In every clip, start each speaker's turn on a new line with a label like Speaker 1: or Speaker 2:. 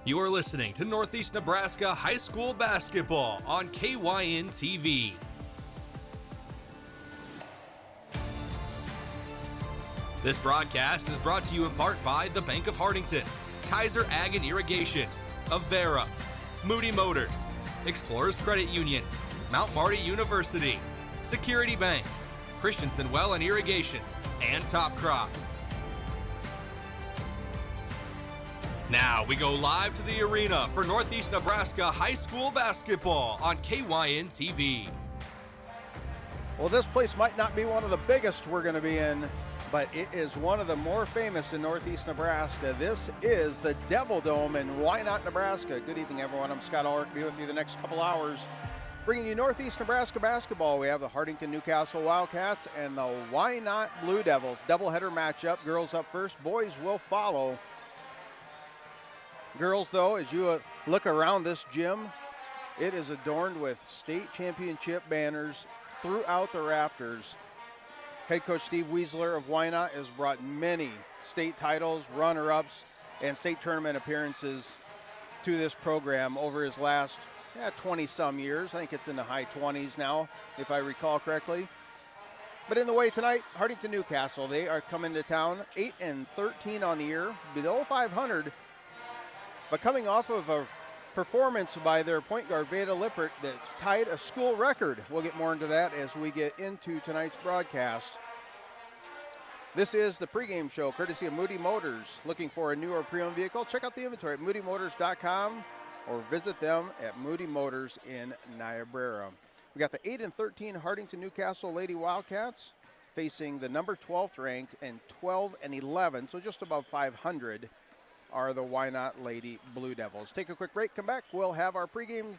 Speaker 1: You are listening to Northeast Nebraska High School Basketball on KYN TV. This broadcast is brought to you in part by the Bank of Hartington, Kaiser Ag and Irrigation, Avera, Moody Motors, Explorers Credit Union, Mount Marty University, Security Bank, Christensen Well and Irrigation, and Top Crop. Now we go live to the arena for Northeast Nebraska High School Basketball on KYN TV.
Speaker 2: Well, this place might not be one of the biggest we're going to be in, but it is one of the more famous in Northeast Nebraska. This is the Devil Dome in Wynot, Nebraska. Good evening, everyone. I'm Scott Ulrich. Be with you the next couple hours, bringing you Northeast Nebraska basketball. We have the Hartington-Newcastle Wildcats and the Wynot Blue Devils. Doubleheader matchup. Girls up first. Boys will follow. Girls, though, as you look around this gym, it is adorned with state championship banners throughout the rafters. Head coach Steve Weisler of Wynot has brought many state titles, runner-ups, and state tournament appearances to this program over his last 20-some years. I think it's in the high 20s now, if I recall correctly. But in the way tonight, Hartington-Newcastle, they are coming to town 8-13 on the year, below 500, but coming off of a performance by their point guard, Veda Lippert, that tied a school record. We'll get more into that as we get into tonight's broadcast. This is the pregame show, courtesy of Moody Motors. Looking for a new or pre-owned vehicle? Check out the inventory at moodymotors.com or visit them at Moody Motors in Niobrara. We got the 8-13 Hartington-Newcastle Lady Wildcats facing the number 12th ranked and 12-11, so just above 500. Are the Wynot Lady Blue Devils. Take a quick break, come back. We'll have our pregame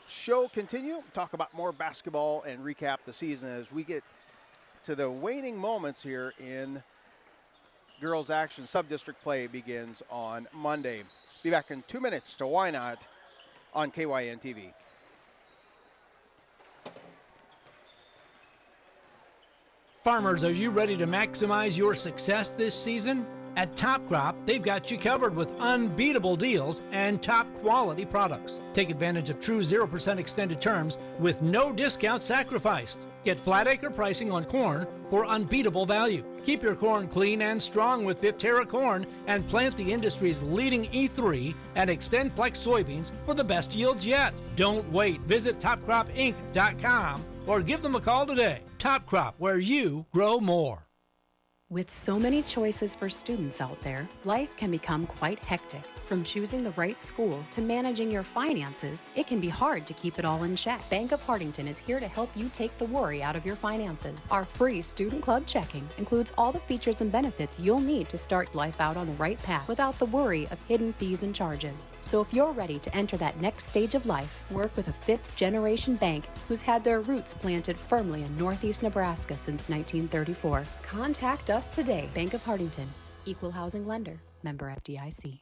Speaker 2: show continue, talk about more basketball and recap the season as we get to the waning moments here in girls action. Sub-district play begins on Monday. Be back in 2 minutes to Wynot on KYN TV.
Speaker 3: Farmers, are you ready to maximize your success this season? At Top Crop, they've got you covered with unbeatable deals and top quality products. Take advantage of true 0% extended terms with no discount sacrificed. Get flat acre pricing on corn for unbeatable value. Keep your corn clean and strong with Viptera corn and plant the industry's leading E3 and Extend Flex soybeans for the best yields yet. Don't wait. Visit topcropinc.com or give them a call today. Top Crop, where you grow more.
Speaker 4: With so many choices for students out there, life can become quite hectic. From choosing the right school to managing your finances, it can be hard to keep it all in check. Bank of Hartington is here to help you take the worry out of your finances. Our free Student Club checking includes all the features and benefits you'll need to start life out on the right path without the worry of hidden fees and charges. So if you're ready to enter that next stage of life, work with a fifth-generation bank who's had their roots planted firmly in Northeast Nebraska since 1934. Contact us today. Bank of Hartington, Equal Housing Lender, member FDIC.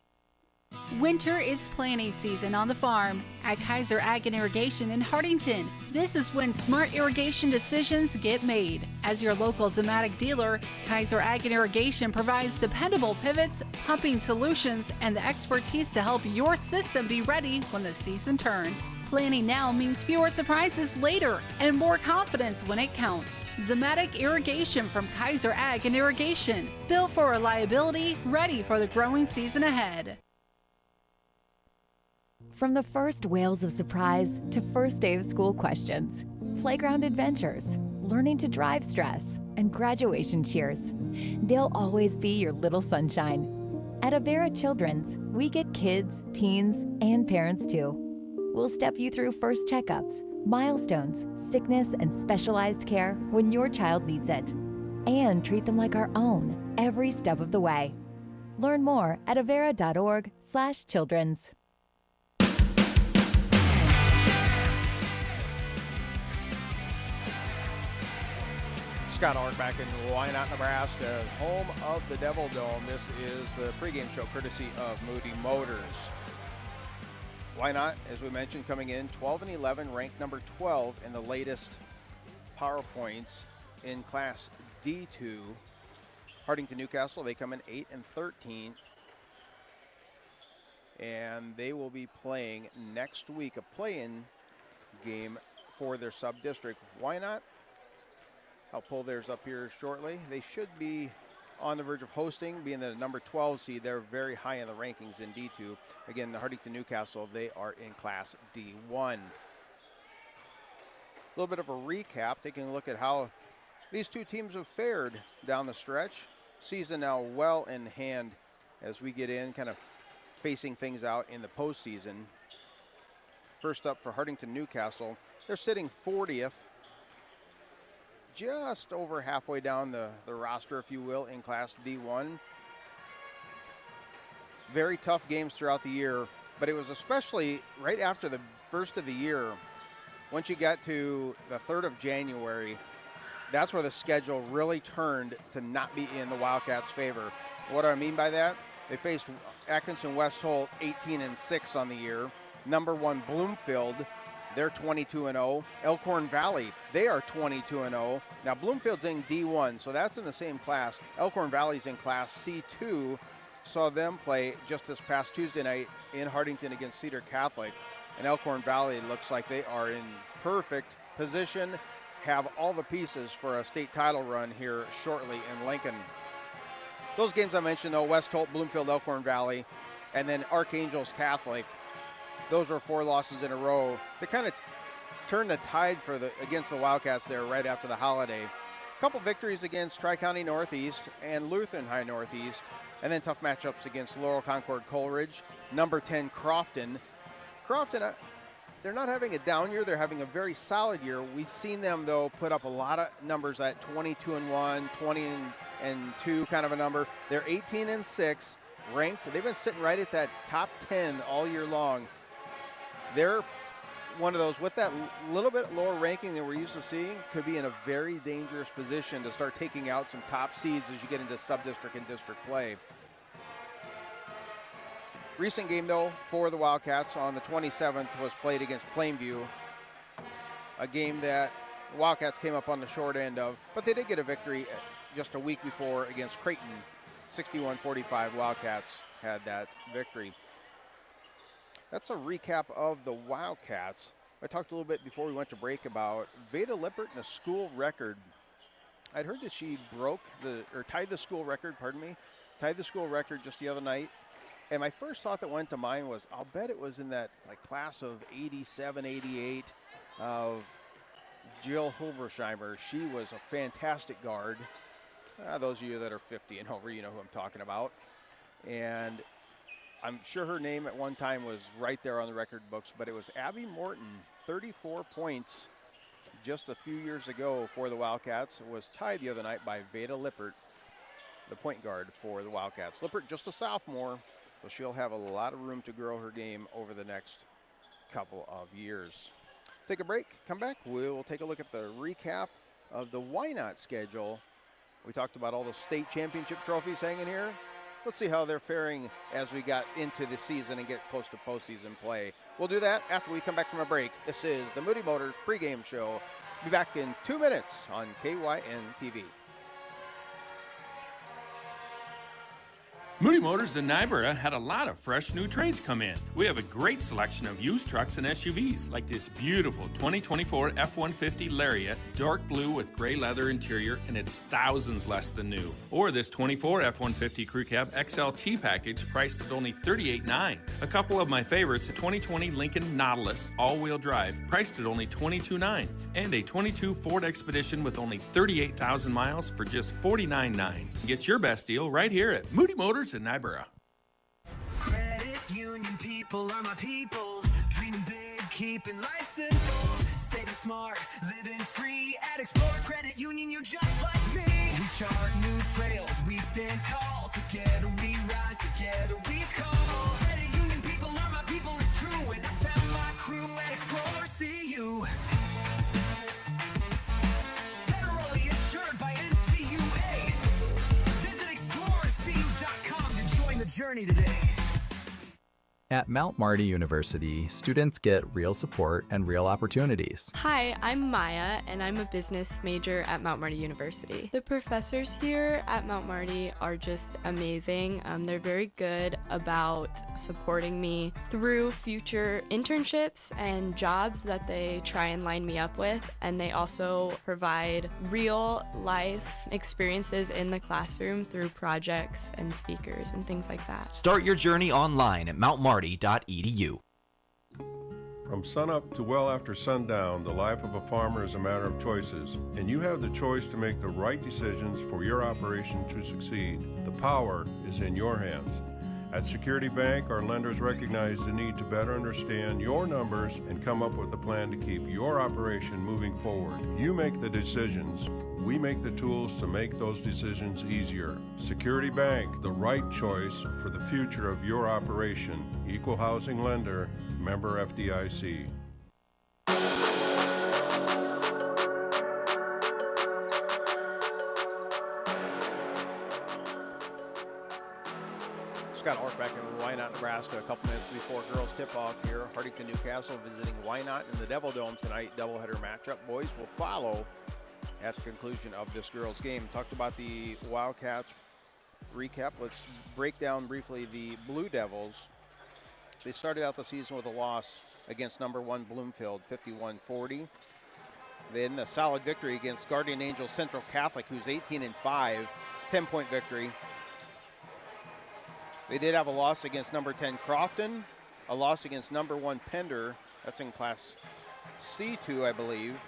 Speaker 5: Winter is planting season on the farm at Kaiser Ag and Irrigation in Hartington. This is when smart irrigation decisions get made. As your local Zematic dealer, Kaiser Ag and Irrigation provides dependable pivots, pumping solutions, and the expertise to help your system be ready when the season turns. Planning now means fewer surprises later and more confidence when it counts. Zematic Irrigation from Kaiser Ag and Irrigation. Built for reliability, ready for the growing season ahead.
Speaker 6: From the first wails of surprise to first day of school questions, playground adventures, learning to drive stress, and graduation cheers, they'll always be your little sunshine. At Avera Children's, we get kids, teens, and parents too. We'll step you through first checkups, milestones, sickness, and specialized care when your child needs it, and treat them like our own every step of the way. Learn more at avera.org/children's.
Speaker 2: Scott Ulrich back in Wynot, Nebraska, home of the Devil Dome. This is the pregame show courtesy of Moody Motors. Wynot, as we mentioned, coming in 12-11, ranked number 12 in the latest power points in Class D2. Hartington-Newcastle, they come in 8-13 and they will be playing next week, a play-in game for their sub-district. Wynot, I'll pull theirs up here shortly. They should be on the verge of hosting, being the number 12 seed. They're very high in the rankings in D2. Again, the Hartington-Newcastle, they are in Class D1. A little bit of a recap, taking a look at how these two teams have fared down the stretch. Season now well in hand as we get in, kind of facing things out in the postseason. First up for Hartington-Newcastle, they're sitting 40th, just over halfway down the roster, if you will, in Class D1. Very tough games throughout the year, but it was especially right after the first of the year. Once you got to the 3rd of January, that's where the schedule really turned to not be in the Wildcats' favor. What do I mean by that? They faced Atkinson-West Holt 18-6 on the year. Number 1 Bloomfield, they're 22-0. Elkhorn Valley, they are 22-0. Now Bloomfield's in D1, so that's in the same class. Elkhorn Valley's in Class C2. Saw them play just this past Tuesday night in Hartington against Cedar Catholic. And Elkhorn Valley looks like they are in perfect position, have all the pieces for a state title run here shortly in Lincoln. Those games I mentioned, though, West Holt, Bloomfield, Elkhorn Valley, and then Archangels Catholic, those were 4 losses in a row. They kind of turned the tide against the Wildcats there right after the holiday. A couple victories against Tri-County Northeast and Lutheran High Northeast, and then tough matchups against Laurel Concord Coleridge, number 10 Crofton. Crofton, they're not having a down year, they're having a very solid year. We've seen them, though, put up a lot of numbers at 22-1, 20-2 kind of a number. They're 18-6, ranked. They've been sitting right at that top 10 all year long. They're one of those, with that little bit lower ranking than we're used to seeing, could be in a very dangerous position to start taking out some top seeds as you get into sub-district and district play. Recent game, though, for the Wildcats on the 27th was played against Plainview, a game that the Wildcats came up on the short end of, but they did get a victory just a week before against Creighton. 61-45, Wildcats had that victory. That's a recap of the Wildcats. I talked a little bit before we went to break about Veda Lippert and a school record. I'd heard that she tied the school record just the other night. And my first thought that went to mind was, I'll bet it was in that class of 87, 88 of Jill Hilbersheimer. She was a fantastic guard. Those of you that are 50 and over, you know who I'm talking about. And I'm sure her name at one time was right there on the record books, but it was Abby Morton, 34 points just a few years ago for the Wildcats. It was tied the other night by Veda Lippert, the point guard for the Wildcats. Lippert, just a sophomore, so she'll have a lot of room to grow her game over the next couple of years. Take a break, come back. We'll take a look at the recap of the Wynot schedule. We talked about all the state championship trophies hanging here. Let's see how they're faring as we got into the season and get close to postseason play. We'll do that after we come back from a break. This is the Moody Motors pregame show. Be back in 2 minutes on KYN TV.
Speaker 7: Moody Motors in Nyborough had a lot of fresh new trades come in. We have a great selection of used trucks and SUVs, like this beautiful 2024 F-150 Lariat, dark blue with gray leather interior, and it's thousands less than new. Or this 24 F-150 Crew Cab XLT package, priced at only $38,900. A couple of my favorites, a 2020 Lincoln Nautilus all-wheel drive, priced at only $22,900, and a 22 Ford Expedition with only 38,000 miles for just $49,900. Get your best deal right here at Moody Motors in Nyborough.
Speaker 8: Credit union people are my people. Dreaming big, keeping life simple. Saving smart, living free. At Explorers Credit Union, you're just like me. We chart new trails, we stand tall. Together we rise, together we call. Credit union people are my people, it's true. And I found my crew at Explorers CU. Federally insured by NCUA. Visit ExplorerCU.com to join the journey today.
Speaker 9: At Mount Marty University, students get real support and real opportunities.
Speaker 10: Hi, I'm Maya, and I'm a business major at Mount Marty University. The professors here at Mount Marty are just amazing. They're very good about supporting me through future internships and jobs that they try and line me up with, and they also provide real life experiences in the classroom through projects and speakers and things like that.
Speaker 11: Start your journey online at mountmarty.edu.
Speaker 12: From sunup to well after sundown, the life of a farmer is a matter of choices, and you have the choice to make the right decisions for your operation to succeed. The power is in your hands. At Security Bank, our lenders recognize the need to better understand your numbers and come up with a plan to keep your operation moving forward. You make the decisions. We make the tools to make those decisions easier. Security Bank, the right choice for the future of your operation. Equal housing lender, member FDIC.
Speaker 2: Scott Ulrich back in Wynot, Nebraska, a couple minutes before girls tip-off here. Hartington-Newcastle visiting Wynot in the Devil Dome tonight. Doubleheader matchup. Boys will follow at the conclusion of this girls' game. Talked about the Wildcats recap. Let's break down briefly the Blue Devils. They started out the season with a loss against number 1 Bloomfield, 51-40. Then a solid victory against Guardian Angels Central Catholic, who's 18-5, 10-point victory. They did have a loss against number 10 Crofton, a loss against number 1 Pender. That's in Class C2, I believe.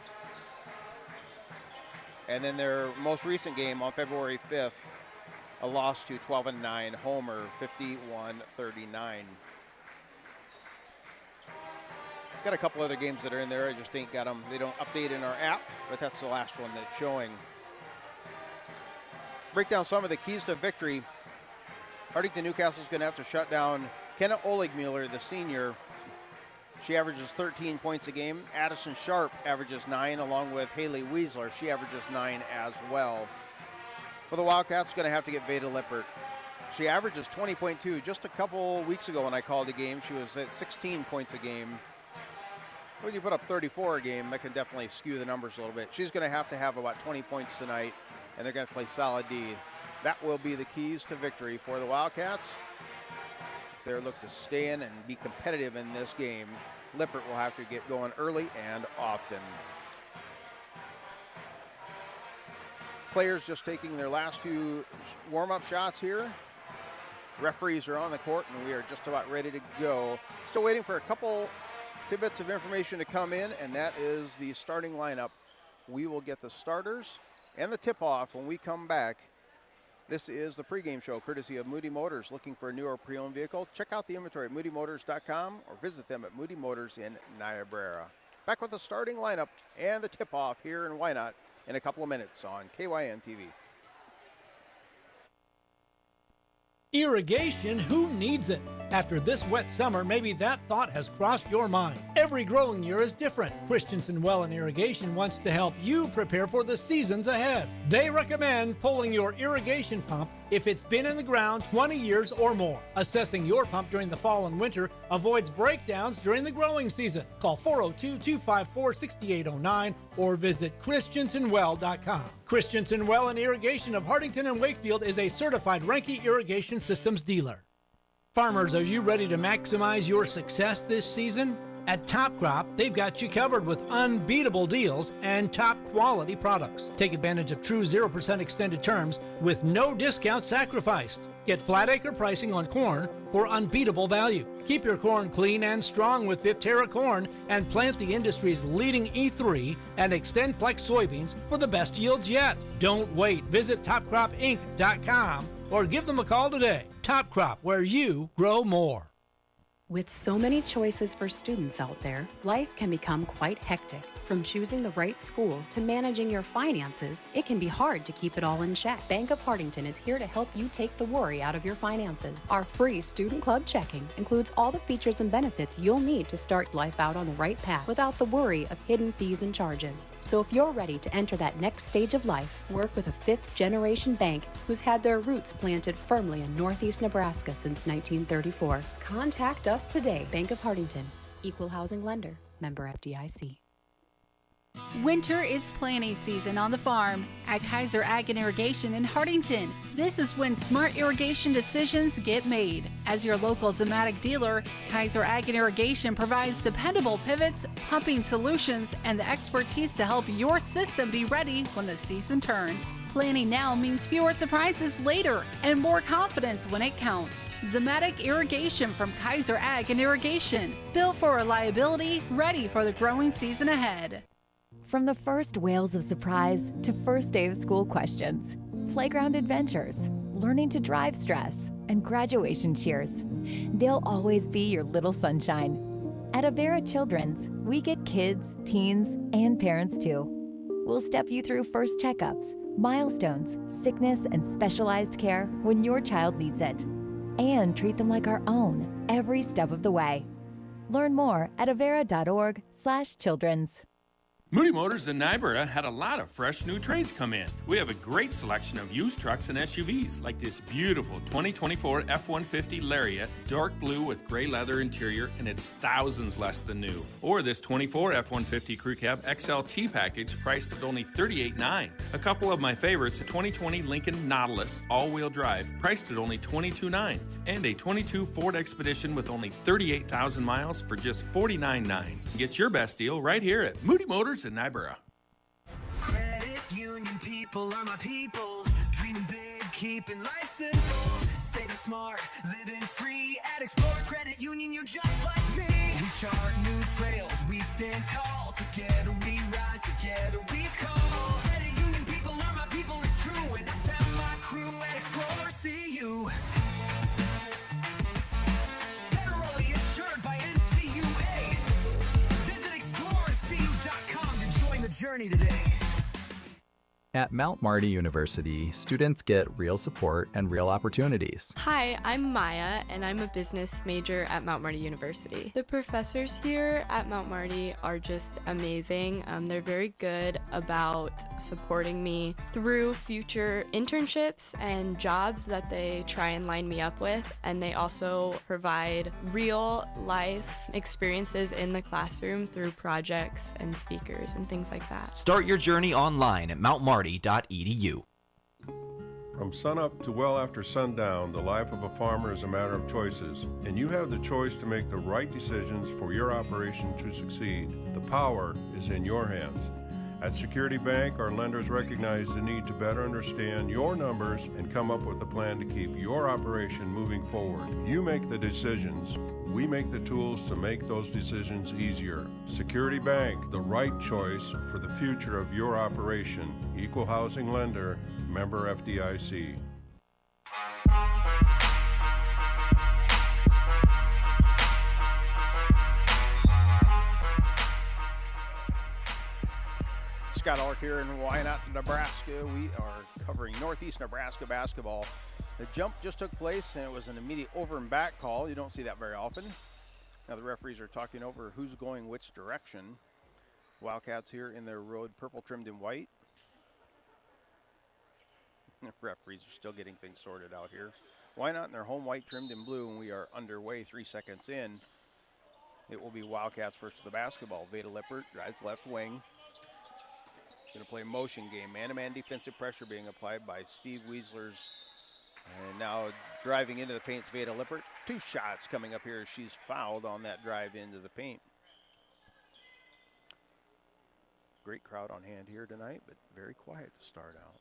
Speaker 2: And then their most recent game on February 5th, a loss to 12-9 Homer, 51-39. Got a couple other games that are in there. I just ain't got them. They don't update in our app, but that's the last one that's showing. Break down some of the keys to victory. Hartington-Newcastle is going to have to shut down Kenna Oligmuller, the senior. She averages 13 points a game. Addison Sharp averages 9, along with Haley Weisler. She averages 9 as well. For the Wildcats, going to have to get Veda Lippert. She averages 20.2. Just a couple weeks ago when I called the game, she was at 16 points a game. When you put up 34 a game, that can definitely skew the numbers a little bit. She's going to have about 20 points tonight, and they're going to play solid D. That will be the keys to victory for the Wildcats. If they look to stay in and be competitive in this game, Lippert will have to get going early and often. Players just taking their last few warm-up shots here. Referees are on the court, and we are just about ready to go. Still waiting for a couple tidbits of information to come in, and that is the starting lineup. We will get the starters and the tip-off when we come back. This is the pregame show, courtesy of Moody Motors. Looking for a new or pre-owned vehicle? Check out the inventory at moodymotors.com or visit them at Moody Motors in Niobrara. Back with the starting lineup and the tip-off here in Wynot in a couple of minutes on KYN TV.
Speaker 3: Irrigation, who needs it? After this wet summer, maybe that thought has crossed your mind. Every growing year is different. Christensen Well and Irrigation wants to help you prepare for the seasons ahead. They recommend pulling your irrigation pump if it's been in the ground 20 years or more. Assessing your pump during the fall and winter avoids breakdowns during the growing season. Call 402-254-6809 or visit christensenwell.com. Christensen Well and Irrigation of Hartington and Wakefield is a certified Renke Irrigation Systems dealer. Farmers, are you ready to maximize your success this season? At Top Crop, they've got you covered with unbeatable deals and top quality products. Take advantage of true 0% extended terms with no discount sacrificed. Get flat acre pricing on corn for unbeatable value. Keep your corn clean and strong with Viptera corn and plant the industry's leading E3 and Extend Flex soybeans for the best yields yet. Don't wait. Visit topcropinc.com or give them a call today. Top Crop, where you grow more.
Speaker 4: With so many choices for students out there, life can become quite hectic. From choosing the right school to managing your finances, it can be hard to keep it all in check. Bank of Hartington is here to help you take the worry out of your finances. Our free Student Club checking includes all the features and benefits you'll need to start life out on the right path without the worry of hidden fees and charges. So if you're ready to enter that next stage of life, work with a fifth-generation bank who's had their roots planted firmly in Northeast Nebraska since 1934. Contact us Adjust today. Bank of Hartington. Equal housing lender. Member FDIC.
Speaker 5: Winter is planting season on the farm at Kaiser Ag and Irrigation in Hartington. This is when smart irrigation decisions get made. As your local Zematic dealer, Kaiser Ag and Irrigation provides dependable pivots, pumping solutions, and the expertise to help your system be ready when the season turns. Planning now means fewer surprises later and more confidence when it counts. Zematic Irrigation from Kaiser Ag and Irrigation. Built for reliability, ready for the growing season ahead.
Speaker 6: From the first wails of surprise to first day of school questions, playground adventures, learning to drive stress, and graduation cheers, they'll always be your little sunshine. At Avera Children's, we get kids, teens, and parents too. We'll step you through first checkups, milestones, sickness, and specialized care when your child needs it, and treat them like our own every step of the way. Learn more at avera.org/children's.
Speaker 7: Moody Motors in Niobrara had a lot of fresh new trades come in. We have a great selection of used trucks and SUVs, like this beautiful 2024 F-150 Lariat, dark blue with gray leather interior, and it's thousands less than new. Or this 24 F-150 Crew Cab XLT package, priced at only $38,900. A couple of my favorites, a 2020 Lincoln Nautilus all-wheel drive, priced at only $22,900, and a 22 Ford Expedition with only 38,000 miles for just $49,900. Get your best deal right here at Moody Motors in Niobrara.
Speaker 8: Credit union people are my people. Dreaming big, keeping life simple. Saving smart, living free. At Explorers Credit Union, you're just like me. We chart new trails, we stand tall. Together we rise, together we call. Credit union people are my people, it's true. And I found my crew at Explorers CU. Federally insured by NCUA. Visit explorerscu.com to join the journey today.
Speaker 9: At Mount Marty University, students get real support and real opportunities.
Speaker 10: Hi, I'm Maya, and I'm a business major at Mount Marty University. The professors here at Mount Marty are just amazing. They're very good about supporting me through future internships and jobs that they try and line me up with, and they also provide real life experiences in the classroom through projects and speakers and things like that.
Speaker 11: Start your journey online at mountmarty.edu.
Speaker 12: From sunup to well after sundown, the life of a farmer is a matter of choices, and you have the choice to make the right decisions for your operation to succeed. The power is in your hands. At Security Bank, our lenders recognize the need to better understand your numbers and come up with a plan to keep your operation moving forward. You make the decisions. We make the tools to make those decisions easier. Security Bank, the right choice for the future of your operation. Equal housing lender, member FDIC.
Speaker 2: Scott Ulrich here in Wynot, Nebraska. We are covering Northeast Nebraska basketball. The jump just took place, and it was an immediate over and back call. You don't see that very often. Now the referees are talking over who's going which direction. Wildcats here in their road purple trimmed in white. The referees are still getting things sorted out here. Wynot in their home white trimmed in blue, and we are underway 3 seconds in. It will be Wildcats first to the basketball. Veda Lippert drives left wing. Going to play a motion game. Man-to-man defensive pressure being applied by Steve Weisler's. And now driving into the paint, Veda Lippert. 2 shots coming up here as she's fouled on that drive into the paint. Great crowd on hand here tonight, but very quiet to start out.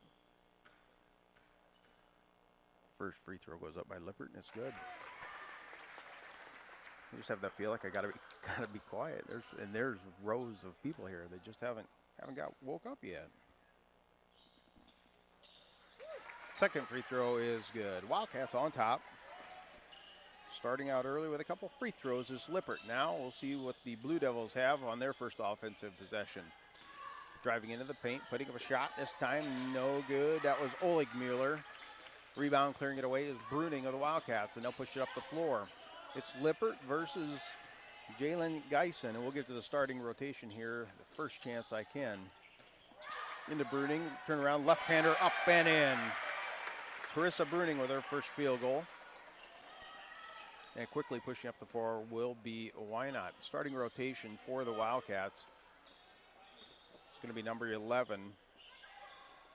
Speaker 2: First free throw goes up by Lippert, and it's good. I just have that feel like I gotta be quiet. There's rows of people here. They just haven't got woke up yet. Second free throw is good. Wildcats on top. Starting out early with a couple free throws is Lippert. Now we'll see what the Blue Devils have on their first offensive possession. Driving into the paint, putting up a shot. This time, no good. That was Oleg Mueller. Rebound clearing it away is Bruning of the Wildcats, and they'll push it up the floor. It's Lippert versus Jalen Geisen, and we'll get to the starting rotation here. The first chance I can. Into Bruning, turn around, left-hander up and in. Carissa Bruning with her first field goal. And quickly pushing up the floor will be Wynot. Starting rotation for the Wildcats. It's going to be number 11.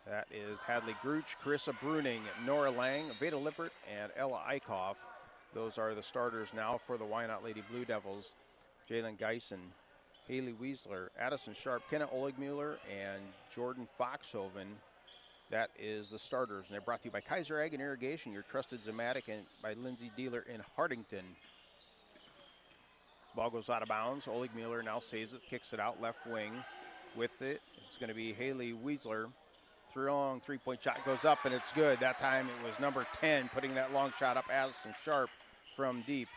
Speaker 2: That is Hadley Gruch, Carissa Bruning, Nora Lang, Veda Lippert, and Ella Eichhoff. Those are the starters now for the Wynot Lady Blue Devils. Jalen Geisen, Haley Wiesler, Addison Sharp, Kenna Oligmuller, and Jordan Foxhoven. That is the starters, and they're brought to you by Kaiser Ag and Irrigation, your trusted Zematic, and by Lindsay Dealer in Hartington. Ball goes out of bounds. Oligmuller now saves it, kicks it out left wing. With it, it's going to be Haley Wiesler. Long three-point shot goes up, and it's good. That time it was number 10 putting that long shot up, Addison Sharp from deep.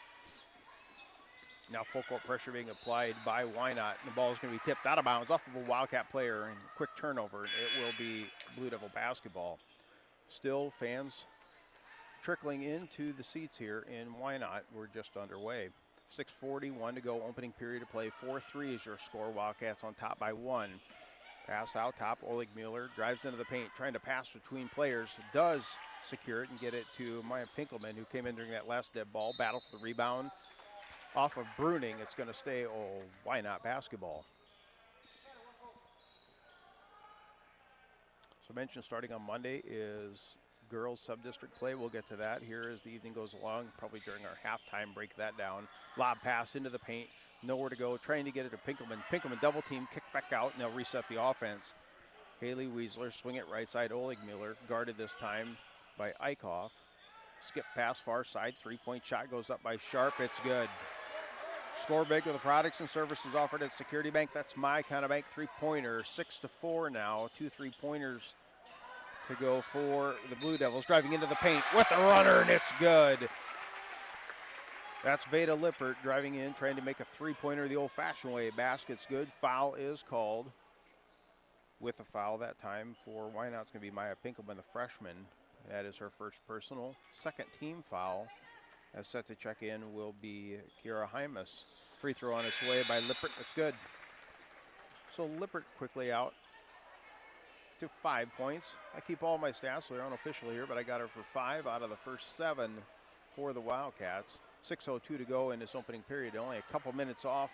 Speaker 2: Now full court pressure being applied by Wynot. The ball is going to be tipped out of bounds off of a Wildcat player, and quick turnover. It will be Blue Devil basketball. Still fans trickling into the seats here in Wynot. We're just underway. 6:41 to go, opening period of play. 4-3 is your score. Wildcats on top by 1. Pass out top, Oligmuller drives into the paint, trying to pass between players. Does secure it and get it to Maya Pinkelman, who came in during that last dead ball. Battle for the rebound off of Bruning. It's going to stay Wynot basketball. So mentioned starting on Monday is girls sub-district play. We'll get to that here as the evening goes along, probably during our halftime, break that down. Lob pass into the paint. Nowhere to go, trying to get it to Pinkelman. Pinkelman double team, kick back out, and they'll reset the offense. Haley Wiesler, swing it right side. Oligmuller, guarded this time by Eichhoff. Skip pass far side, three-point shot goes up by Sharp. It's good. Score big with the products and services offered at Security Bank. That's my kind of bank three-pointer. 6-4 now. 2 3-pointers to go for the Blue Devils. Driving into the paint with the runner, and it's good. That's Veda Lippert driving in, trying to make a three-pointer the old-fashioned way. Basket's good. Foul is called. With a foul that time for Wynot, it's going to be Maya Pinkelman, the freshman. That is her first personal. Second team foul. As set to check in will be Kiara Hymas. Free throw on its way by Lippert. That's good. So Lippert quickly out to 5 points. I keep all my stats, so they're unofficial here, but I got her for 5 out of the first 7 for the Wildcats. 6:02 to go in this opening period. Only a couple minutes off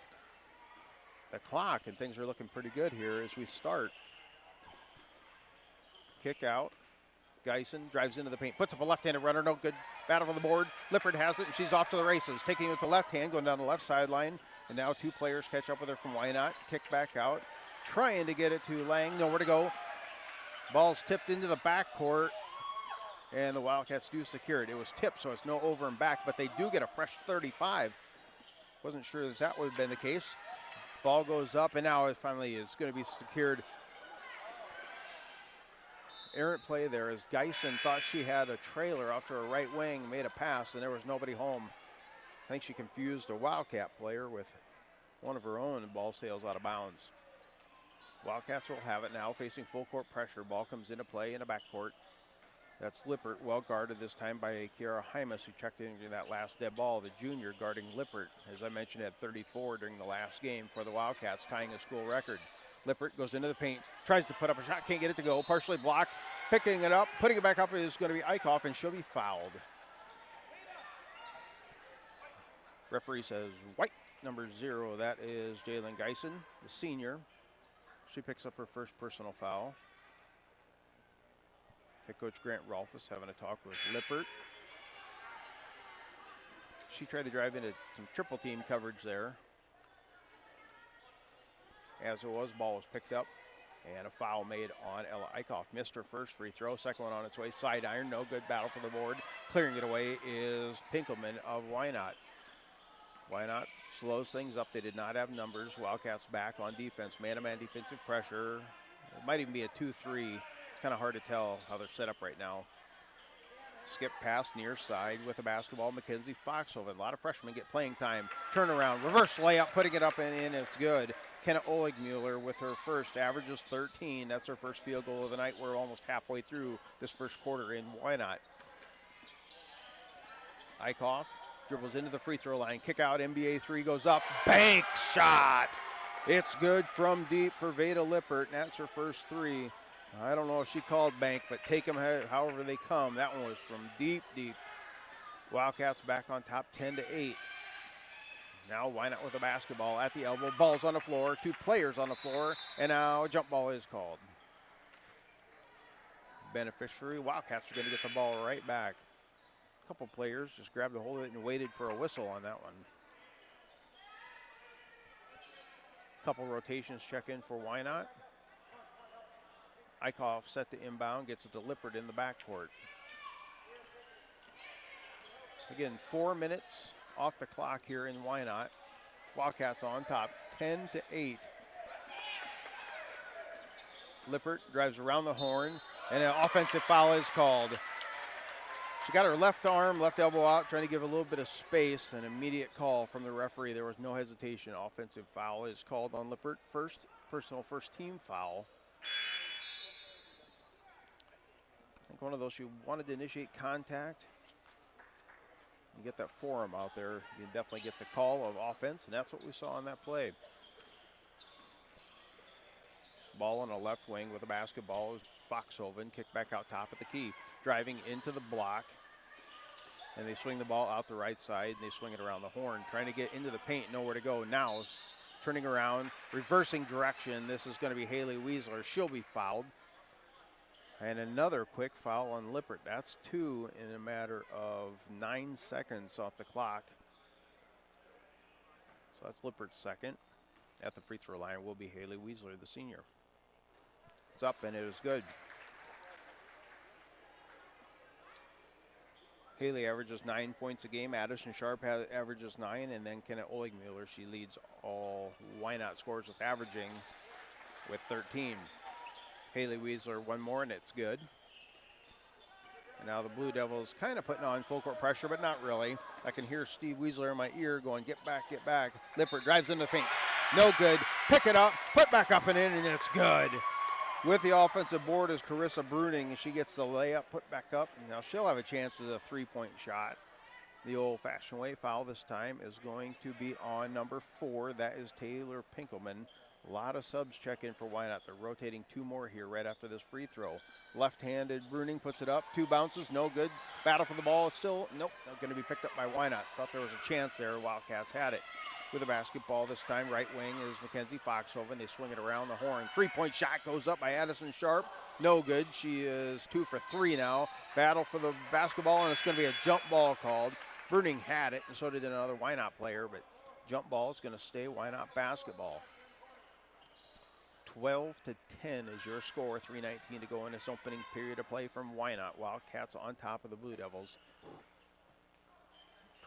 Speaker 2: the clock, and things are looking pretty good here as we start. Kick out. Geisen drives into the paint, puts up a left-handed runner, no good. Battle for the board. Lippert has it, and she's off to the races. Taking it with the left hand, going down the left sideline. And now 2 players catch up with her from Wynot. Kick back out. Trying to get it to Lang, nowhere to go. Ball's tipped into the backcourt. And the Wildcats do secure it. It was tipped, so it's no over and back, but they do get a fresh 35. Wasn't sure that would have been the case. Ball goes up, and now it finally is going to be secured. Errant play there as Geisen thought she had a trailer off to her right wing, made a pass, and there was nobody home. I think she confused a Wildcat player with one of her own, and ball sails out of bounds. Wildcats will have it now, facing full court pressure. Ball comes into play in a backcourt. That's Lippert, well guarded this time by Kiara Hymas, who checked in during that last dead ball. The junior guarding Lippert, as I mentioned, had 34 during the last game for the Wildcats, tying a school record. Lippert goes into the paint, tries to put up a shot, can't get it to go, partially blocked. Picking it up, putting it back up is going to be Eichhoff, and she'll be fouled. Referee says white, number 0. That is Jalen Geisen, the senior. She picks up her first personal foul. Head coach Grant Rolfus having a talk with Lippert. She tried to drive into some triple team coverage there. As it was, ball was picked up, and a foul made on Ella Eichhoff. Missed her first free throw, second one on its way. Side iron, no good. Battle for the board. Clearing it away is Pinkelman of Wynot. Wynot slows things up. They did not have numbers. Wildcats back on defense. Man-to-man defensive pressure. It might even be a 2-3. It's kind of hard to tell how they're set up right now. Skip pass near side with the basketball. Mackenzie Foxhoven. A lot of freshmen get playing time. Turnaround, reverse layup, putting it up and in. It's good. Kenna Oligmuller with her first, averages 13. That's her first field goal of the night. We're almost halfway through this first quarter in Wynot. Eichhoff dribbles into the free throw line. Kick out, NBA 3 goes up. Bank shot. It's good from deep for Veda Lippert, and that's her first 3. I don't know if she called bank, but take them however they come. That one was from deep, deep. Wildcats back on top 10-8. Now Wynot with the basketball at the elbow. Ball's on the floor. 2 players on the floor. And now a jump ball is called. Beneficiary. Wildcats are going to get the ball right back. A couple players just grabbed a hold of it and waited for a whistle on that one. Couple rotations check in for Wynot. Eichhoff set to inbound, gets it to Lippert in the backcourt. Again, 4 minutes off the clock here in Wynot. Wildcats on top, 10-8. Lippert drives around the horn, and an offensive foul is called. She got her left arm, left elbow out, trying to give a little bit of space. An immediate call from the referee. There was no hesitation. Offensive foul is called on Lippert. First team foul. I think one of those, she wanted to initiate contact. You get that forearm out there, you can definitely get the call of offense, and that's what we saw on that play. Ball on the left wing with a basketball is Foxhoven, kick back out top of the key. Driving into the block, and they swing the ball out the right side, and they swing it around the horn, trying to get into the paint, nowhere to go. Now, turning around, reversing direction. This is going to be Haley Weisler. She'll be fouled. And another quick foul on Lippert. That's 2 in a matter of 9 seconds off the clock. So that's Lippert's second. At the free throw line will be Haley Weisler, the senior. It's up and it is good. Haley averages 9 points a game. Addison Sharp averages 9, and then Kenneth Oligmuller, she leads all Wynot scores with averaging with 13. Haley Weisler one more, and it's good. And now the Blue Devils kind of putting on full court pressure, but not really. I can hear Steve Weisler in my ear going, get back, get back. Lippert drives into the paint. No good. Pick it up, put back up and in, and it's good. With the offensive board is Carissa Bruning. She gets the layup, put back up. Now she'll have a chance at a three-point shot. The old-fashioned way foul this time is going to be on number 4. That is Taylor Pinkelman. A lot of subs check in for Wynot. They're rotating 2 more here right after this free throw. Left-handed Bruning puts it up. 2 bounces, no good. Battle for the ball is still, nope, not going to be picked up by Wynot. Thought there was a chance there. Wildcats had it. With a basketball this time, right wing is Mackenzie Foxhoven. They swing it around the horn. 3-point shot goes up by Addison Sharp. No good. She is 2 for 3 now. Battle for the basketball, and it's going to be a jump ball called. Bruning had it, and so did another Wynot player, but jump ball is going to stay Wynot basketball. 12-10 is your score. 3:19 to go in this opening period of play from Wynot. Wildcats on top of the Blue Devils.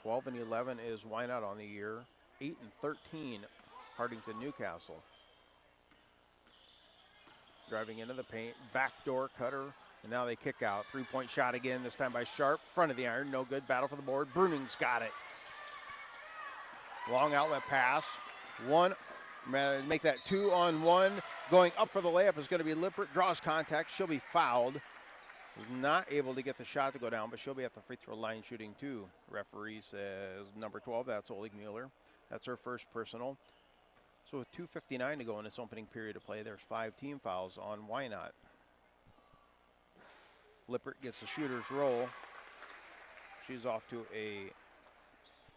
Speaker 2: 12-11 is Wynot on the year. 8-13, Hartington-Newcastle. Driving into the paint, backdoor cutter, and now they kick out. 3-point shot again, this time by Sharp. Front of the iron, no good. Battle for the board. Bruning's got it. Long outlet pass. Make that 2-on-1. Going up for the layup is going to be Lippert. Draws contact. She'll be fouled. Was not able to get the shot to go down, but she'll be at the free throw line shooting 2. Referee says number 12, that's Oligmuller. That's her first personal. So with 2:59 to go in this opening period of play, there's 5 team fouls on Wynot. Lippert gets the shooter's roll. She's off to a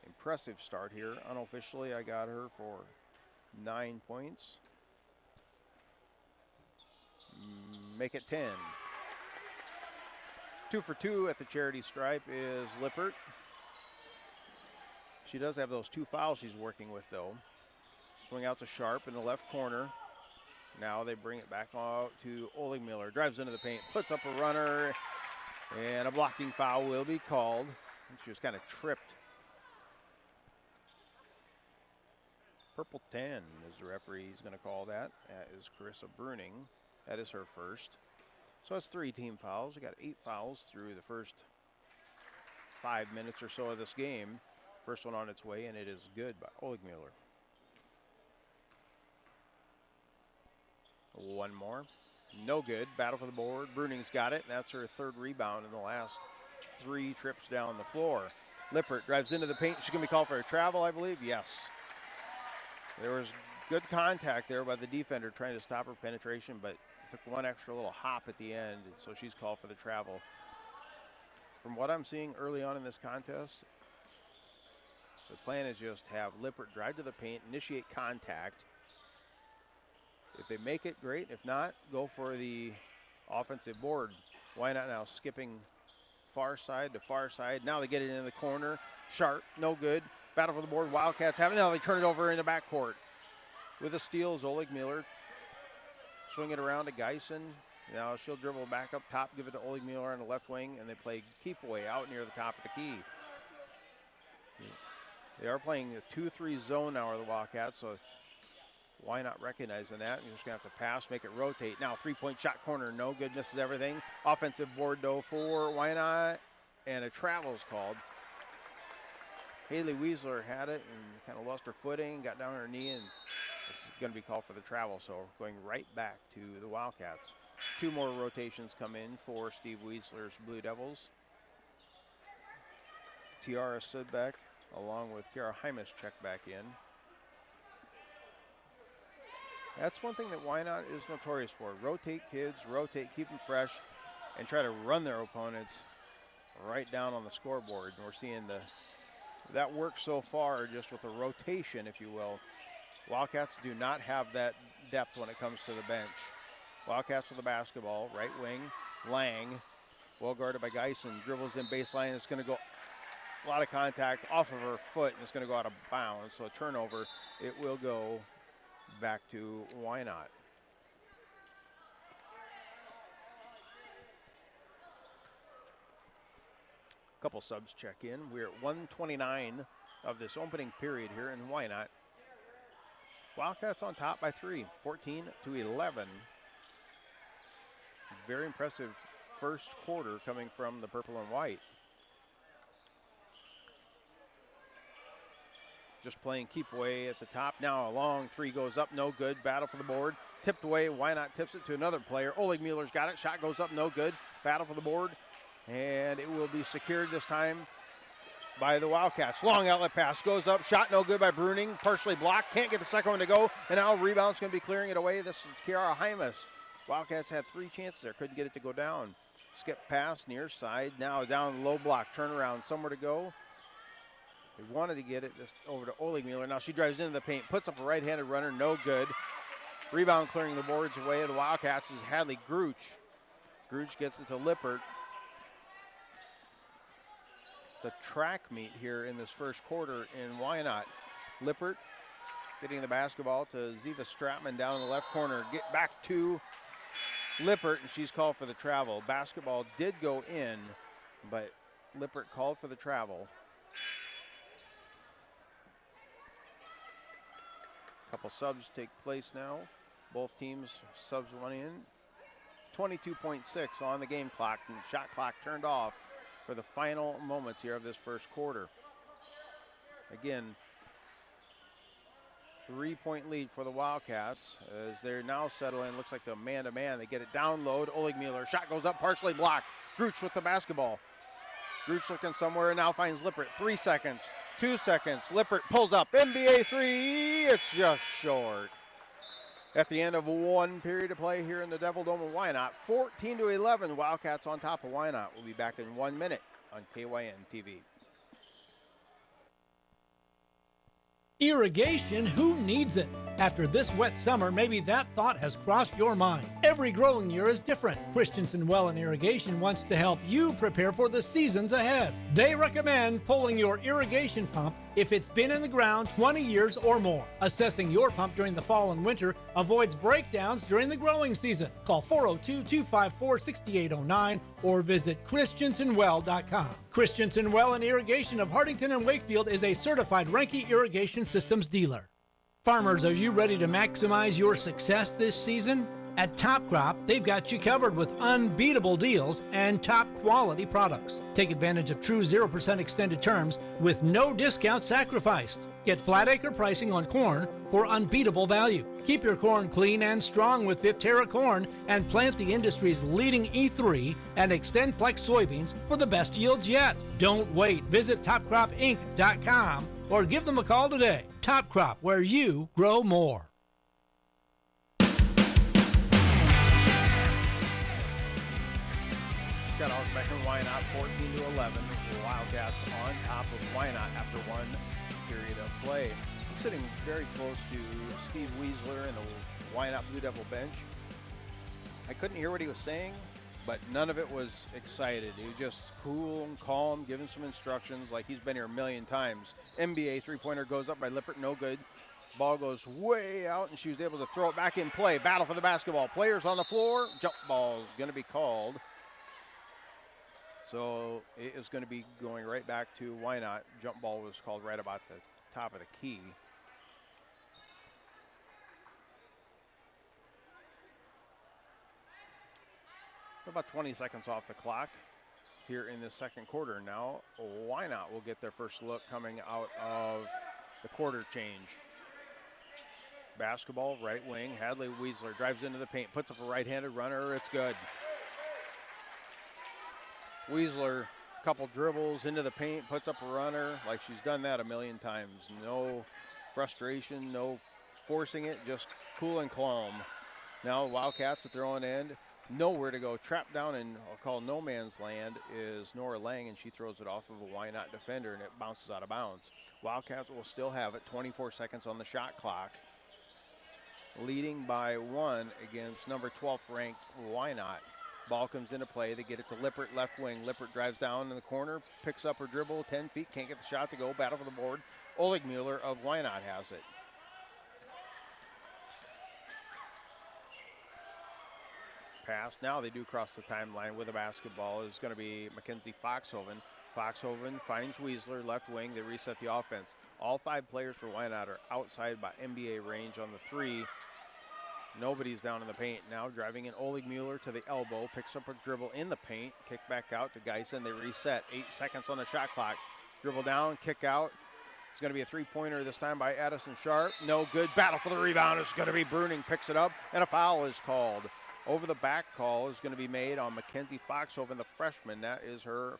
Speaker 2: impressive start here. Unofficially, I got her for 9 points. Make it 10. 2 for 2 at the charity stripe is Lippert. She does have those 2 fouls she's working with, though. Swing out to Sharp in the left corner. Now they bring it back out to Oligmuller. Drives into the paint, puts up a runner, and a blocking foul will be called. She was kind of tripped. Purple 10 is the referee is going to call that. That is Carissa Bruning. That is her first. So that's 3 team fouls. We got 8 fouls through the first 5 minutes or so of this game. First one on its way, and it is good by Oligmuller. One more. No good. Battle for the board. Bruning's got it. That's her 3rd rebound in the last 3 trips down the floor. Lippert drives into the paint. She's going to be called for a travel, I believe. Yes. There was good contact there by the defender trying to stop her penetration, but took one extra little hop at the end, and so she's called for the travel. From what I'm seeing early on in this contest, the plan is just have Lippert drive to the paint, initiate contact. If they make it, great. If not, go for the offensive board. Wynot now skipping far side to far side. Now they get it in the corner. Sharp, no good. Battle for the board. Wildcats have it. Now they turn it over in the backcourt. With a steal, Ulrich Mueller. Swing it around to Geisen. Now she'll dribble back up top, give it to Ulrich Mueller on the left wing, and they play keep away out near the top of the key. They are playing a 2-3 zone now, are the Wildcats, so why not recognizing that? You're just going to have to pass, make it rotate. Now, three-point shot corner, no good, misses everything. Offensive board, though, for Wynot, and a travel's called. Haley Wiesler had it and kind of lost her footing, got down on her knee, and this is going to be called for the travel, so going right back to the Wildcats. 2 more rotations come in for Steve Wiesler's Blue Devils. Tiara Sudbeck, along with Kara Hymas, check back in. That's one thing that Wynot is notorious for. Rotate kids, rotate, keep them fresh, and try to run their opponents right down on the scoreboard. And we're seeing that work so far just with the rotation, if you will. Wildcats do not have that depth when it comes to the bench. Wildcats with the basketball, right wing, Lang, well guarded by Geisen, dribbles in baseline. It's going to go a lot of contact off of her foot, and it's going to go out of bounds. So a turnover, it will go back to Wynot. Couple subs check in. We're at 1:29 of this opening period here in Wynot. Wildcats on top by 3, 14-11. Very impressive first quarter coming from the purple and white. Just playing keep away at the top. Now a long 3 goes up, no good. Battle for the board. Tipped away. Wynot tips it to another player. Ulrich Mueller's got it. Shot goes up, no good. Battle for the board. And it will be secured this time by the Wildcats. Long outlet pass goes up. Shot no good by Bruning. Partially blocked. Can't get the second one to go. And now rebound's going to be clearing it away. This is Kiara Hymas. Wildcats had 3 chances there. Couldn't get it to go down. Skip pass near side. Now down low block. Turnaround. Somewhere to go. They wanted to get it over to Ulrich Mueller. Now she drives into the paint. Puts up a right-handed runner. No good. Rebound clearing the boards away. The Wildcats is Hadley Gruch. Gruch gets it to Lippert. It's a track meet here in this first quarter in Wynot. Lippert getting the basketball to Ziva Stratman down in the left corner. Get back to Lippert, and she's called for the travel. Basketball did go in, but Lippert called for the travel. Couple subs take place now. Both teams subs went in. 22.6 on the game clock, and shot clock turned off for the final moments here of this first quarter. Again, 3-point lead for the Wildcats as they're now settling. Looks like the man-to-man. They get it down low. Ulrich Mueller. Shot goes up, partially blocked. Gruch with the basketball. Gruch looking somewhere and now finds Lippert. 3 seconds, 2 seconds. Lippert pulls up. NBA 3. It's just short. At the end of 1 period of play here in the Devil Dome of Wynot, 14-11. Wildcats on top of Wynot. We'll be back in 1 minute on KYN TV.
Speaker 3: Irrigation, who needs it? After this wet summer, maybe that thought has crossed your mind. Every growing year is different. Christensen Well and Irrigation wants to help you prepare for the seasons ahead. They recommend pulling your irrigation pump if it's been in the ground 20 years or more. Assessing your pump during the fall and winter avoids breakdowns during the growing season. Call 402-254-6809 or visit christensenwell.com. Christensen Well and Irrigation of Hartington and Wakefield is a certified Renke Irrigation Systems dealer. Farmers, are you ready to maximize your success this season? At Top Crop, they've got you covered with unbeatable deals and top quality products. Take advantage of true 0% extended terms with no discount sacrificed. Get flat acre pricing on corn for unbeatable value. Keep your corn clean and strong with Viptera corn and plant the industry's leading E3 and Extend Flex soybeans for the best yields yet. Don't wait. Visit topcropinc.com or give them a call today. Top Crop, where you grow more.
Speaker 2: shutout by Wynot, 14-11. Wildcats on top of Wynot after one period of play. I'm sitting very close to Steve Wiesler and the Wynot Blue Devil bench. I couldn't hear what he was saying, but none of it was excited. He was just cool and calm, giving some instructions like he's been here a million times. NBA three-pointer goes up by Lippert, no good. Ball goes way out, and she was able to throw it back in play. Battle for the basketball. Players on the floor. Jump ball is going to be called. So it is going to be going right back to Wynot. Jump ball was called right about the top of the key. About 20 seconds off the clock here in the second quarter now. Wynot will get their first look coming out of the quarter change. Basketball, right wing. Hadley Wiesler drives into the paint, puts up a right-handed runner. It's good. Wiesler, couple dribbles into the paint, puts up a runner like she's done that a million times. No frustration, no forcing it, just cool and calm. Now Wildcats at their own end. Nowhere to go. Trapped down in, I'll call no man's land, is Nora Lang, and she throws it off of a Wynot defender, and it bounces out of bounds. Wildcats will still have it. 24 seconds on the shot clock. Leading by one against number 12th ranked Wynot. Ball comes into play. They get it to Lippert, left wing. Lippert drives down in the corner, picks up her dribble, 10 feet, can't get the shot to go. Battle for the board. Ulrich Mueller of Wynot has it. Pass. Now they do cross the timeline with a basketball. Is going to be Mackenzie Foxhoven. Foxhoven finds Wiesler, left wing. They reset the offense. All 5 players for Wynot are outside by NBA range on the 3. Nobody's down in the paint. Now driving in Ulrich Mueller to the elbow. Picks up a dribble in the paint. Kick back out to Geisen. They reset. 8 seconds on the shot clock. Dribble down, kick out. It's going to be a three-pointer this time by Addison Sharp. No good. Battle for the rebound. It's going to be Bruning. Picks it up, and a foul is called. Over the back call is going to be made on Mackenzie Foxhoven, the freshman. That is her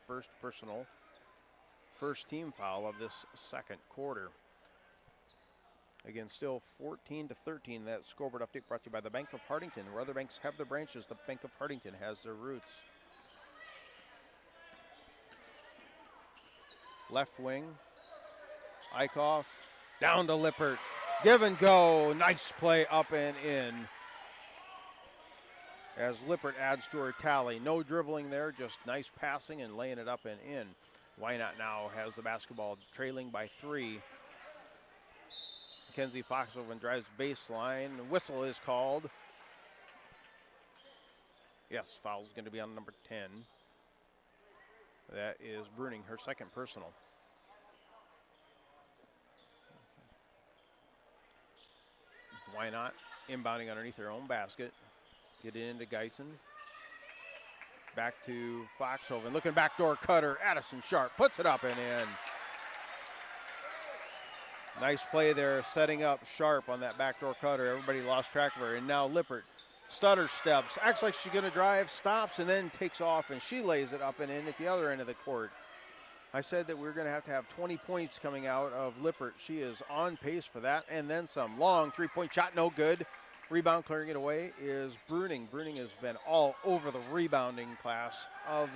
Speaker 2: first team foul of this second quarter. Again, still 14-13. That scoreboard update brought to you by the Bank of Hartington. Where other banks have their branches, the Bank of Hartington has their roots. Left wing. Eichhoff down to Lippert. Give and go. Nice play up and in. As Lippert adds to her tally. No dribbling there, just nice passing and laying it up and in. Wynot now has the basketball, trailing by 3. Mackenzie Foxhoven drives baseline. Whistle is called. Yes, foul's going to be on number 10. That is Bruning, her second personal. Wynot inbounding underneath their own basket. Get it into Geisen. Back to Foxhoven. Looking backdoor cutter. Addison Sharp puts it up and in. Nice play there, setting up Sharp on that backdoor cutter. Everybody lost track of her. And now Lippert stutter steps. Acts like she's going to drive, stops, and then takes off. And she lays it up and in at the other end of the court. I said that we were going to have 20 points coming out of Lippert. She is on pace for that. And then some. Long three-point shot, no good. Rebound clearing it away is Bruning. Bruning has been all over the rebounding class of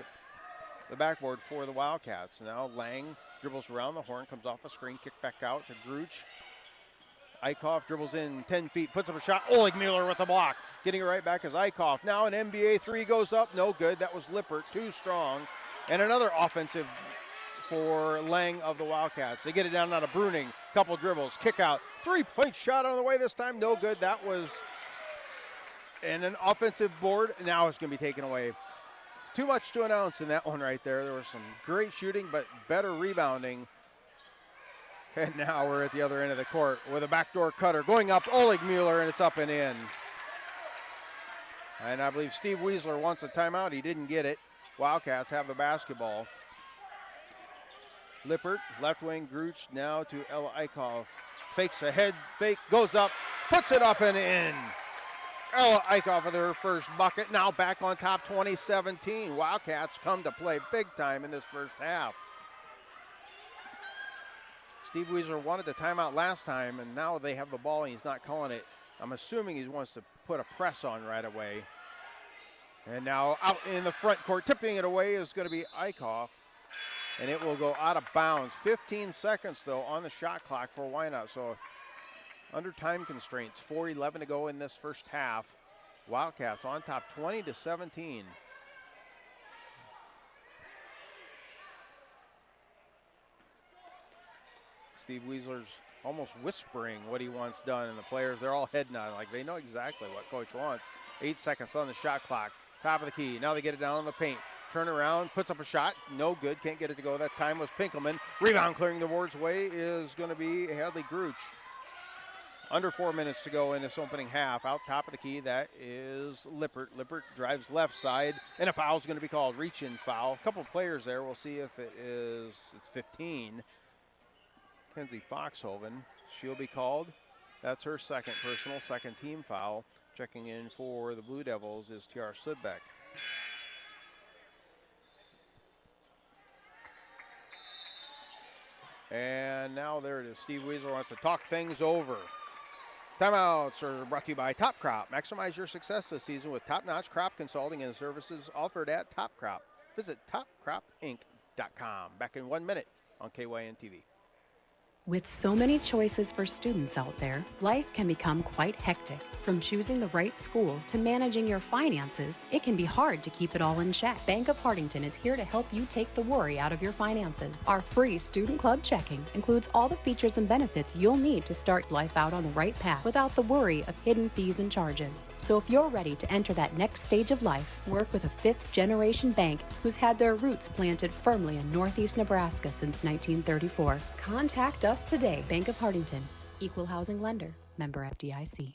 Speaker 2: the backboard for the Wildcats. Now Lang dribbles around the horn, comes off a screen, kick back out to Gruch. Eichhoff dribbles in 10 feet, puts up a shot. Ulrich Mueller with a block. Getting it right back is Eichhoff. Now an NBA 3 goes up, no good. That was Lippert, too strong. And another offensive for Lang of the Wildcats. They get it down out of Bruning. Couple dribbles, kick out. Three-point shot on the way this time, no good. That was an offensive board. Now it's going to be taken away. Too much to announce in that one right there. There was some great shooting, but better rebounding. And now we're at the other end of the court with a backdoor cutter going up. Ulrich Mueller, and it's up and in. And I believe Steve Wiesler wants a timeout. He didn't get it. Wildcats have the basketball. Lippert, left wing, Gruch now to Ella Eichhoff. Fakes a head fake, goes up, puts it up and in. Ella Eichhoff with her first bucket, now back on top 20-17. Wildcats come to play big time in this first half. Steve Wiesler wanted the timeout last time, and now they have the ball and he's not calling it. I'm assuming he wants to put a press on right away. And now out in the front court, tipping it away is going to be Eichhoff. And it will go out of bounds. 15 seconds, though, on the shot clock for Wynot. So under time constraints, 4:11 to go in this first half. Wildcats on top, 20-17. Steve Weisler's almost whispering what he wants done, and the players, they're all head nodding, like they know exactly what coach wants. 8 seconds on the shot clock. Top of the key. Now they get it down on the paint. Turn around, puts up a shot. No good. Can't get it to go. That time was Pinkelman. Rebound clearing the board's way is going to be Hadley Gruch. Under 4 minutes to go in this opening half. Out top of the key, that is Lippert. Lippert drives left side, and a foul is going to be called. Reach-in foul. A couple players there. We'll see if it's 15. Kenzie Foxhoven, she'll be called. That's her second personal, second team foul. Checking in for the Blue Devils is Tiara Slidbeck. And now there it is. Steve Weisler wants to talk things over. Timeouts are brought to you by Top Crop. Maximize your success this season with top-notch crop consulting and services offered at Top Crop. Visit topcropinc.com. Back in 1 minute on KYN TV.
Speaker 4: With so many choices for students out there, life can become quite hectic. From choosing the right school to managing your finances, it can be hard to keep it all in check. Bank of Hartington is here to help you take the worry out of your finances. Our free Student Club checking includes all the features and benefits you'll need to start life out on the right path without the worry of hidden fees and charges. So if you're ready to enter that next stage of life, work with a fifth-generation bank who's had their roots planted firmly in Northeast Nebraska since 1934. Contact us today. Bank of Hartington, Equal Housing Lender, member FDIC.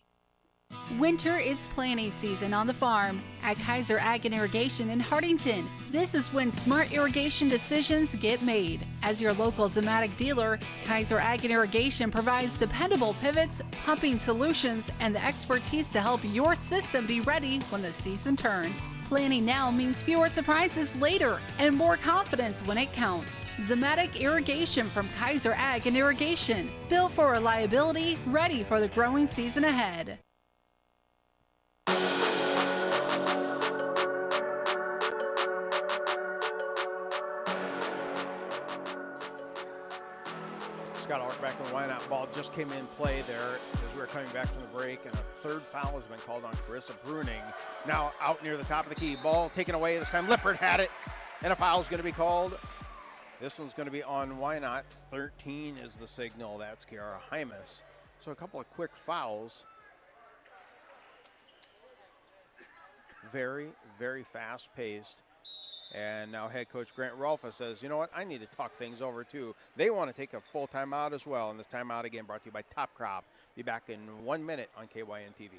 Speaker 5: Winter is planting season on the farm at Kaiser Ag and Irrigation in Hartington. This is when smart irrigation decisions get made. As your local Zematic dealer, Kaiser Ag and Irrigation provides dependable pivots, pumping solutions, and the expertise to help your system be ready when the season turns. Planning now means fewer surprises later and more confidence when it counts. Zematic Irrigation from Kaiser Ag and Irrigation. Built for reliability, ready for the growing season ahead.
Speaker 2: Scott Ulrich back in the Wynot. Ball just came in play there as we were coming back from the break, and a third foul has been called on Carissa Bruning. Now out near the top of the key. Ball taken away. This time Lippert had it, and a foul is going to be called. This one's going to be on Wynot. 13 is the signal. That's Kiara Hymas. So a couple of quick fouls. Very, very fast-paced. And now head coach Grant Rolfa says, you know what, I need to talk things over too. They want to take a full timeout as well. And this timeout again brought to you by Top Crop. Be back in 1 minute on KYN TV.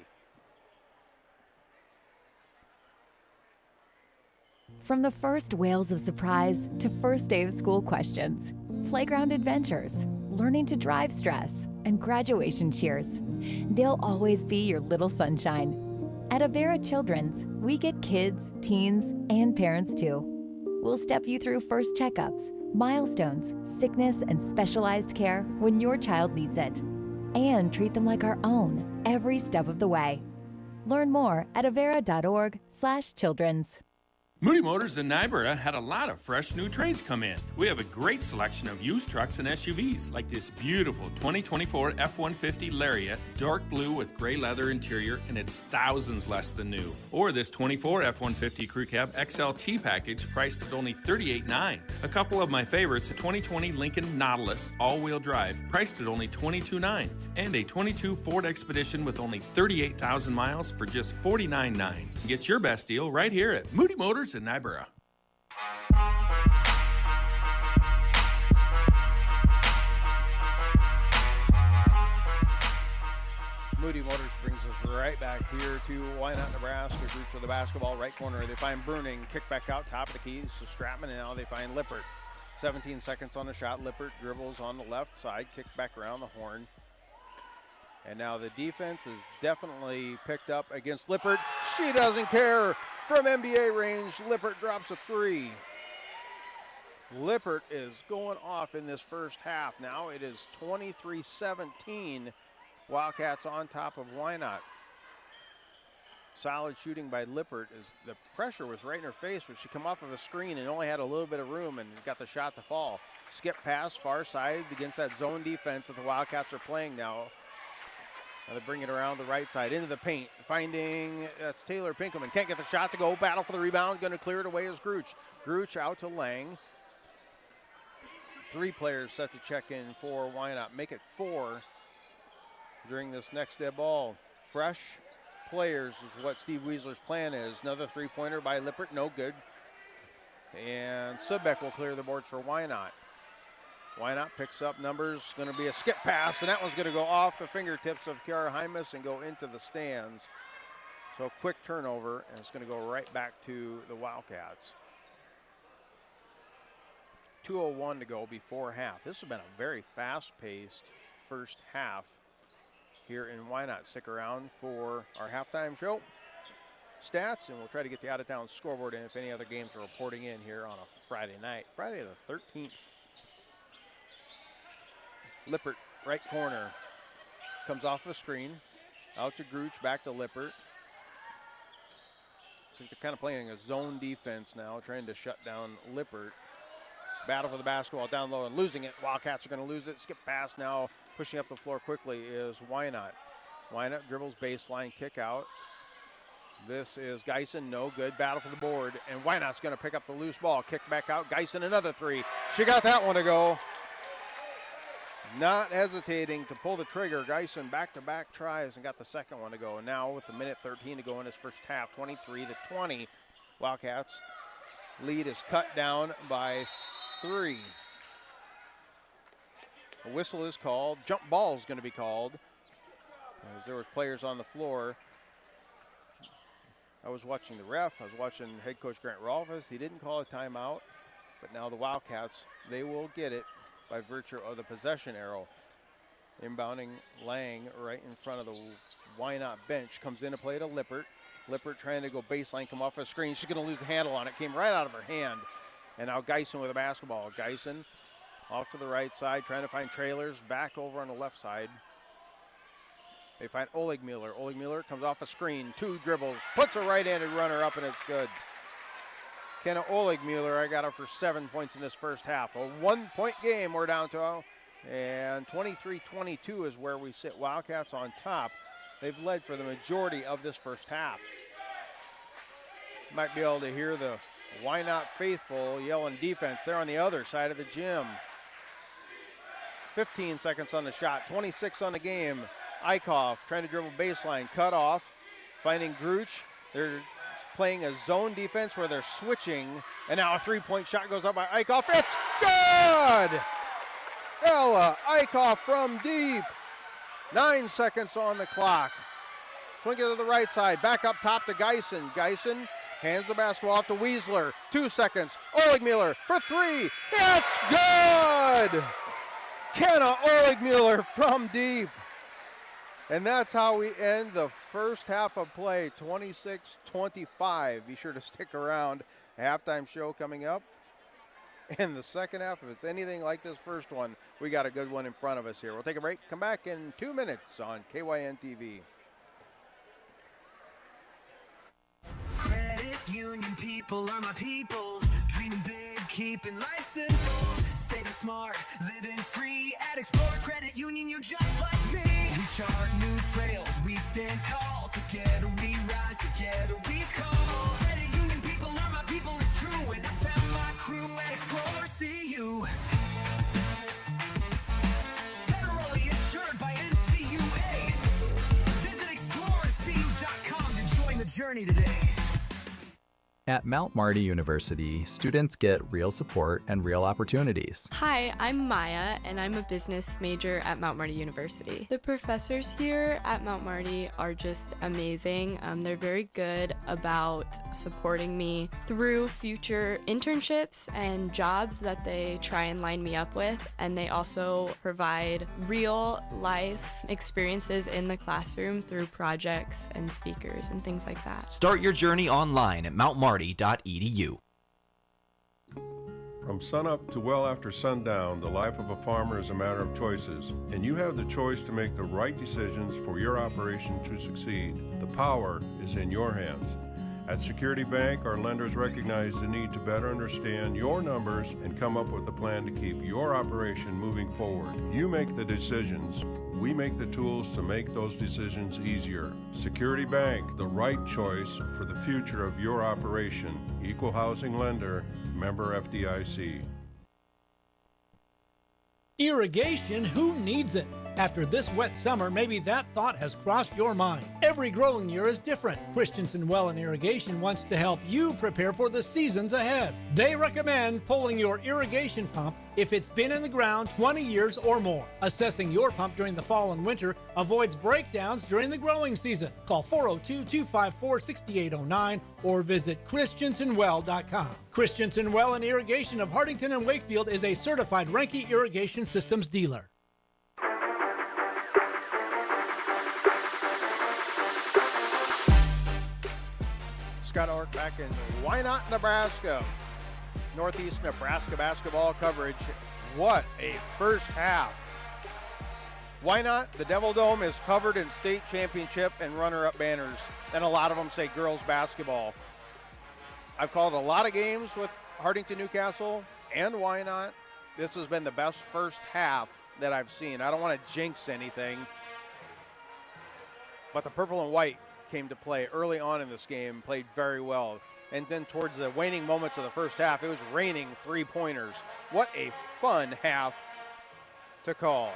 Speaker 6: From the first wails of surprise to first day of school questions, playground adventures, learning to drive stress, and graduation cheers, they'll always be your little sunshine. At Avera Children's, we get kids, teens, and parents too. We'll step you through first checkups, milestones, sickness, and specialized care when your child needs it, and treat them like our own every step of the way. Learn more at avera.org/children's.
Speaker 7: Moody Motors in Niobrara had a lot of fresh new trades come in. We have a great selection of used trucks and SUVs, like this beautiful 2024 F-150 Lariat, dark blue with gray leather interior, and it's thousands less than new. Or this 24 F-150 Crew Cab XLT package, priced at only $38,900. A couple of my favorites, a 2020 Lincoln Nautilus all-wheel drive, priced at only $22,900. And a 22 Ford Expedition with only 38,000 miles for just $49,900. Get your best deal right here at Moody Motors in Niobrara.
Speaker 2: Moody Motors brings us right back here to Wynot, Nebraska. Group for the basketball, right corner. They find Bruning, kick back out, top of the keys to Stratman, and now they find Lippert. 17 seconds on the shot. Lippert dribbles on the left side, kick back around the horn. And now the defense is definitely picked up against Lippert. She doesn't care. From NBA range, Lippert drops a three. Lippert is going off in this first half. Now it is 23-17. Wildcats on top of Wynot. solid shooting by Lippert as the pressure was right in her face, but she come off of a screen and only had a little bit of room and got the shot to fall. Skip pass, far side against that zone defense that the Wildcats are playing now. Now they bring it around the right side into the paint. Finding, that's Taylor Pinkelman. Can't get the shot to go. Battle for the rebound. Going to clear it away is Gruch. Gruch out to Lang. 3 players set to check in for Wynot. Make it 4 during this next dead ball. Fresh players is what Steve Weisler's plan is. Another 3-pointer by Lippert. No good. And Subbeck will clear the boards for Wynot. Wynot picks up numbers, going to be a skip pass, and that one's going to go off the fingertips of Kiara Hymas and go into the stands. So quick turnover, and it's going to go right back to the Wildcats. 2:01 to go before half. This has been a very fast-paced first half here in Wynot. Stick around for our halftime show stats, and we'll try to get the out-of-town scoreboard in if any other games are reporting in here on a Friday night. Friday the 13th. Lippert, right corner, comes off the screen, out to Gruch, back to Lippert. So they're kind of playing a zone defense now, trying to shut down Lippert. Battle for the basketball down low and losing it. Wildcats are going to lose it. Skip pass now, pushing up the floor quickly is Wynot. Wynot dribbles baseline, kick out. This is Geisen, no good. Battle for the board, and Wynot's going to pick up the loose ball. Kick back out, Geisen another 3. She got that one to go. Not hesitating to pull the trigger. Geisen back-to-back tries and got the second one to go. And now with a minute 13 to go in his first half, 23-20. Wildcats lead is cut down by 3. A whistle is called. Jump ball is going to be called as there were players on the floor. I was watching the ref. I was watching head coach Grant Rolfes. He didn't call a timeout, but now the Wildcats, they will get it by virtue of the possession arrow. Inbounding Lang right in front of the Wynot bench. Comes in to play to Lippert. Lippert trying to go baseline, come off a screen. She's going to lose the handle on it. Came right out of her hand. And now Geisen with a basketball. Geisen off to the right side, trying to find trailers. Back over on the left side. They find Oleg Mueller. Oleg Mueller comes off a screen. 2 dribbles. Puts a right-handed runner up, and it's good. Kenna Oleg Mueller, I got her for 7 points in this first half. A 1-point game we're down to. And 23-22 is where we sit. Wildcats on top. They've led for the majority of this first half. Might be able to hear the Wynot faithful yelling defense there on the other side of the gym. 15 seconds on the shot, 26 on the game. Eichhoff trying to dribble baseline, cut off, finding Gruch. They're playing a zone defense where they're switching, and now a 3-point shot goes up by Eichhoff. It's good! Ella Eichhoff from deep. 9 seconds on the clock. Swing it to the right side, back up top to Geisen. Geisen hands the basketball off to Weisler. 2 seconds. Oleg Mueller for 3. It's good! Kenna Oleg Mueller from deep. And that's how we end the first half of play, 26-25. Be sure to stick around. A halftime show coming up. In the second half, if it's anything like this first one, we got a good one in front of us here. We'll take a break, come back in 2 minutes on KYN TV.
Speaker 8: Credit union people are my people. Dreaming big, keeping life simple. Saving smart, living free. At Explorers Credit Union, you're just like me. We chart new trails, we stand tall. Together we rise, together we call. Credit union people are my people, it's true. And I found my crew at Explorers CU. Federally insured by NCUA. Visit explorerscu.com to join the journey today.
Speaker 9: At Mount Marty University, students get real support and real opportunities.
Speaker 10: Hi, I'm Maya, and I'm a business major at Mount Marty University. The professors here at Mount Marty are just amazing. They're very good about supporting me through future internships and jobs that they try and line me up with, and they also provide real life experiences in the classroom through projects and speakers and things like that.
Speaker 11: Start your journey online at mountmarty.edu.
Speaker 12: From sunup to well after sundown, the life of a farmer is a matter of choices, and you have the choice to make the right decisions for your operation to succeed. The power is in your hands. At Security Bank, our lenders recognize the need to better understand your numbers and come up with a plan to keep your operation moving forward. You make the decisions. We make the tools to make those decisions easier. Security Bank, the right choice for the future of your operation. Equal housing lender, member FDIC.
Speaker 3: Irrigation, who needs it? After this wet summer, maybe that thought has crossed your mind. Every growing year is different. Christensen Well and Irrigation wants to help you prepare for the seasons ahead. They recommend pulling your irrigation pump if it's been in the ground 20 years or more. Assessing your pump during the fall and winter avoids breakdowns during the growing season. Call 402-254-6809 or visit christensenwell.com. Christensen Well and Irrigation of Hartington and Wakefield is a certified Renke Irrigation Systems dealer.
Speaker 2: Scott Ulrich back in Wynot, Nebraska. Northeast Nebraska basketball coverage. What a first half. Wynot, the Devil Dome, is covered in state championship and runner-up banners, and a lot of them say girls basketball. I've called a lot of games with Hartington-Newcastle and Wynot. This has been the best first half that I've seen. I don't want to jinx anything, but the purple and white came to play early on in this game, played very well. And then towards the waning moments of the first half, it was raining three-pointers. What a fun half to call.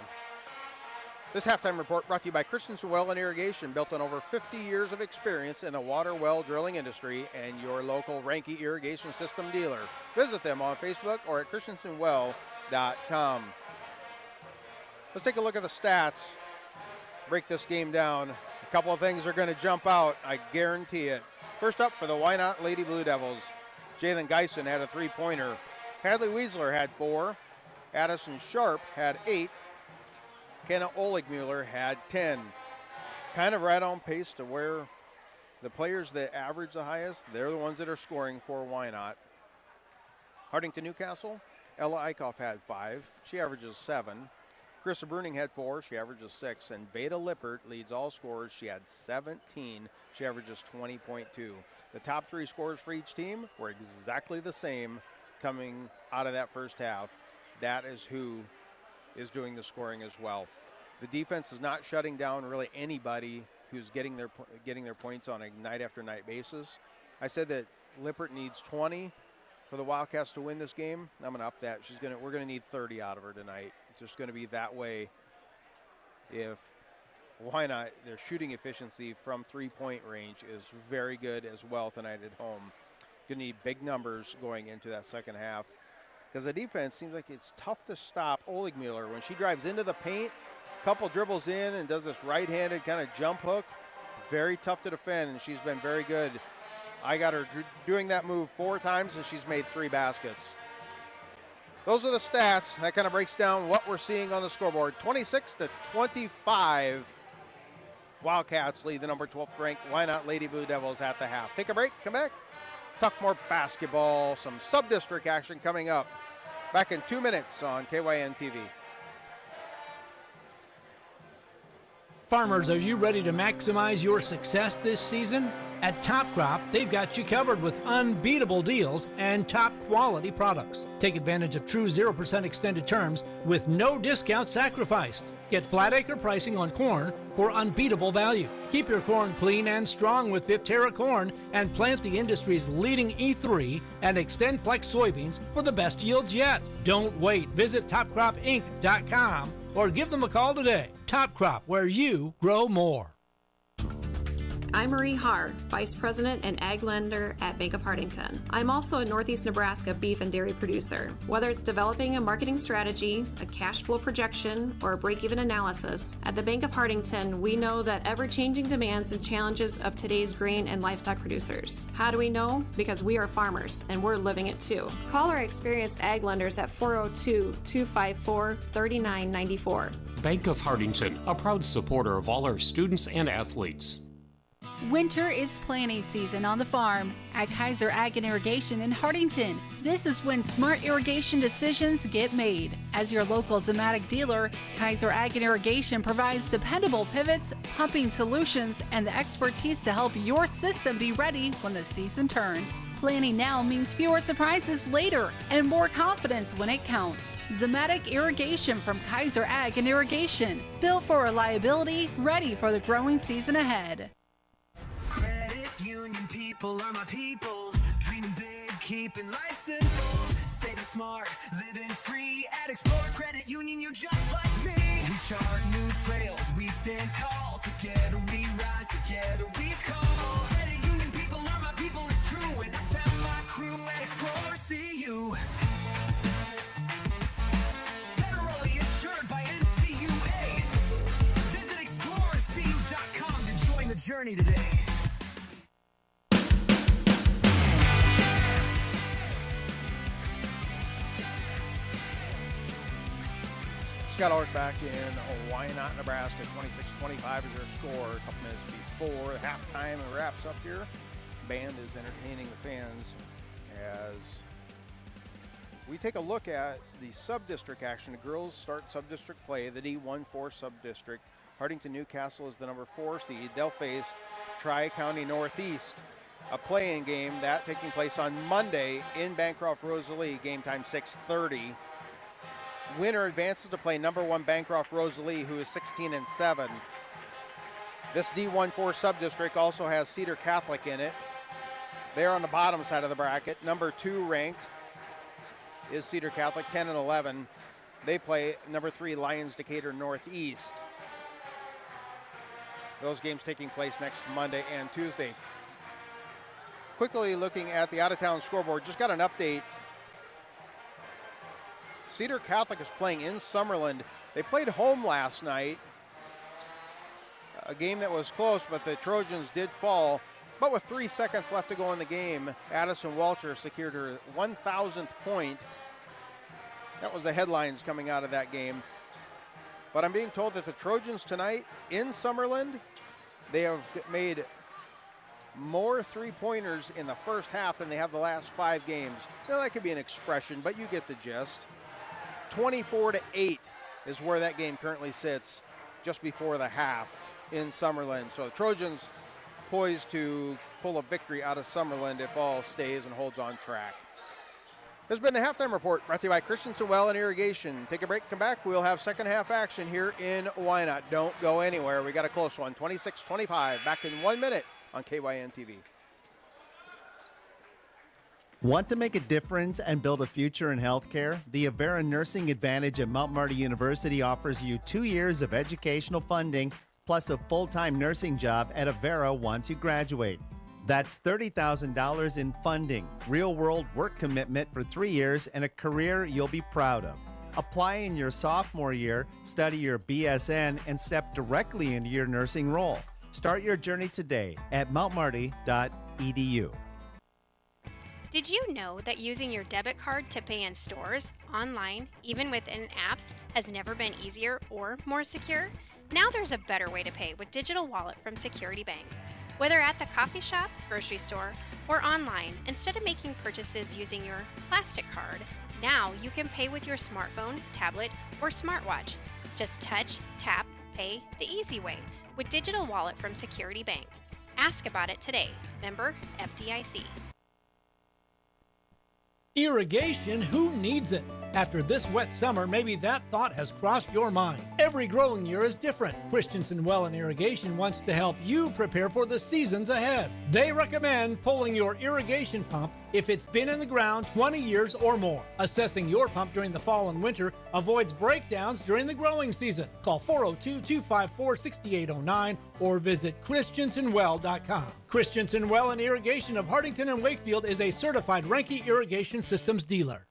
Speaker 2: This halftime report brought to you by Christensen Well and Irrigation, built on over 50 years of experience in the water well drilling industry, and your local Renke Irrigation System dealer. Visit them on Facebook or at christensenwell.com. Let's take a look at the stats. Break this game down. A couple of things are going to jump out, I guarantee it. First up for the Wynot Lady Blue Devils, Jalen Geisen had a three-pointer. Hadley Weisler had 4. Addison Sharp had 8. Kenna Oligmuller had 10. Kind of right on pace to where the players that average the highest, they're the ones that are scoring for Wynot. Hartington-Newcastle, Ella Eichhoff had 5. She averages 7. Krista Bruning had 4. She averages 6. And Beta Lippert leads all scorers. She had 17. She averages 20.2. The top 3 scorers for each team were exactly the same coming out of that first half. That is who is doing the scoring as well. The defense is not shutting down really anybody who's getting their points on a night after night basis. I said that Lippert needs 20 for the Wildcats to win this game. I'm going to up that. We're going to need 30 out of her tonight. It's just going to be that way. Why not? Their shooting efficiency from three-point range is very good as well tonight at home. Going to need big numbers going into that second half, because the defense seems like it's tough to stop Oligmuller. When she drives into the paint, couple dribbles in and does this right-handed kind of jump hook, very tough to defend, and she's been very good. I got her doing that move 4 times, and she's made 3 baskets. Those are the stats. That kind of breaks down what we're seeing on the scoreboard. 26-25. Wildcats lead the number 12th ranked Wynot Lady Blue Devils at the half. Take a break, come back. Talk more basketball, some sub-district action coming up. Back in 2 minutes on KYN TV.
Speaker 3: Farmers, are you ready to maximize your success this season? At Top Crop, they've got you covered with unbeatable deals and top quality products. Take advantage of true 0% extended terms with no discount sacrificed. Get flat acre pricing on corn for unbeatable value. Keep your corn clean and strong with Viptera corn and plant the industry's leading E3 and Extend Flex soybeans for the best yields yet. Don't wait. Visit topcropinc.com or give them a call today. Top Crop, where you grow more.
Speaker 13: I'm Marie Haar, Vice President and Ag Lender at Bank of Hartington. I'm also a Northeast Nebraska beef and dairy producer. Whether it's developing a marketing strategy, a cash flow projection, or a break-even analysis, at the Bank of Hartington, we know that ever-changing demands and challenges of today's grain and livestock producers. How do we know? Because we are farmers, and we're living it too. Call our experienced ag lenders at 402-254-3994.
Speaker 14: Bank of Hartington, a proud supporter of all our students and athletes.
Speaker 5: Winter is planting season on the farm at Kaiser Ag and Irrigation in Hartington. This is when smart irrigation decisions get made. As your local Zematic dealer, Kaiser Ag and Irrigation provides dependable pivots, pumping solutions, and the expertise to help your system be ready when the season turns. Planning now means fewer surprises later and more confidence when it counts. Zematic Irrigation from Kaiser Ag and Irrigation. Built for reliability, ready for the growing season ahead.
Speaker 8: Credit union people are my people. Dreaming big, keeping life simple. Saving smart, living free. At Explorers Credit Union, you're just like me. We chart new trails, we stand tall. Together we rise, together we call. Credit union people are my people, it's true. And I found my crew at Explorers CU. Federally insured by NCUA. Visit explorerscu.com to join the journey today.
Speaker 2: Scott Ulrich back in Wynot, Nebraska. 26-25 is their score. A couple minutes before the halftime it wraps up here. Band is entertaining the fans as we take a look at the sub-district action. The girls start sub-district play, the D1-4 sub-district. Hartington-Newcastle is the number 4 seed. They'll face Tri-County Northeast, a play-in game that taking place on Monday in Bancroft-Rosalie. Game time 6:30. Winner advances to play number 1 Bancroft-Rosalie, who is 16-7. This D1-4 sub-district also has Cedar Catholic in it. They're on the bottom side of the bracket. Number 2 ranked is Cedar Catholic, 10-11. They play number 3 Lions Decatur Northeast. Those games taking place next Monday and Tuesday. Quickly looking at the out-of-town scoreboard, just got an update. Cedar Catholic is playing in Summerland. They played home last night. A game that was close, but the Trojans did fall. But with 3 seconds left to go in the game, Addison Walter secured her 1,000th point. That was the headlines coming out of that game. But I'm being told that the Trojans tonight in Summerland, they have made more three-pointers in the first half than they have the last 5 games. Now, that could be an expression, but you get the gist. 24-8 is where that game currently sits just before the half in Summerland. So the Trojans poised to pull a victory out of Summerland if all stays and holds on track. This has been the Halftime Report brought to you by Christensen Well and Irrigation. Take a break, come back. We'll have second half action here in Wynot. Don't go anywhere. We got a close one, 26-25. Back in 1 minute on KYN TV.
Speaker 14: Want to make a difference and build a future in healthcare? The Avera Nursing Advantage at Mount Marty University offers you 2 years of educational funding plus a full-time nursing job at Avera once you graduate. That's $30,000 in funding, real-world work commitment for 3 years, and a career you'll be proud of. Apply in your sophomore year, study your BSN, and step directly into your nursing role. Start your journey today at mountmarty.edu.
Speaker 15: Did you know that using your debit card to pay in stores, online, even within apps has never been easier or more secure? Now there's a better way to pay with Digital Wallet from Security Bank. Whether at the coffee shop, grocery store, or online, instead of making purchases using your plastic card, now you can pay with your smartphone, tablet, or smartwatch. Just touch, tap, pay the easy way with Digital Wallet from Security Bank. Ask about it today. Member FDIC.
Speaker 3: Irrigation, who needs it? After this wet summer, maybe that thought has crossed your mind. Every growing year is different. Christensen Well and Irrigation wants to help you prepare for the seasons ahead. They recommend pulling your irrigation pump if it's been in the ground 20 years or more. Assessing your pump during the fall and winter avoids breakdowns during the growing season. Call 402-254-6809 or visit christensenwell.com. Christensen Well and Irrigation of Hartington and Wakefield is a certified Renke Irrigation Systems dealer.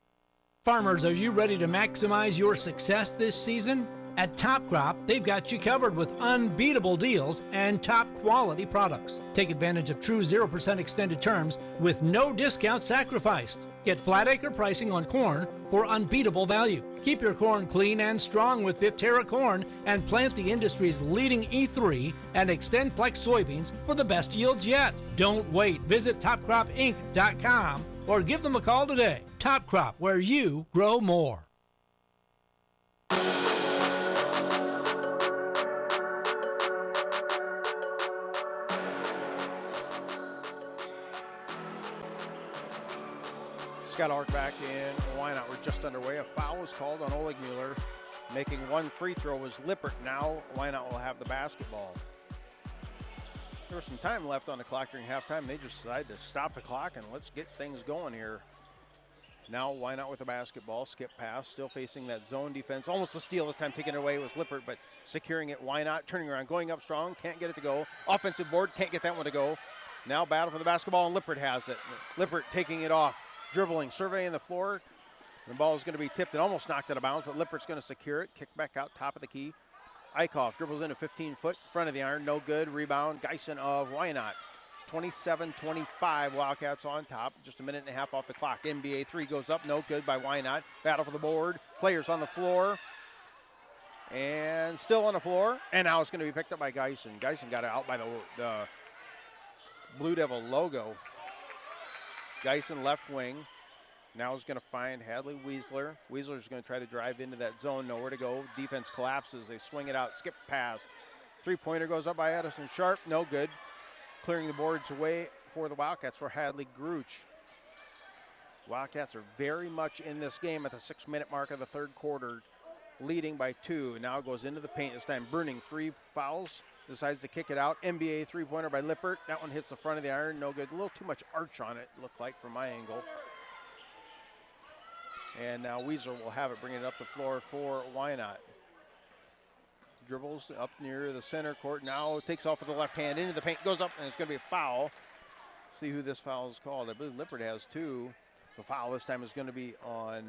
Speaker 3: Farmers, are you ready to maximize your success this season? At Top Crop, they've got you covered with unbeatable deals and top quality products. Take advantage of true 0% extended terms with no discount sacrificed. Get flat acre pricing on corn for unbeatable value. Keep your corn clean and strong with Viptera corn and plant the industry's leading E3 and Extend Flex soybeans for the best yields yet. Don't wait. Visit topcropinc.com or give them a call today. Top Crop, where you grow more.
Speaker 2: Scott Ulrich back in Wynot. We're just underway. A foul was called on Ulrich Mueller. Making one free throw was Lippert. Now Wynot will have the basketball. There was some time left on the clock during halftime. They just decided to stop the clock and let's get things going here. Now Wynot with the basketball. Skip pass. Still facing that zone defense. Almost a steal this time. Taking it away was Lippert, but securing it. Wynot turning around. Going up strong. Can't get it to go. Offensive board. Can't get that one to go. Now battle for the basketball and Lippert has it. Lippert taking it off. Dribbling, surveying the floor. The ball is going to be tipped and almost knocked out of bounds, but Lippert's going to secure it. Kick back out, top of the key. Eichhoff dribbles in a 15-foot, front of the iron, no good. Rebound, Geisen of Wynot. 27-25, Wildcats on top. Just a minute and a half off the clock. NBA three goes up, no good by Wynot. Battle for the board. Players on the floor. And still on the floor. And now it's going to be picked up by Geisen. Geisen got it out by the Blue Devil logo. Geisen left wing. Now is going to find Hadley Weisler. Weisler's going to try to drive into that zone. Nowhere to go. Defense collapses. They swing it out. Skip pass. Three-pointer goes up by Addison Sharp. No good. Clearing the boards away for the Wildcats for Hadley Gruch. Wildcats are very much in this game at the 6-minute mark of the third quarter, leading by 2. Now goes into the paint. This time Burning 3 fouls. Decides to kick it out. NBA three-pointer by Lippert. That one hits the front of the iron. No good. A little too much arch on it, looked like from my angle. And now Weisler will have it, bringing it up the floor for Wynot. Dribbles up near the center court. Now takes off with the left hand into the paint. Goes up, and it's going to be a foul. See who this foul is called. I believe Lippert has 2. The foul this time is going to be on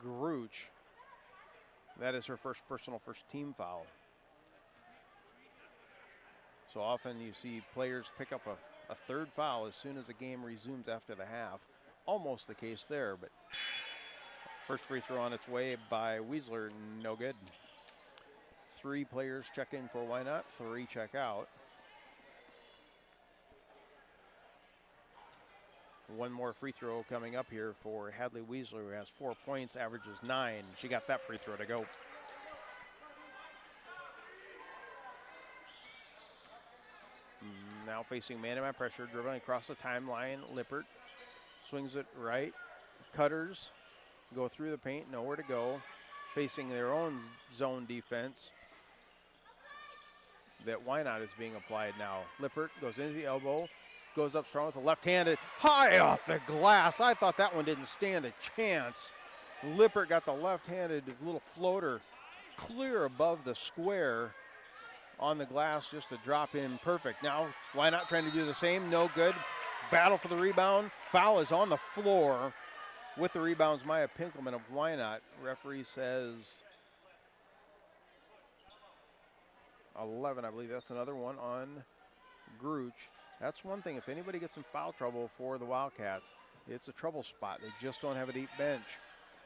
Speaker 2: Gruch. That is her first team foul. So often you see players pick up a third foul as soon as the game resumes after the half. Almost the case there, but first free throw on its way by Weisler, no good. 3 players check in for Wynot, 3 check out. One more free throw coming up here for Hadley Weisler, who has 4 points, averages 9. She got that free throw to go. Now facing man-to-man pressure, dribbling across the timeline. Lippert swings it right. Cutters go through the paint, nowhere to go. Facing their own zone defense that Wynot is being applied now. Lippert goes into the elbow, goes up strong with a left-handed, high off the glass. I thought that one didn't stand a chance. Lippert got the left-handed little floater clear above the square on the glass just to drop in perfect. Now Wynot trying to do the same, no good. Battle for the rebound. Foul is on the floor. With the rebounds, Maya Pinkelman of Wynot. Referee says 11, I believe that's another one on Gruch. That's one thing, if anybody gets in foul trouble for the Wildcats, it's a trouble spot. They just don't have a deep bench.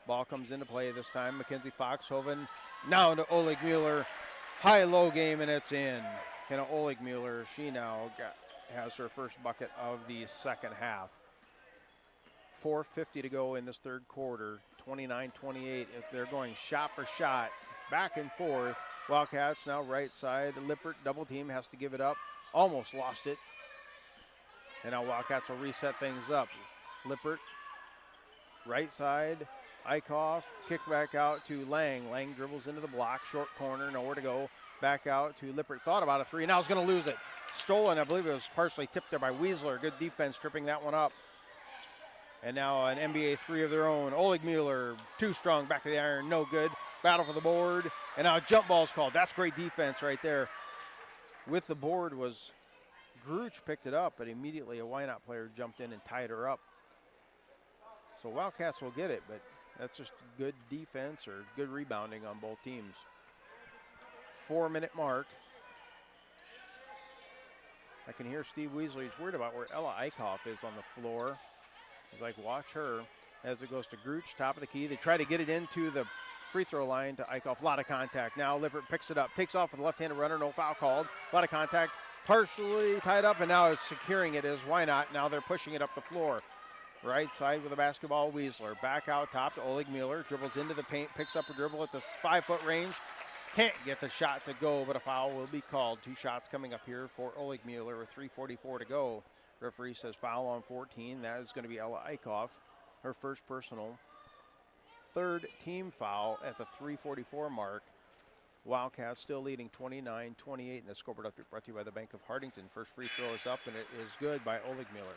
Speaker 2: Ball comes into play this time. Mackenzie Foxhoven now to Oleg Mueller. High-low game, and it's in. Hannah Oleg Mueller, she now has her first bucket of the second half. 4:50 to go in this third quarter, 29-28. If they're going shot for shot, back and forth. Wildcats now right side. Lippert double team, has to give it up. Almost lost it. And now Wildcats will reset things up. Lippert, right side. Eichhoff, kick back out to Lang. Lang dribbles into the block, short corner, nowhere to go. Back out to Lippert, thought about a 3, now he's going to lose it. Stolen, I believe it was partially tipped there by Weisler. Good defense, tripping that one up. And now an NBA 3 of their own. Oleg Mueller, too strong, back to the iron, no good. Battle for the board, and now a jump ball's called. That's great defense right there. With the board was Gruch, picked it up, but immediately a Wynot player jumped in and tied her up. So Wildcats will get it, but That's just good defense or good rebounding on both teams. 4-minute mark. I can hear Steve Weasley. He's worried about where Ella Eichhoff is on the floor. He's like, watch her. As it goes to Gruch, top of the key. They try to get it into the free throw line to Eichhoff. A lot of contact. Now Lippert picks it up, takes off with the left-handed runner. No foul called. A lot of contact. Partially tied up, and now is securing it is Wynot. Now they're pushing it up the floor. Right side with the basketball, Weasler. Back out top to Oleg Mueller. Dribbles into the paint, picks up a dribble at the 5-foot range. Can't get the shot to go, but a foul will be called. 2 shots coming up here for Oleg Mueller with 3:44 to go. Referee says foul on 14. That is going to be Ella Eichhoff, her first personal. 3rd team foul at the 3:44 mark. Wildcats still leading 29-28 in the scoreboard update brought to you by the Bank of Hartington. First free throw is up, and it is good by Oleg Mueller.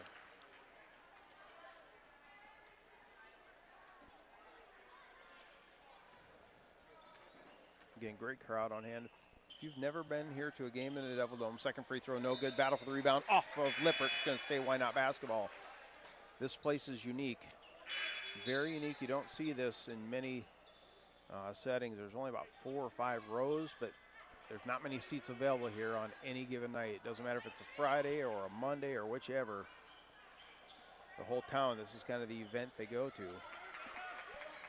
Speaker 2: Again, great crowd on hand. If you've never been here to a game in the Devil Dome, second free throw, no good. Battle for the rebound off of Lippert. It's going to stay Wynot basketball. This place is unique. Very unique. You don't see this in many settings. There's only about 4 or 5 rows, but there's not many seats available here on any given night. It doesn't matter if it's a Friday or a Monday or whichever. The whole town, this is kind of the event they go to.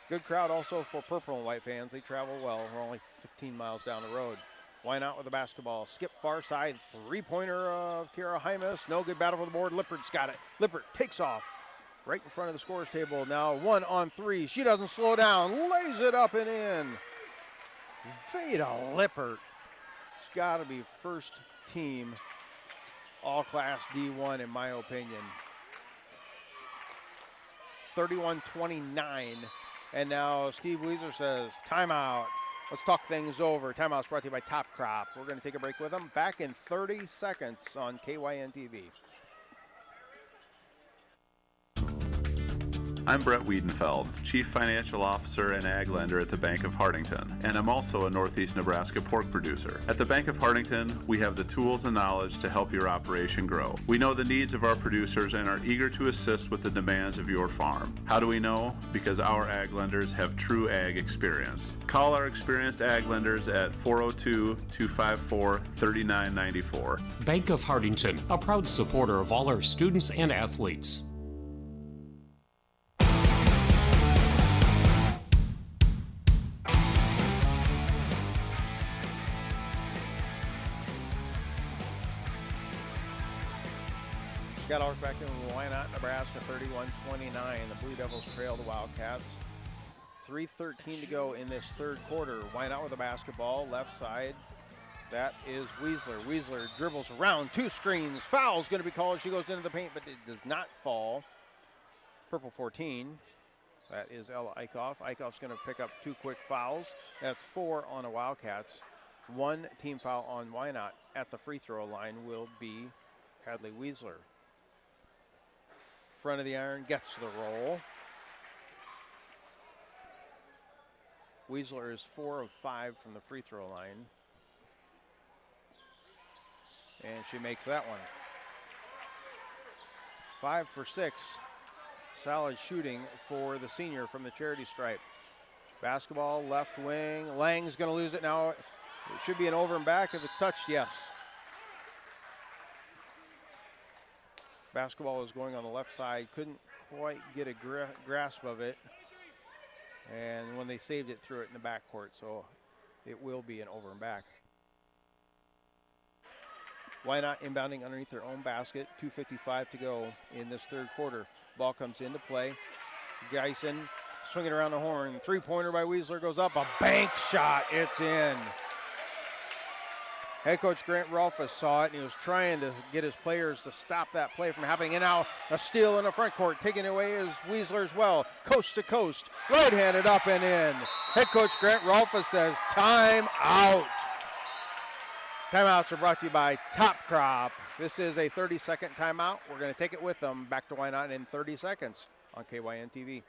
Speaker 2: Good crowd also for purple and white fans. They travel well. We're only 15 miles down the road. Wynot with the basketball. Skip far side. 3-pointer of Kiara Hymas. No good. Battle for the board. Lippert's got it. Lippert takes off right in front of the scorer's table. Now 1 on 3. She doesn't slow down. Lays it up and in. Veda Lippert. It's got to be first team all-class D1 in my opinion. 31-29. And now Steve Weaser says, timeout. Let's talk things over. Timeout's brought to you by Top Crop. We're going to take a break with them. Back in 30 seconds on KYN TV.
Speaker 16: I'm Brett Wiedenfeld, Chief Financial Officer and Ag Lender at the Bank of Hartington, and I'm also a Northeast Nebraska pork producer. At the Bank of Hartington, we have the tools and knowledge to help your operation grow. We know the needs of our producers and are eager to assist with the demands of your farm. How do we know? Because our Ag Lenders have true Ag experience. Call our experienced Ag Lenders at 402-254-3994.
Speaker 17: Bank of Hartington, a proud supporter of all our students and athletes.
Speaker 2: Scott Ulrich back in Wynot, Nebraska, 31-29. The Blue Devils trail the Wildcats. 3:13 to go in this third quarter. Wynot with the basketball, left side. That is Weasler. Weasler dribbles around, 2 screens. Foul's going to be called. She goes into the paint, but it does not fall. Purple 14. That is Ella Eichhoff. Eichhoff's going to pick up 2 quick fouls. That's 4 on the Wildcats. 1 team foul on Wynot at the free throw line will be Hadley Weasler. Front of the iron, gets the roll. Weasler is 4 of 5 from the free throw line. And she makes that one. 5 for 6. Solid shooting for the senior from the charity stripe. Basketball, left wing. Lang's going to lose it now. It should be an over and back if it's touched, yes. Basketball was going on the left side, couldn't quite get a grasp of it. And when they saved it, threw it in the backcourt, so it will be an over and back. Wynot inbounding underneath their own basket, 2:55 to go in this third quarter. Ball comes into play. Geisen swinging around the horn. 3-pointer by Weasler goes up, a bank shot, it's in. Head coach Grant Rolfus saw it, and he was trying to get his players to stop that play from happening. And now a steal in the front court. Taking it away is Weasler as well. Coast to coast. Right-handed up and in. Head coach Grant Rolfus says, time out. Timeouts are brought to you by Top Crop. This is a 30-second timeout. We're going to take it with them. Back to Wynot in 30 seconds on KYN TV.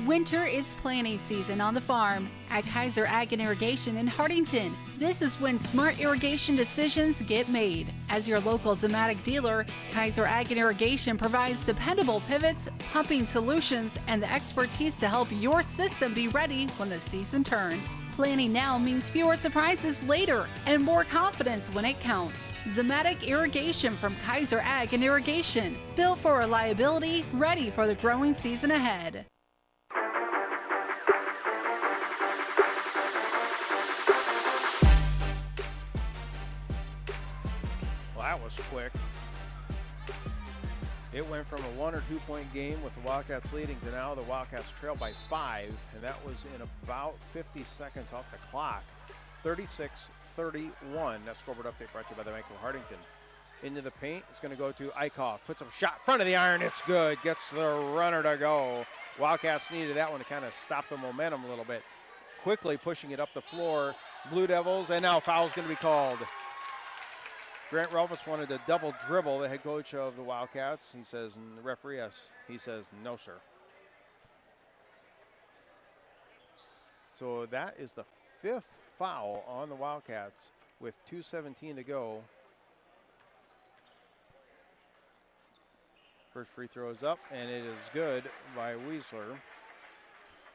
Speaker 5: Winter is planting season on the farm at Kaiser Ag and Irrigation in Hartington. This is when smart irrigation decisions get made. As your local Zematic dealer, Kaiser Ag and Irrigation provides dependable pivots, pumping solutions, and the expertise to help your system be ready when the season turns. Planning now means fewer surprises later and more confidence when it counts. Zematic Irrigation from Kaiser Ag and Irrigation, built for reliability, ready for the growing season ahead.
Speaker 2: That was quick. It went from a 1 or 2 point game with the Wildcats leading to now the Wildcats trail by 5, and that was in about 50 seconds off the clock. 36-31. That scoreboard update brought to you by the Bank of Hartington. Into the paint, it's going to go to Eichhoff. Puts up a shot, front of the iron, it's good. Gets the runner to go. Wildcats needed that one to kind of stop the momentum a little bit. Quickly pushing it up the floor. Blue Devils, and now foul's going to be called. Grant Relfus wanted to double dribble the head coach of the Wildcats. He says, and the referee, yes. He says, no, sir. So that is the 5th foul on the Wildcats with 2:17 to go. First free throw is up, and it is good by Weisler.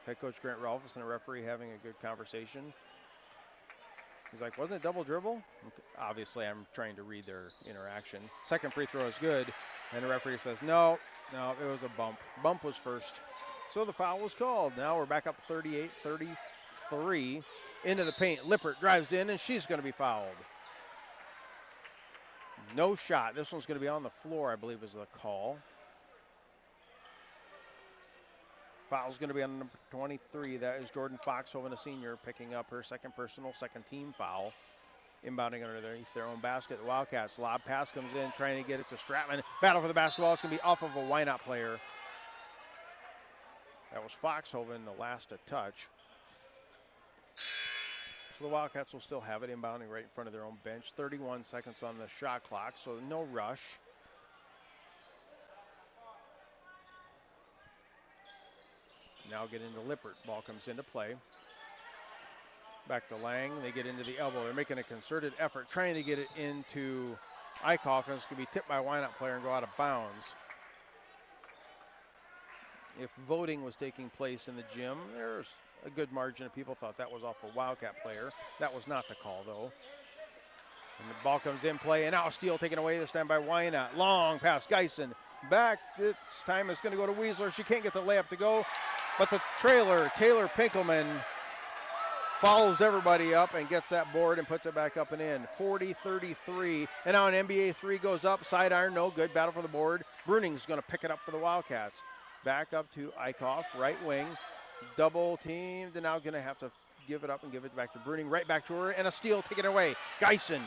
Speaker 2: Head coach Grant Relfus and the referee having a good conversation. He's like, wasn't it double dribble? Obviously, I'm trying to read their interaction. Second free throw is good, and the referee says, no, it was a bump. Bump was first. So the foul was called. Now we're back up 38-33 into the paint. Lippert drives in, and she's going to be fouled. No shot. This one's going to be on the floor, I believe is the call. Foul's going to be on number 23. That is Jordan Foxhoven, a senior, picking up her second personal, second team foul. Inbounding underneath their own basket. The Wildcats lob pass comes in, trying to get it to Stratman. Battle for the basketball. It's going to be off of a Wynot player. That was Foxhoven, the last to touch. So the Wildcats will still have it inbounding right in front of their own bench. 31 seconds on the shot clock, so no rush. Now get into Lippert. Ball comes into play. Back to Lang. They get into the elbow. They're making a concerted effort, trying to get it into Eichhoff, and it's going to be tipped by a Wynot player and go out of bounds. If voting was taking place in the gym, there's a good margin of people thought that was off a Wildcat player. That was not the call, though. And the ball comes in play, and now a steal taken away, this time by Wynot. Long pass, Geisen. Back, this time it's going to go to Weisler. She can't get the layup to go, but the trailer, Taylor Pinkelman, follows everybody up and gets that board and puts it back up and in. 40-33, and now an NBA three goes up, side iron, no good, battle for the board. Bruning's going to pick it up for the Wildcats. Back up to Eichhoff, right wing, double teamed, and now going to have to give it up and give it back to Bruning, right back to her, and a steal taken away. Geisen,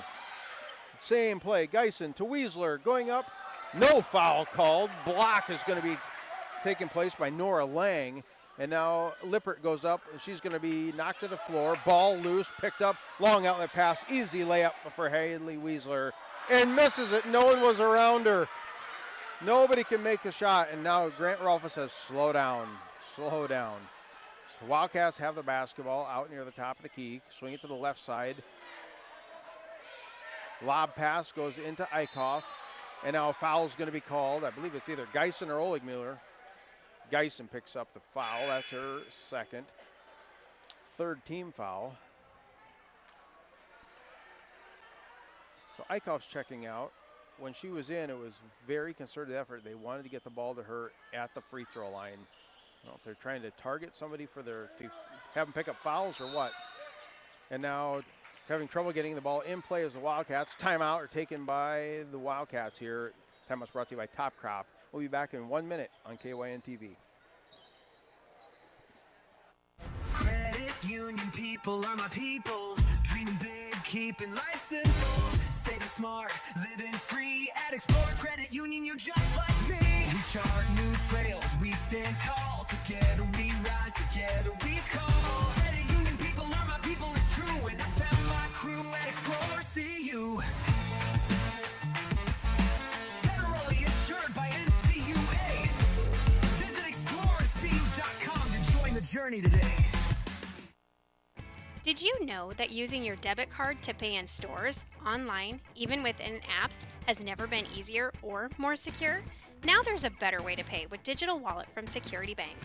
Speaker 2: same play, Geisen to Weisler, going up, no foul called. Block is going to be taken place by Nora Lang. And now Lippert goes up, and she's going to be knocked to the floor. Ball loose, picked up, long outlet pass, easy layup for Haley Weisler, and misses it. No one was around her. Nobody can make a shot, and now Grant Rolfus says, slow down, slow down. So Wildcats have the basketball out near the top of the key. Swing it to the left side. Lob pass goes into Eichhoff, and now a foul is going to be called. I believe it's either Geisen or Oligmuller. Geisen picks up the foul. That's her second. Third team foul. So Eichhoff's checking out. When she was in, it was very concerted effort. They wanted to get the ball to her at the free throw line. I don't know if they're trying to target somebody to have them pick up fouls or what. And now having trouble getting the ball in play as the Wildcats. Timeout are taken by the Wildcats here. Timeout's brought to you by Top Crop. We'll be back in 1 minute on KYN TV.
Speaker 8: Credit union people are my people. Dreaming big, keeping life simple. Saving smart, living free. At Explorers Credit Union, you're just like me. We chart new trails, we stand tall. Together we rise, together we call. Credit union people are my people, it's true. And I found my crew at Explorers CU. Federally insured by NCUA. Visit ExplorerCU.com journey today.
Speaker 15: Did you know that using your debit card to pay in stores, online, even within apps, has never been easier or more secure? Now there's a better way to pay with Digital Wallet from Security Bank.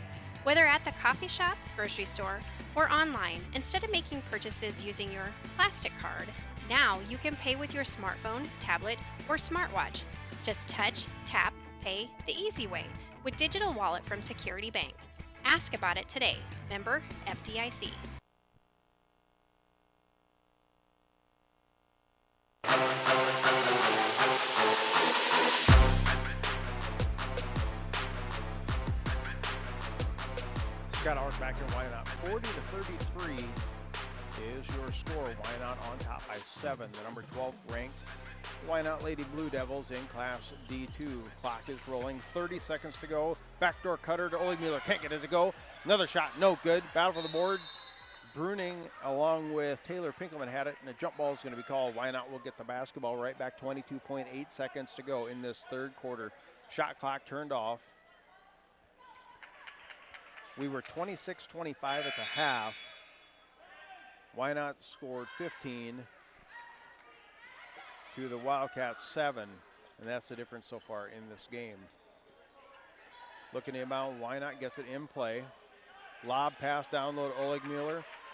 Speaker 15: Whether at the coffee shop, grocery store, or online, instead of making purchases using your plastic card, now you can pay with your smartphone, tablet, or smartwatch. Just touch, tap, pay the easy way with Digital Wallet from Security Bank. Ask about it today. Member FDIC.
Speaker 2: Scott Howard back in Wynot. 40-33 is your score. Wynot on top by 7. The number 12 ranked Wynot Lady Blue Devils in Class D2. Clock is rolling. 30 seconds to go. Backdoor cutter to Ulrich. Can't get it to go. Another shot. No good. Battle for the board. Bruning along with Taylor Pinkelman had it, and a jump ball is going to be called. Wynot will get the basketball right back. 22.8 seconds to go in this third quarter. Shot clock turned off. We were 26-25 at the half. Wynot scored 15 to the Wildcats 7, and that's the difference so far in this game. Looking at the amount, Wynot gets it in play. Lob pass down low to Ulrich.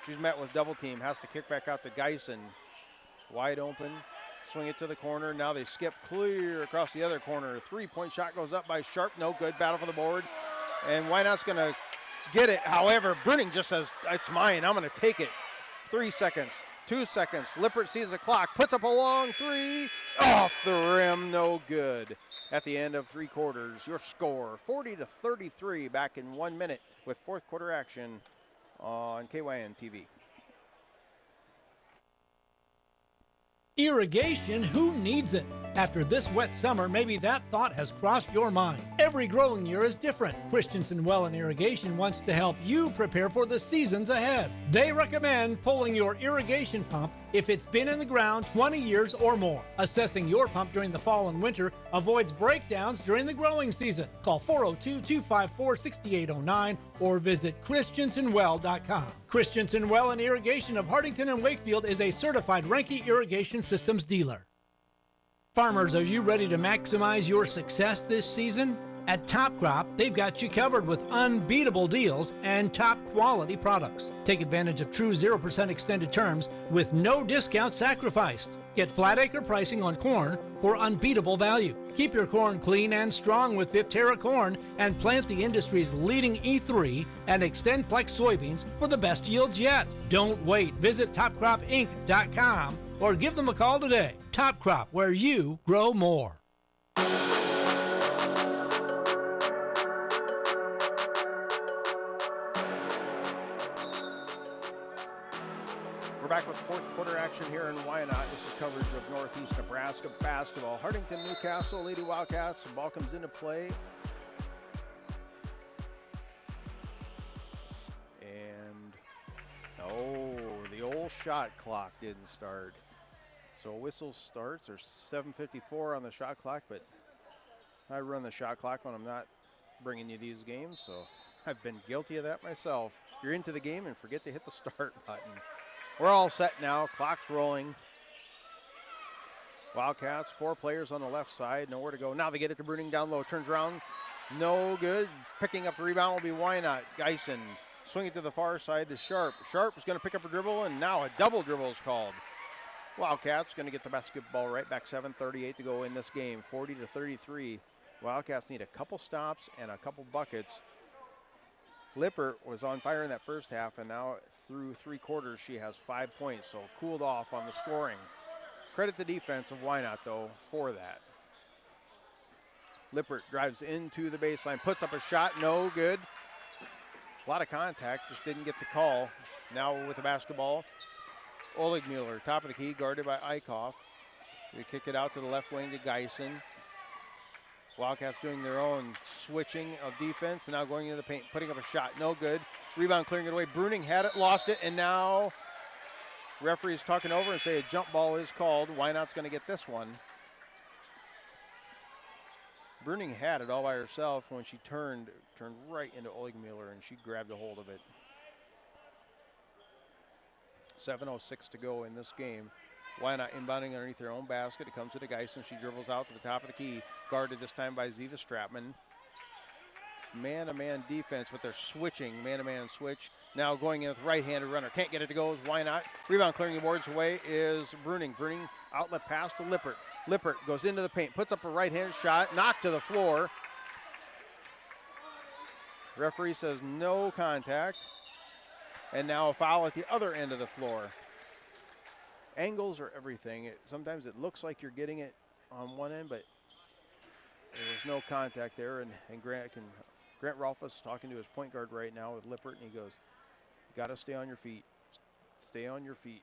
Speaker 2: She's met with double team, has to kick back out to Geisen. Wide open, swing it to the corner. Now they skip clear across the other corner. 3-point shot goes up by Sharp, no good. Battle for the board, and Wynot's gonna get it. However, Bruning just says, it's mine, I'm gonna take it. 3 seconds, 2 seconds. Lippert sees the clock, puts up a long three, off the rim, no good. At the end of 3 quarters, your score, 40-33, back in 1 minute with fourth quarter action on KYN TV.
Speaker 3: Irrigation, who needs it? After this wet summer, maybe that thought has crossed your mind. Every growing year is different. Christensen Well and Irrigation wants to help you prepare for the seasons ahead. They recommend pulling your irrigation pump if it's been in the ground 20 years or more. Assessing your pump during the fall and winter avoids breakdowns during the growing season. Call 402-254-6809 or visit christensenwell.com. Christensen Well and Irrigation of Hartington and Wakefield is a certified Renke Irrigation Systems dealer. Farmers, are you ready to maximize your success this season? At Top Crop, they've got you covered with unbeatable deals and top quality products. Take advantage of true 0% extended terms with no discount sacrificed. Get flat acre pricing on corn for unbeatable value. Keep your corn clean and strong with Viptera corn and plant the industry's leading E3 and XtendFlex soybeans for the best yields yet. Don't wait. Visit topcropinc.com or give them a call today. Top Crop, where you grow more.
Speaker 2: We're back with fourth quarter action here in Wynot. This is coverage of Northeast Nebraska basketball. Hartington-Newcastle, Lady Wildcats. The ball comes into play. And, oh, the old shot clock didn't start. So whistle starts. There's 7:54 on the shot clock, but I run the shot clock when I'm not bringing you these games, so I've been guilty of that myself. You're into the game and forget to hit the start button. We're all set now. Clock's rolling. Wildcats, 4 players on the left side. Nowhere to go. Now they get it to Bruning down low. Turns around. No good. Picking up the rebound will be Wynot. Geisen. Swing it to the far side to Sharp. Sharp is going to pick up a dribble, and now a double dribble is called. Wildcats going to get the basketball right back. 7:38 to go in this game. 40-33. Wildcats need a couple stops and a couple buckets. Lippert was on fire in that first half, and now through 3 quarters she has 5 points, so cooled off on the scoring. Credit the defense of Wynot, though, for that. Lippert drives into the baseline, puts up a shot, no good. A lot of contact, just didn't get the call. Now with the basketball, Ulrich, top of the key, guarded by Eichhoff. They kick it out to the left wing to Geisen. Wildcats doing their own switching of defense, and now going into the paint, putting up a shot, no good. Rebound clearing it away. Bruning had it, lost it, and now referee's talking over and say a jump ball is called. Wynot's going to get this one. Bruning had it all by herself when she turned right into Ulrich, and she grabbed a hold of it. 7:06 to go in this game. Wynot inbounding underneath their own basket. It comes to Geisen. She dribbles out to the top of the key. Guarded this time by Ziva Stratman. Man-to-man defense, but they're switching. Man-to-man switch. Now going in with right-handed runner. Can't get it to go. Wynot. Rebound clearing the boards away is Bruning. Bruning outlet pass to Lippert. Lippert goes into the paint. Puts up a right-handed shot. Knocked to the floor. Referee says no contact. And now a foul at the other end of the floor. Angles are everything. Sometimes it looks like you're getting it on one end, but there was no contact there. And Grant Rolfus talking to his point guard right now with Lippert, and he goes, "You got to stay on your feet. Stay on your feet."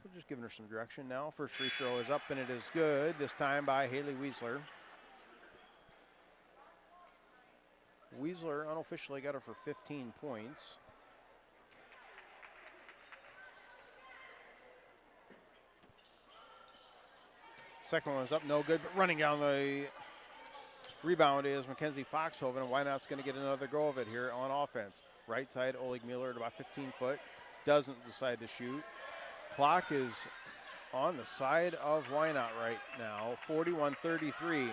Speaker 2: We're just giving her some direction now. First free throw is up, and it is good. This time by Haley Weisler. Weisler unofficially got her for 15 points. Second one is up, no good, but running down the rebound is Mackenzie Foxhoven, and Wynot's going to get another go of it here on offense. Right side, Oleg Mueller at about 15 foot, doesn't decide to shoot. Clock is on the side of Wynot right now, 41-33.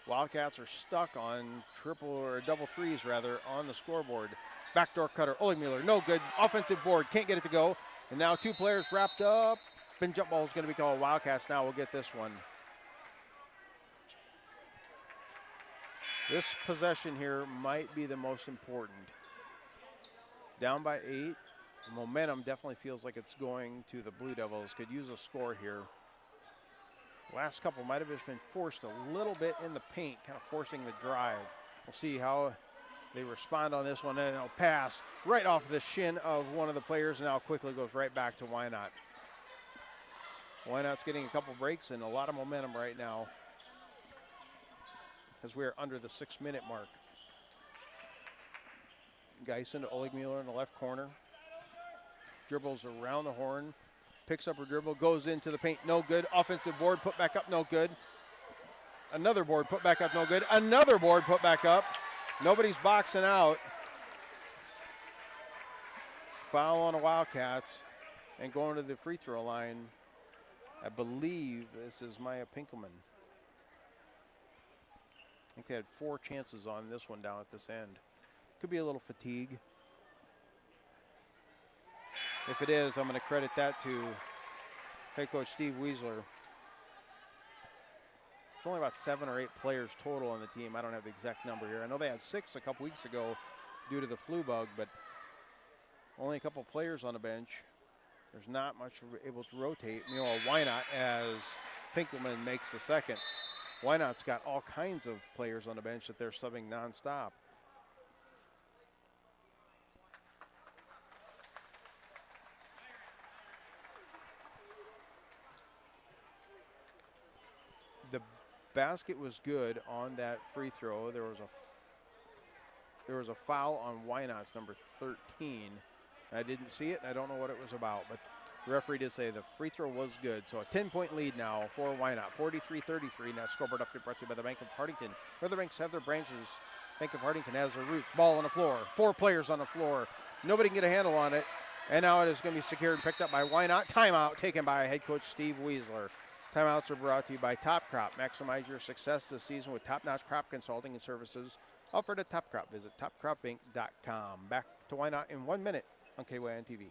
Speaker 2: Wildcats are stuck on double threes rather on the scoreboard. Backdoor cutter, Oleg Mueller, no good. Offensive board, can't get it to go. And now two players wrapped up. Spin jump ball is going to be called. Wildcats now will get this one. This possession here might be the most important. Down by 8. The momentum definitely feels like it's going to the Blue Devils. Could use a score here. Last couple might have just been forced a little bit in the paint, kind of forcing the drive. We'll see how they respond on this one. And it'll pass right off the shin of one of the players, and now quickly goes right back to Wynot. Wynot's getting a couple breaks and a lot of momentum right now as we're under the 6-minute mark. Geisen to Oleg Mueller in the left corner. Dribbles around the horn. Picks up her dribble, goes into the paint, no good. Offensive board, put back up, no good. Another board, put back up, no good. Another board, put back up. Nobody's boxing out. Foul on the Wildcats and going to the free throw line. I believe this is Maya Pinkelman. I think they had 4 chances on this one down at this end. Could be a little fatigue. If it is, I'm going to credit that to head coach Steve Weisler. There's only about 7 or 8 players total on the team. I don't have the exact number here. I know they had 6 a couple weeks ago due to the flu bug, but only a couple players on the bench. There's not much able to rotate. You know, Wynot as Pinkelman makes the second. Wynot's got all kinds of players on the bench that they're subbing nonstop. The basket was good on that free throw. There was a foul on Wynot's number 13. I didn't see it, and I don't know what it was about, but the referee did say the free throw was good. So a 10-point lead now for Wynot, 43-33. Now scoreboard update brought to you by the Bank of Hartington. Where the banks have their branches, Bank of Hartington has their roots. Ball on the floor, 4 players on the floor. Nobody can get a handle on it, and now it is going to be secured and picked up by Wynot. Timeout taken by head coach Steve Weisler. Timeouts are brought to you by Top Crop. Maximize your success this season with top-notch crop consulting and services offered at Top Crop. Visit topcropinc.com. Back to Wynot in 1 minute on KYN TV.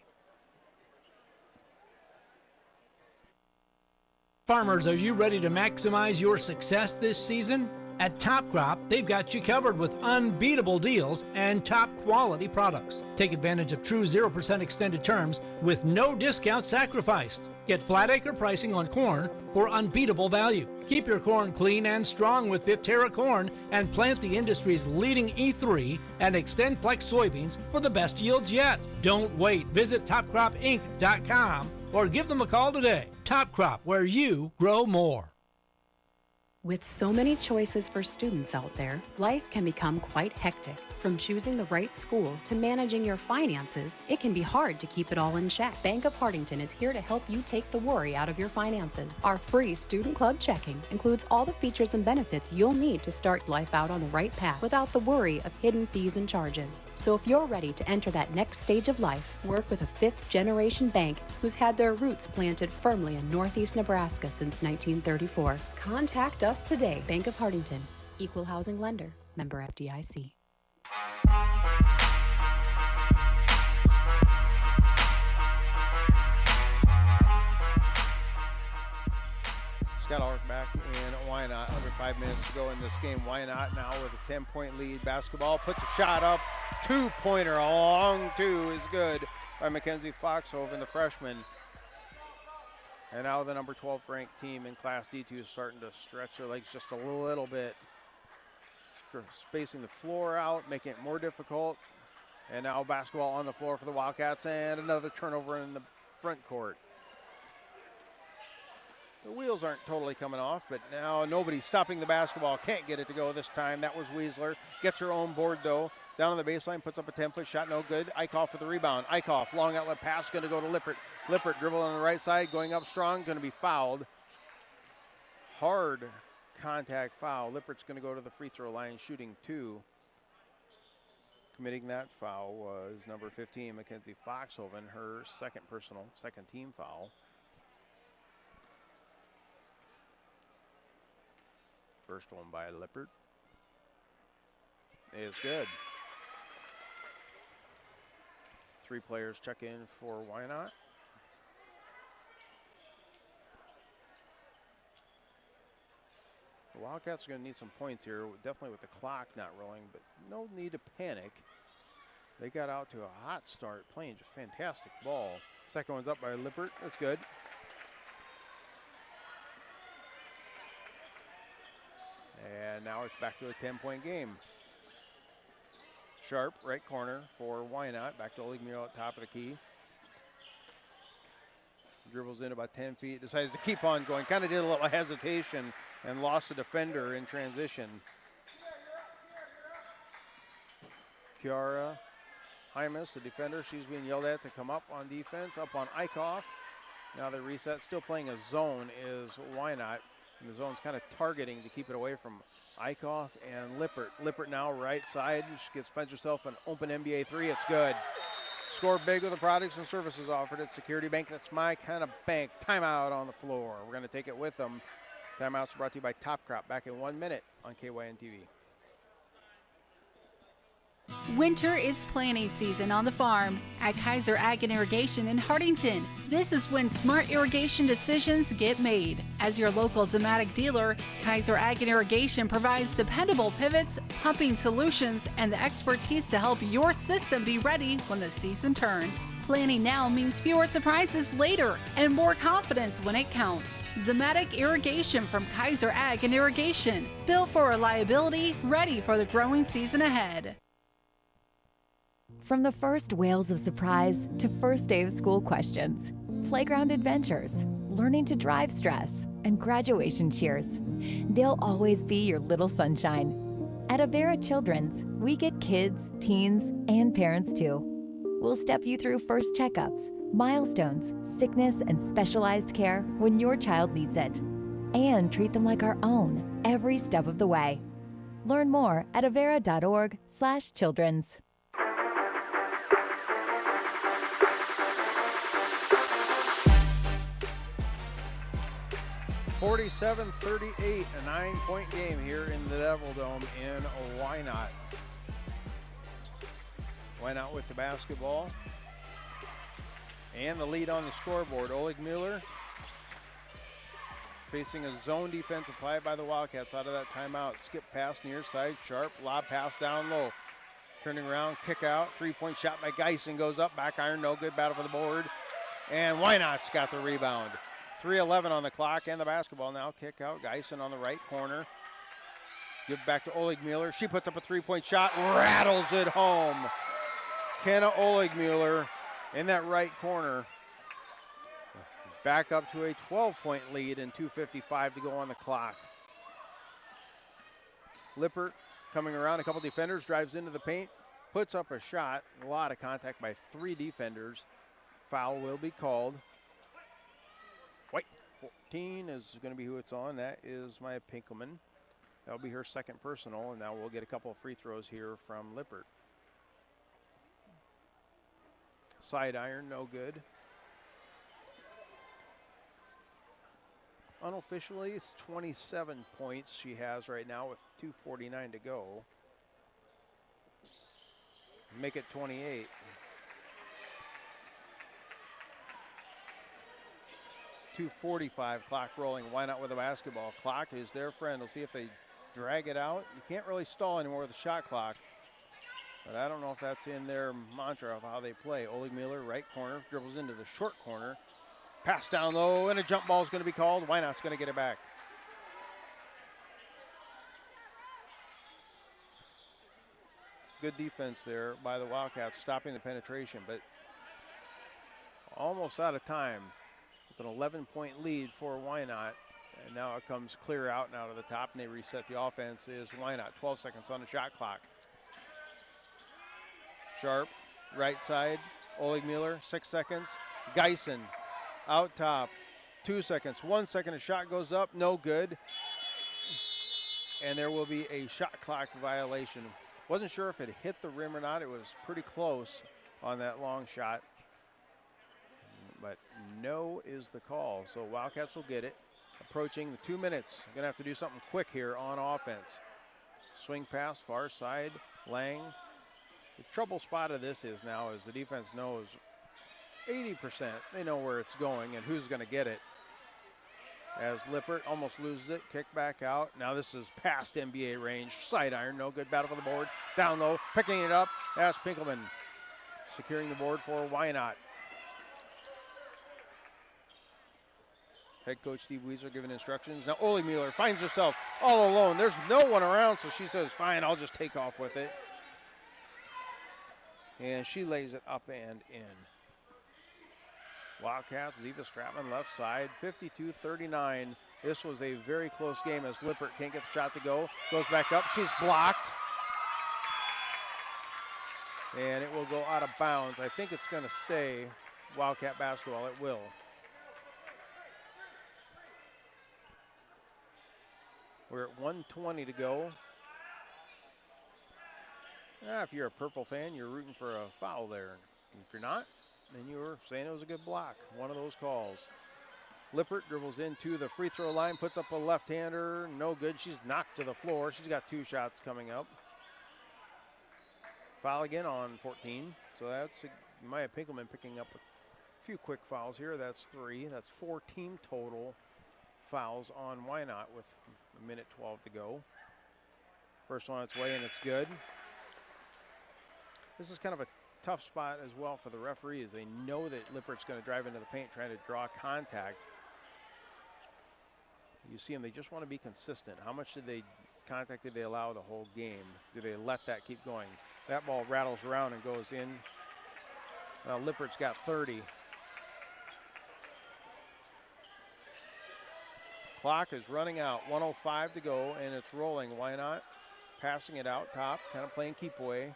Speaker 3: Farmers, are you ready to maximize your success this season? At Top Crop, they've got you covered with unbeatable deals and top quality products. Take advantage of true 0% extended terms with no discount sacrificed. Get flat acre pricing on corn for unbeatable value. Keep your corn clean and strong with Viptera corn and plant the industry's leading E3 and Extend Flex soybeans for the best yields yet. Don't wait. Visit topcropinc.com or give them a call today. Top Crop, where you grow more.
Speaker 4: With so many choices for students out there, life can become quite hectic. From choosing the right school to managing your finances, it can be hard to keep it all in check. Bank of Hartington is here to help you take the worry out of your finances. Our free Student Club checking includes all the features and benefits you'll need to start life out on the right path without the worry of hidden fees and charges. So if you're ready to enter that next stage of life, work with a fifth-generation bank who's had their roots planted firmly in Northeast Nebraska since 1934. Contact us today. Bank of Hartington, Equal Housing Lender, member FDIC.
Speaker 2: Scott Ulrich back in Wynot. Under 5 minutes to go in this game. Wynot now with a 10-point lead. Basketball puts a shot up. Two-pointer, a long two is good by Mackenzie Foxhoven, the freshman. And now the number 12 ranked team in Class D2 is starting to stretch their legs just a little bit. Spacing the floor out, making it more difficult. And now basketball on the floor for the Wildcats and another turnover in the front court. The wheels aren't totally coming off, but now nobody's stopping the basketball. Can't get it to go this time. That was Weisler. Gets her own board, though. Down on the baseline, puts up a 10-foot shot. No good. Eichhoff with the rebound. Eichhoff, long outlet pass, going to go to Lippert. Lippert dribble on the right side, going up strong, going to be fouled. Hard contact foul. Lippert's going to go to the free throw line, shooting two. Committing that foul was number 15, Mackenzie Foxhoven, her second team foul. First one by Lippert is good. Three players check in for Wynot. The Wildcats are going to need some points here, definitely with the clock not rolling, but no need to panic. They got out to a hot start, playing just fantastic ball. Second one's up by Lippert, that's good. And now it's back to a 10-point game. Sharp, right corner for Wynot. Back to Ulrich at top of the key. Dribbles in about 10 feet. Decides to keep on going. Kind of did a little hesitation and lost a defender in transition. Kiara Hymas, the defender, she's being yelled at to come up on defense. Up on Eichhoff. Now they reset. Still playing a zone is Wynot. And the zone's kind of targeting to keep it away from Eichhoff and Lippert. Lippert now right side. She finds herself an open NBA three. It's good. Score big with the products and services offered at Security Bank. That's my kind of bank. Timeout on the floor. We're going to take it with them. Timeout's brought to you by Top Crop. Back in 1 minute on KYN TV.
Speaker 5: Winter is planting season on the farm at Kaiser Ag and Irrigation in Hartington. This is when smart irrigation decisions get made. As your local Zematic dealer, Kaiser Ag and Irrigation provides dependable pivots, pumping solutions, and the expertise to help your system be ready when the season turns. Planning now means fewer surprises later and more confidence when it counts. Zematic Irrigation from Kaiser Ag and Irrigation. Built for reliability, ready for the growing season ahead.
Speaker 6: From the first wails of surprise to first day of school questions, playground adventures, learning to drive stress, and graduation cheers, they'll always be your little sunshine. At Avera Children's, we get kids, teens, and parents too. We'll step you through first checkups, milestones, sickness, and specialized care when your child needs it, and treat them like our own every step of the way. Learn more at avera.org/children's.
Speaker 2: 47-38, a 9-point game here in the Devil Dome in Wynot. Wynot with the basketball. And the lead on the scoreboard. Oleg Mueller facing a zone defense applied by the Wildcats out of that timeout. Skip pass near side, Sharp, lob pass down low. Turning around, kick out, three-point shot by Geisen goes up, back iron, no good, battle for the board. And Wynot's got the rebound. 3:11 on the clock and the basketball now. Kick out, Geisen on the right corner. Give back to Oleg Mueller. She puts up a three-point shot, rattles it home. Kenna Oleg Mueller in that right corner. Back up to a 12-point lead and 2:55 to go on the clock. Lippert coming around, a couple defenders, drives into the paint, puts up a shot. A lot of contact by 3 defenders. Foul will be called. White 14 is going to be who it's on. That is Maya Pinkelman. That'll be her second personal, and now we'll get a couple of free throws here from Lippert. Side iron, no good. Unofficially, it's 27 points she has right now with 2:49 to go. Make it 28. .245 clock rolling. Wynot with a basketball. Clock is their friend. We'll see if they drag it out. You can't really stall anymore with the shot clock. But I don't know if that's in their mantra of how they play. Oleg Mueller, right corner, dribbles into the short corner. Pass down low, and a jump ball is going to be called. Wynot's going to get it back. Good defense there by the Wildcats, stopping the penetration, but almost out of time. With an 11-point lead for Wynot. And now it comes clear out and out of the top, and they reset the offense. Is Wynot, 12 seconds on the shot clock. Sharp, right side. Oleg Mueller, 6 seconds. Geisen, out top, 2 seconds. 1 second, a shot goes up, no good. And there will be a shot clock violation. Wasn't sure if it hit the rim or not. It was pretty close on that long shot. But no is the call, so Wildcats will get it. Approaching the 2 minutes. Gonna have to do something quick here on offense. Swing pass, far side, Lang. The trouble spot of this is now is the defense knows 80%. They know where it's going and who's gonna get it. As Lippert almost loses it, kick back out. Now this is past NBA range. Side iron, no good, battle for the board. Down low, picking it up. That's Pinkelman securing the board for Wynot. Head coach Steve Weisler giving instructions. Now Oleg Mueller finds herself all alone. There's no one around, so she says, fine, I'll just take off with it. And she lays it up and in. Wildcats, Ziva Stratman left side, 52-39. This was a very close game as Lippert can't get the shot to go. Goes back up, she's blocked. And it will go out of bounds. I think it's gonna stay Wildcat basketball, it will. We're at 1:20 to go. If you're a Purple fan, you're rooting for a foul there. If you're not, then you were saying it was a good block. One of those calls. Lippert dribbles into the free throw line, puts up a left-hander. No good. She's knocked to the floor. She's got 2 shots coming up. Foul again on 14. So that's Maya Pinkelman picking up a few quick fouls here. That's 3. That's 4 team total fouls on Wynot with 1:12 to go. First one on its way, and it's good. This is kind of a tough spot as well for the referees. They know that Lippert's going to drive into the paint trying to draw contact. You see them, they just want to be consistent. How much contact did they allow the whole game? Do they let that keep going? That ball rattles around and goes in. Lippert's got 30. Clock is running out, 1:05 to go, and it's rolling. Wynot passing it out top, kind of playing keep away.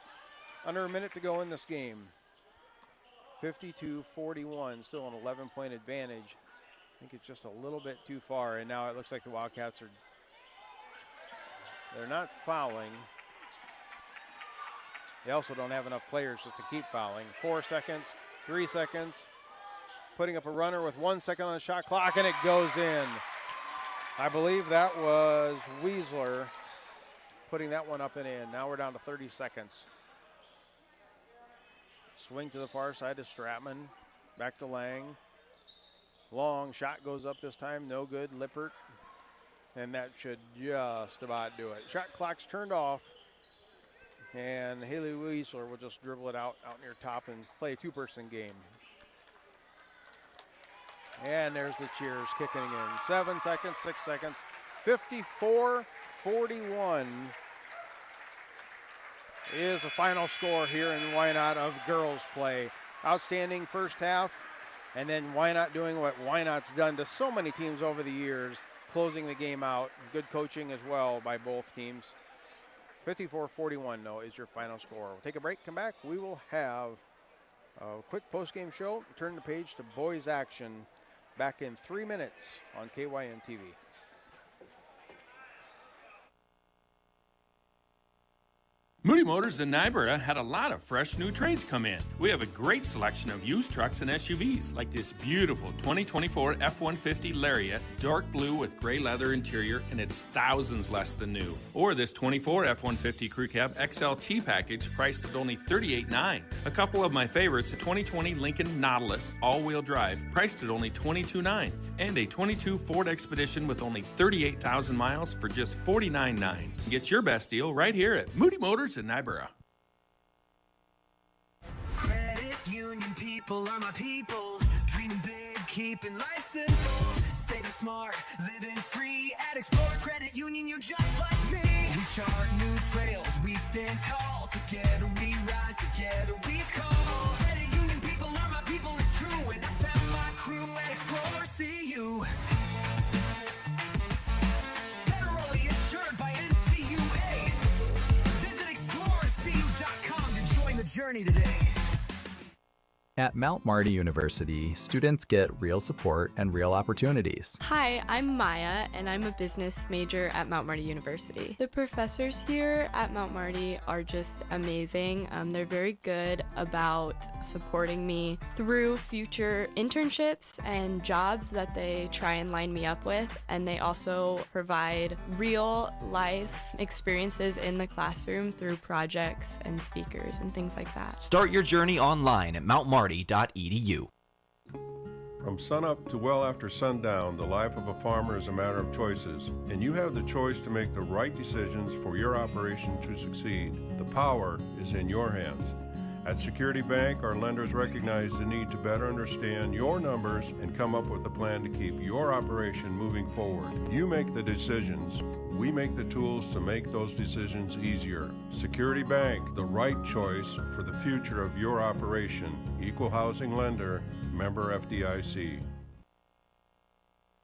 Speaker 2: Under a minute to go in this game. 52-41, still an 11-point advantage. I think it's just a little bit too far, and now it looks like the Wildcats they're not fouling. They also don't have enough players just to keep fouling. 4 seconds, 3 seconds. Putting up a runner with 1 second on the shot clock, and it goes in. I believe that was Weisler putting that one up and in. Now we're down to 30 seconds. Swing to the far side to Stratman. Back to Lang. Long shot goes up this time. No good. Lippert. And that should just about do it. Shot clock's turned off. And Haley Weisler will just dribble it out near top and play a 2-person game. And there's the cheers kicking in. 7 seconds, 6 seconds. 54-41 is the final score here in Wynot of girls play. Outstanding first half, and then Wynot doing what Wynot's done to so many teams over the years, closing the game out. Good coaching as well by both teams. 54-41, though, is your final score. We'll take a break, come back. We will have a quick post-game show. Turn the page to boys action back in 3 minutes on KYN TV.
Speaker 7: Moody Motors in Niobrara had a lot of fresh new trades come in. We have a great selection of used trucks and SUVs, like this beautiful 2024 F-150 Lariat, dark blue with gray leather interior, and it's thousands less than new. Or this 24 F-150 Crew Cab XLT package, priced at only $38,900. A couple of my favorites, a 2020 Lincoln Nautilus all-wheel drive, priced at only $22,900. And a 22 Ford Expedition with only 38,000 miles for just $49,900. Get your best deal right here at Moody Motors in Niobrara.
Speaker 8: Credit union people are my people. Dreaming big, keeping life simple. Saving smart, living free. At Explorers Credit Union, you're just like me. We chart new trails, we stand tall. Together we rise, together we call. Credit union people are my people, it's true. And I found my crew at Explorers, see you. Federally insured by NCUA. Visit ExplorerCU.com to join the journey today.
Speaker 9: At Mount Marty University, students get real support and real opportunities.
Speaker 10: Hi, I'm Maya, and I'm a business major at Mount Marty University. The professors here at Mount Marty are just amazing. They're very good about supporting me through future internships and jobs that they try and line me up with, and they also provide real life experiences in the classroom through projects and speakers and things like that.
Speaker 11: Start your journey online at mountmarty.edu.
Speaker 12: From sunup to well after sundown, the life of a farmer is a matter of choices, and you have the choice to make the right decisions for your operation to succeed. The power is in your hands. At Security Bank, our lenders recognize the need to better understand your numbers and come up with a plan to keep your operation moving forward. You make the decisions. We make the tools to make those decisions easier. Security Bank, the right choice for the future of your operation. Equal housing lender, member FDIC.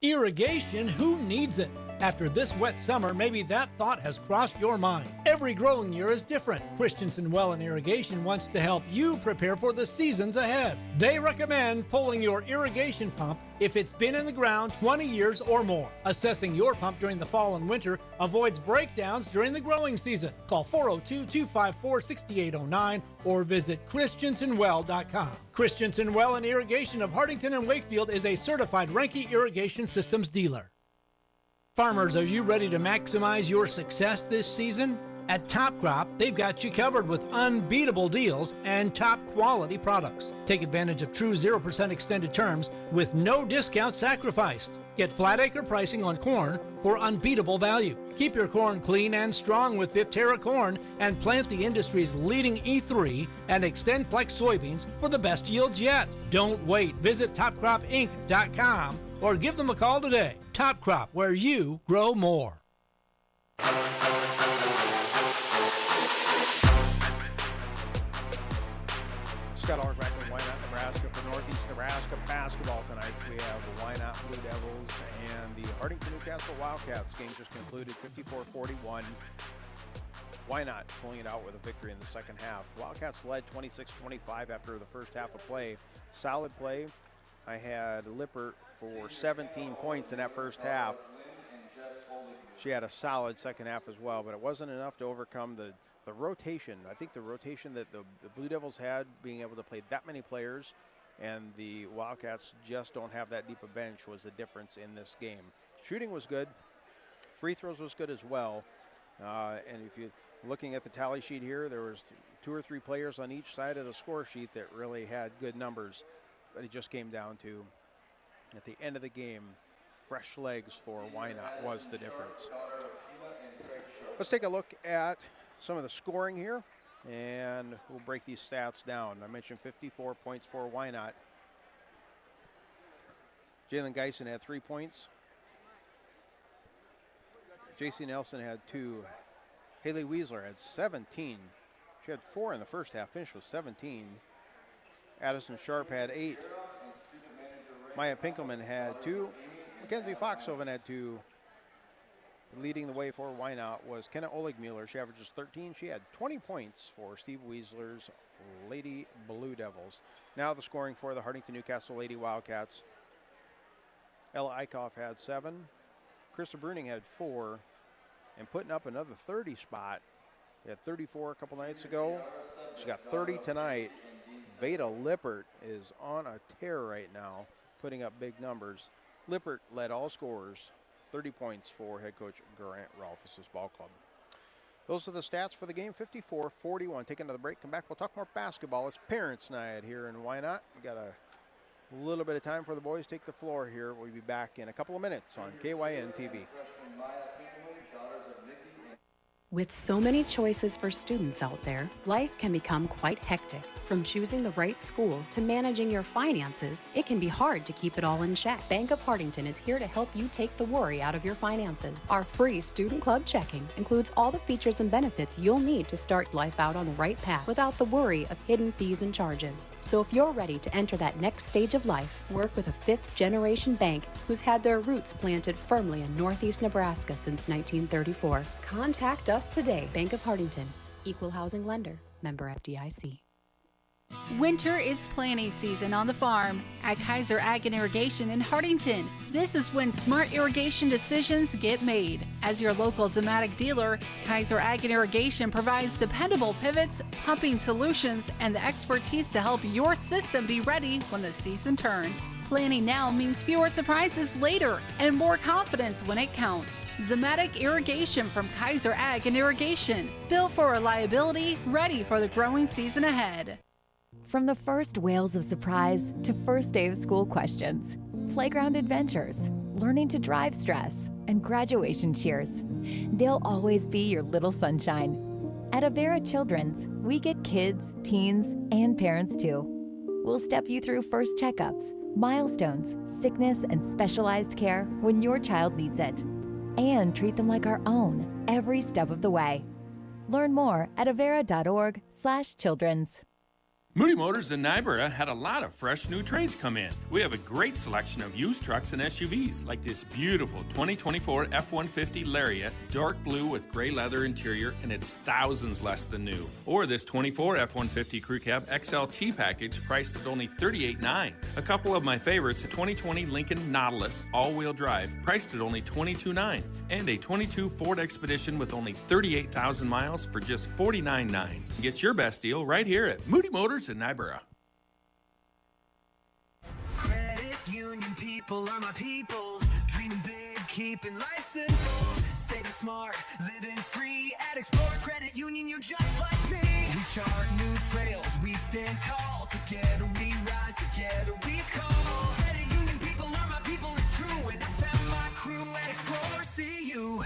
Speaker 3: Irrigation, who needs it? After this wet summer, maybe that thought has crossed your mind. Every growing year is different. Christensen Well and Irrigation wants to help you prepare for the seasons ahead. They recommend pulling your irrigation pump if it's been in the ground 20 years or more. Assessing your pump during the fall and winter avoids breakdowns during the growing season. Call 402-254-6809 or visit christensenwell.com. Christensen Well and Irrigation of Hartington and Wakefield is a certified Renke Irrigation Systems dealer. Farmers, are you ready to maximize your success this season? At Top Crop, they've got you covered with unbeatable deals and top quality products. Take advantage of true 0% extended terms with no discount sacrificed. Get flat acre pricing on corn for unbeatable value. Keep your corn clean and strong with Viptera corn and plant the industry's leading E3 and Extend Flex soybeans for the best yields yet. Don't wait. Visit topcropinc.com or give them a call today. Top Crop, where you grow more.
Speaker 2: Scott Ulrich back in Wynot, Nebraska for Northeast Nebraska basketball tonight. We have the Wynot Blue Devils and the Hartington-Newcastle Wildcats. Game just concluded 54-41. Wynot pulling it out with a victory in the second half. Wildcats led 26-25 after the first half of play. Solid play. I had Lippert for 17 points in that first half. She had a solid second half as well, but it wasn't enough to overcome the rotation. I think the rotation that the Blue Devils had, being able to play that many players, and the Wildcats just don't have that deep a bench, was the difference in this game. Shooting was good. Free throws was good as well. And if you're looking at the tally sheet here, there was 2 or 3 players on each side of the score sheet that really had good numbers. But it just came down to, at the end of the game, fresh legs for Wynot was the difference. Let's take a look at some of the scoring here, and we'll break these stats down. I mentioned 54 points for Wynot. Jalen Geisen had 3 points. JC Nelson had 2. Haley Weisler had 17. She had 4 in the first half, finished with 17. Addison Sharp had 8. Maya Pinkelman had 2. Mackenzie Foxhoven had 2. Leading the way for Wynot was Kenna Oligmuller. She averages 13. She had 20 points for Steve Weisler's Lady Blue Devils. Now the scoring for the Hartington-Newcastle Lady Wildcats. Ella Eichhoff had 7. Krista Bruning had 4. And putting up another 30 spot. She had 34 a couple nights ago. She got 30 tonight. Veda Lippert is on a tear right now, putting up big numbers. Lippert led all scorers, 30 points for head coach Grant Rolfus' ball club. Those are the stats for the game, 54-41. Take another break, come back, we'll talk more basketball. It's Parents' Night here in Wynot. We got a little bit of time for the boys take the floor here. We'll be back in a couple of minutes on KYN TV.
Speaker 4: With so many choices for students out there, life can become quite hectic. From choosing the right school to managing your finances, it can be hard to keep it all in check. Bank of Hartington is here to help you take the worry out of your finances. Our free Student Club checking includes all the features and benefits you'll need to start life out on the right path without the worry of hidden fees and charges. So if you're ready to enter that next stage of life, work with a fifth-generation bank who's had their roots planted firmly in Northeast Nebraska since 1934. Contact us today. Bank of Hartington, Equal Housing Lender, member FDIC.
Speaker 5: Winter is planting season on the farm at Kaiser Ag and Irrigation in Hartington. This is when smart irrigation decisions get made. As your local Zematic dealer, Kaiser Ag and Irrigation provides dependable pivots, pumping solutions, and the expertise to help your system be ready when the season turns. Planning now means fewer surprises later and more confidence when it counts. Zematic Irrigation from Kaiser Ag and Irrigation. Built for reliability, ready for the growing season ahead.
Speaker 6: From the first wails of surprise to first day of school questions, playground adventures, learning to drive stress, and graduation cheers, they'll always be your little sunshine. At Avera Children's, we get kids, teens, and parents too. We'll step you through first checkups, milestones, sickness, and specialized care when your child needs it, and treat them like our own every step of the way. Learn more at avera.org/children's.
Speaker 7: Moody Motors in Nyborough had a lot of fresh new trades come in. We have a great selection of used trucks and SUVs, like this beautiful 2024 F-150 Lariat, dark blue with gray leather interior, and it's thousands less than new. Or this 24 F-150 Crew Cab XLT package, priced at only $38,900. A couple of my favorites, a 2020 Lincoln Nautilus all-wheel drive, priced at only $22,900. And a 22 Ford Expedition with only 38,000 miles for just $49,900. Get your best deal right here at Moody Motors in Nyborough.
Speaker 8: Credit union people are my people. Dreaming big, keeping life simple. Saving smart, living free. At Explorers Credit Union, you're just like me. We chart new trails, we stand tall. Together we rise, together we call. Credit union people are my people, it's true. And I found my crew at Explorers CU.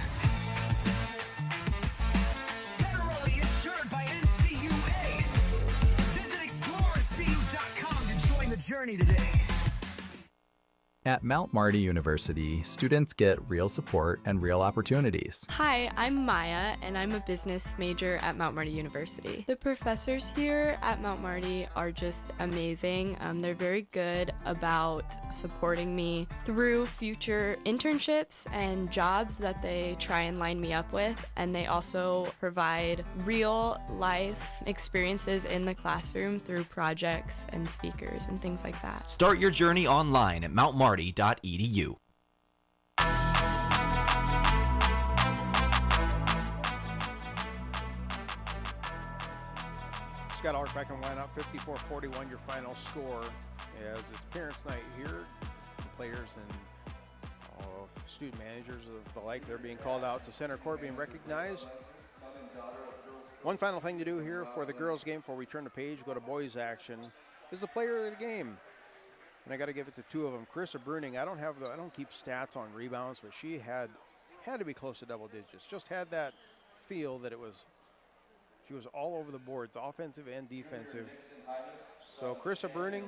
Speaker 8: Federally insured by NCUA. Visit ExplorerCU.com to join the journey today.
Speaker 9: At Mount Marty University, students get real support and real opportunities.
Speaker 10: Hi, I'm Maya, and I'm a business major at Mount Marty University. The professors here at Mount Marty are just amazing. They're very good about supporting me through future internships and jobs that they try and line me up with, and they also provide real life experiences in the classroom through projects and speakers and things like that.
Speaker 11: Start your journey online at mountmarty.edu.
Speaker 2: Scott Ulrich back in Wynot, 54-41 your final score, as it's Parents' Night here. The players and student managers of the like, they're being called out to center court, being recognized. One final thing to do here for the girls game before we turn the page, go to boys action, is the player of the game. And I got to give it to two of them. Carissa Bruning, I don't keep stats on rebounds, but she had to be close to double digits. Just had that feel that she was all over the boards, offensive and defensive. So Carissa Bruning,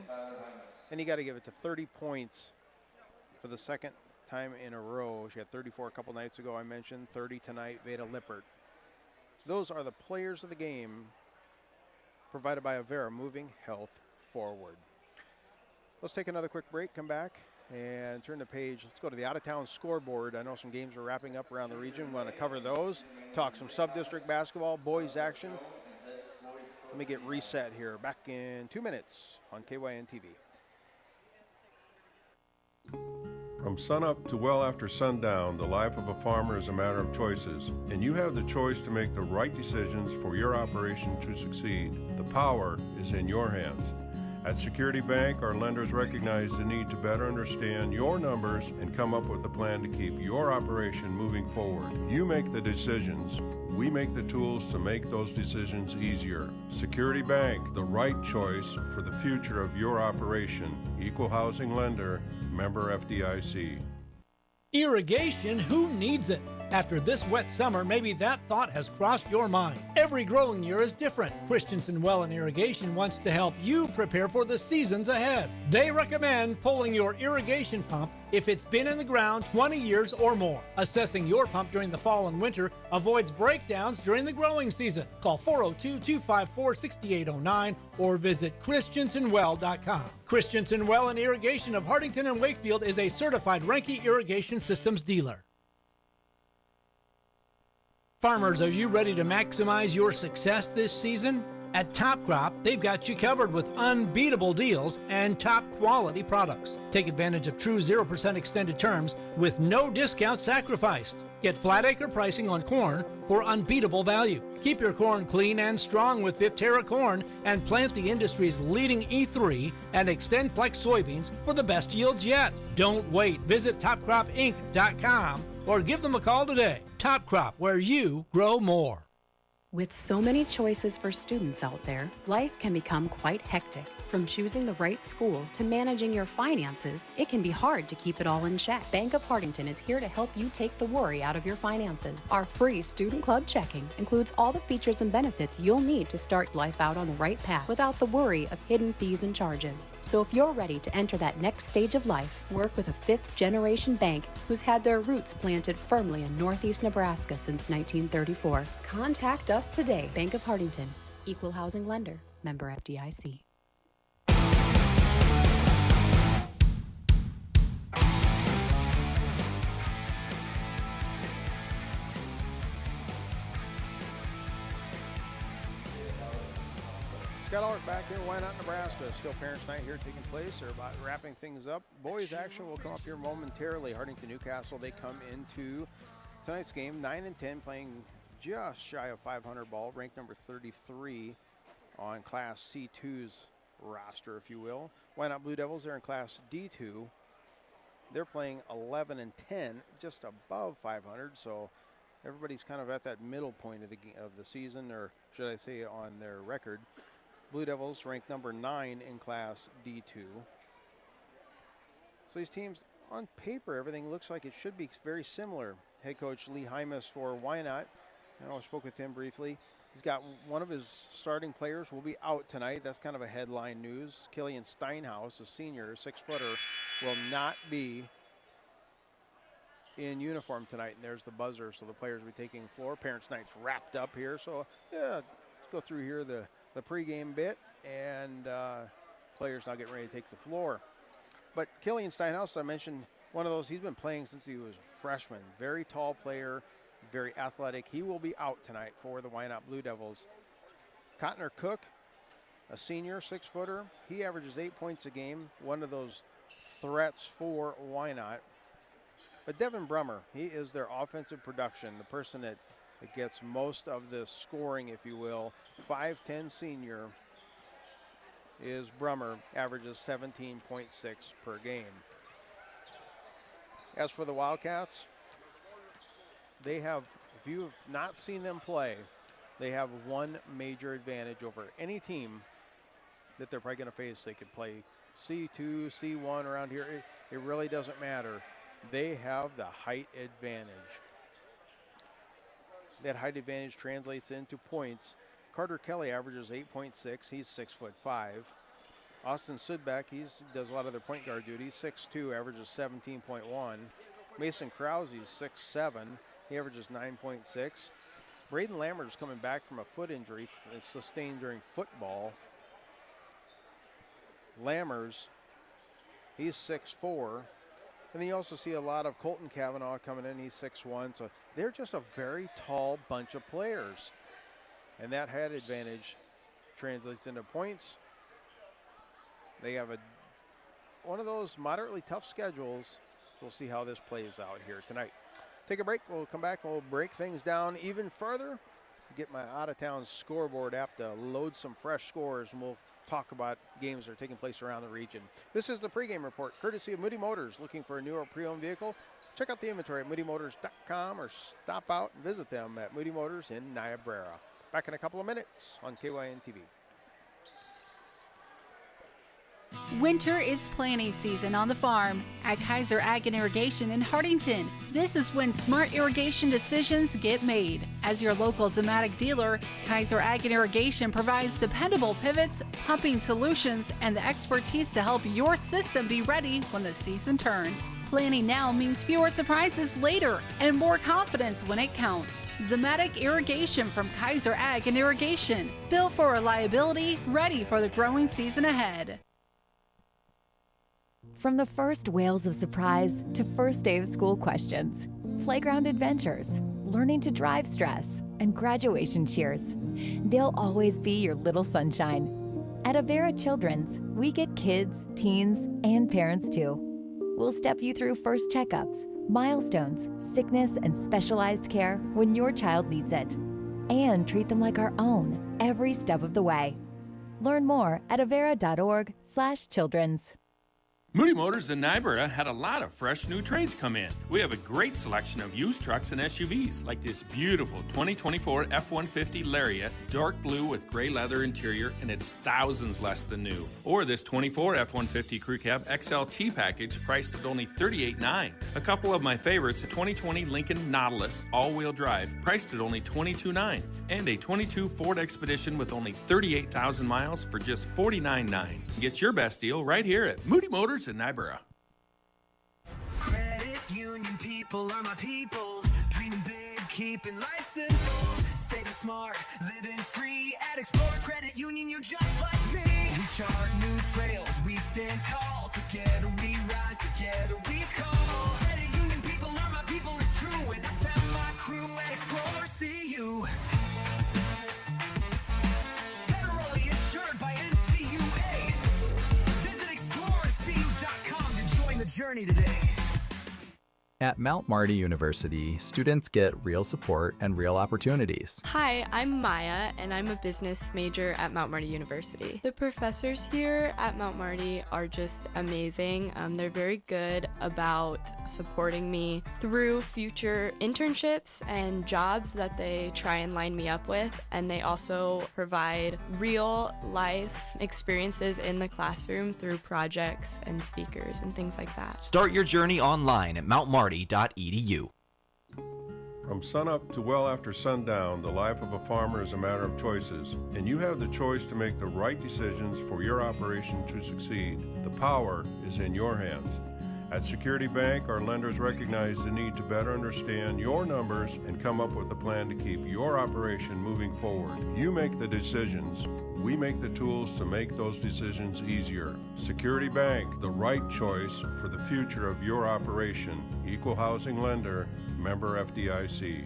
Speaker 2: and you got to give it to 30 points for the second time in a row. She had 34 a couple nights ago, I mentioned, 30 tonight, Veda Lippert. Those are the players of the game provided by Avera, moving health forward. Let's take another quick break, come back, and turn the page. Let's go to the out-of-town scoreboard. I know some games are wrapping up around the region. We want to cover those, talk some sub-district basketball, boys action. Let me get reset here. Back in 2 minutes on KYN TV.
Speaker 12: From sunup to well after sundown, the life of a farmer is a matter of choices, and you have the choice to make the right decisions for your operation to succeed. The power is in your hands. At Security Bank, our lenders recognize the need to better understand your numbers and come up with a plan to keep your operation moving forward. You make the decisions. We make the tools to make those decisions easier. Security Bank, the right choice for the future of your operation. Equal housing lender, member FDIC.
Speaker 3: Irrigation, who needs it? After this wet summer, maybe that thought has crossed your mind. Every growing year is different. Christensen Well and Irrigation wants to help you prepare for the seasons ahead. They recommend pulling your irrigation pump if it's been in the ground 20 years or more. Assessing your pump during the fall and winter avoids breakdowns during the growing season. Call 402-254-6809 or visit christensenwell.com. Christensen Well and Irrigation of Hartington and Wakefield is a certified Renke Irrigation Systems dealer. Farmers, are you ready to maximize your success this season? At Top Crop, they've got you covered with unbeatable deals and top quality products. Take advantage of true 0% extended terms with no discount sacrificed. Get flat acre pricing on corn for unbeatable value. Keep your corn clean and strong with Viptera corn and plant the industry's leading E3 and Extend Flex soybeans for the best yields yet. Don't wait. Visit topcropinc.com or give them a call today. Top Crop, where you grow more.
Speaker 4: With so many choices for students out there, life can become quite hectic. From choosing the right school to managing your finances, it can be hard to keep it all in check. Bank of Hartington is here to help you take the worry out of your finances. Our free Student Club checking includes all the features and benefits you'll need to start life out on the right path without the worry of hidden fees and charges. So if you're ready to enter that next stage of life, work with a fifth-generation bank who's had their roots planted firmly in Northeast Nebraska since 1934. Contact us today. Bank of Hartington, Equal Housing Lender, member FDIC.
Speaker 2: Scott Ulrich back here in Wynot, Nebraska. Still Parents' Night here taking place. They're about wrapping things up. Boys action will come up here momentarily. Hartington-Newcastle, they come into tonight's game 9-10, playing just shy of 500 ball, ranked number 33 on Class C2's roster, if you will. Wynot Blue Devils, they're in Class D2. They're playing 11-10, just above 500, so everybody's kind of at that middle point of the season, or should I say on their record. Blue Devils ranked number 9 in Class D2. So these teams, on paper, everything looks like it should be very similar. Head coach Lee Hymas for Wynot, I spoke with him briefly. He's got one of his starting players will be out tonight. That's kind of a headline news. Killian Steinhaus, a senior, 6-footer, will not be in uniform tonight. And there's the buzzer, so the players will be taking the floor. Parents' Night's wrapped up here, so yeah, let's go through here the pregame bit, and players now getting ready to take the floor. But Killian Steinhaus, I mentioned, one of those, he's been playing since he was a freshman. Very tall player, very athletic. He will be out tonight for the Wynot Blue Devils. Cotner Cook, a senior, 6-footer. He averages 8 points a game, one of those threats for Wynot. But Devin Brummer, he is their offensive production, the person that gets most of the scoring, if you will. 5'10" senior is Brummer, averages 17.6 per game. As for the Wildcats, they have, if you have not seen them play, they have one major advantage over any team that they're probably going to face. They could play C2, C1 around here. It really doesn't matter. They have the height advantage. That height advantage translates into points. Carter Kelly averages 8.6. He's 6'5". Austin Sudbeck, he does a lot of their point guard duties. 6'2", averages 17.1. Mason Krause, he's 6'7". He averages 9.6. Braden Lammers is coming back from a foot injury sustained during football. Lammers He's 6'4". And then you also see a lot of Colton Cavanaugh coming in. He's 6'1". So they're just a very tall bunch of players. And that height advantage translates into points. They have one of those moderately tough schedules. We'll see how this plays out here tonight. Take a break. We'll come back and we'll break things down even further. Get my out-of-town scoreboard app to load some fresh scores, and we'll talk about games that are taking place around the region. This is the pregame report, courtesy of Moody Motors. Looking for a new or pre-owned vehicle? Check out the inventory at moodymotors.com or stop out and visit them at Moody Motors in Niobrara. Back in a couple of minutes on KYN TV.
Speaker 5: Winter is planting season on the farm at Kaiser Ag and Irrigation in Hartington. This is when smart irrigation decisions get made. As your local Zematic dealer, Kaiser Ag and Irrigation provides dependable pivots, pumping solutions, and the expertise to help your system be ready when the season turns. Planning now means fewer surprises later and more confidence when it counts. Zematic Irrigation from Kaiser Ag and Irrigation. Built for reliability, ready for the growing season ahead.
Speaker 6: From the first wails of surprise to first day of school questions, playground adventures, learning to drive stress, and graduation cheers, they'll always be your little sunshine. At Avera Children's, we get kids, teens, and parents too. We'll step you through first checkups, milestones, sickness, and specialized care when your child needs it, and treat them like our own every step of the way. Learn more at avera.org/children's.
Speaker 7: Moody Motors in Niobrara had a lot of fresh new trades come in. We have a great selection of used trucks and SUVs, like this beautiful 2024 F-150 Lariat, dark blue with gray leather interior, and it's thousands less than new. Or this 24 F-150 Crew Cab XLT package, priced at only $38,900. A couple of my favorites, a 2020 Lincoln Nautilus all-wheel drive, priced at only $22,900. And a 22 Ford Expedition with only 38,000 miles for just $49,900. Get your best deal right here at Moody Motors in Niobrara.
Speaker 8: Credit union people are my people. Dreaming big, keeping life simple. Saving smart, living free. At Explorers Credit Union, you're just like me. We chart new trails, we stand tall. Together we rise, together we call. Credit union people are my people, it's true. And I found my crew at Explorers CU. Federally insured by NCUA. Visit ExplorerCU.com to join the journey today.
Speaker 9: At Mount Marty University, students get real support and real opportunities.
Speaker 10: Hi, I'm Maya, and I'm a business major at Mount Marty University. The professors here at Mount Marty are just amazing. They're very good about supporting me through future internships and jobs that they try and line me up with, and they also provide real life experiences in the classroom through projects and speakers and things like that.
Speaker 11: Start your journey online at mountmarty.edu.
Speaker 12: From sunup to well after sundown, the life of a farmer is a matter of choices, and you have the choice to make the right decisions for your operation to succeed. The power is in your hands. At Security Bank, our lenders recognize the need to better understand your numbers and come up with a plan to keep your operation moving forward. You make the decisions. We make the tools to make those decisions easier. Security Bank, the right choice for the future of your operation. Equal housing lender, member FDIC.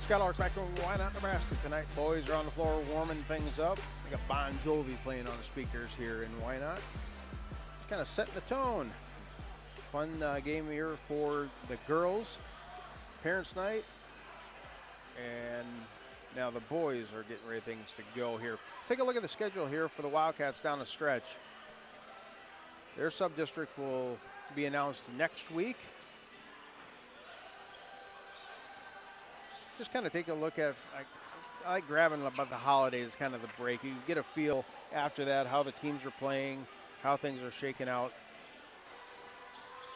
Speaker 2: Scott Ulrich back over Wynot, Nebraska tonight. Boys are on the floor warming things up. We got Bon Jovi playing on the speakers here in Wynot. Just kind of setting the tone. Fun game here for the girls. Parents' night. And now the boys are getting ready things to go here. Let's take a look at the schedule here for the Wildcats down the stretch. Their sub-district will be announced next week. Just kind of take a look at, I like grabbing about the holidays, kind of the break. You get a feel after that how the teams are playing, how things are shaking out.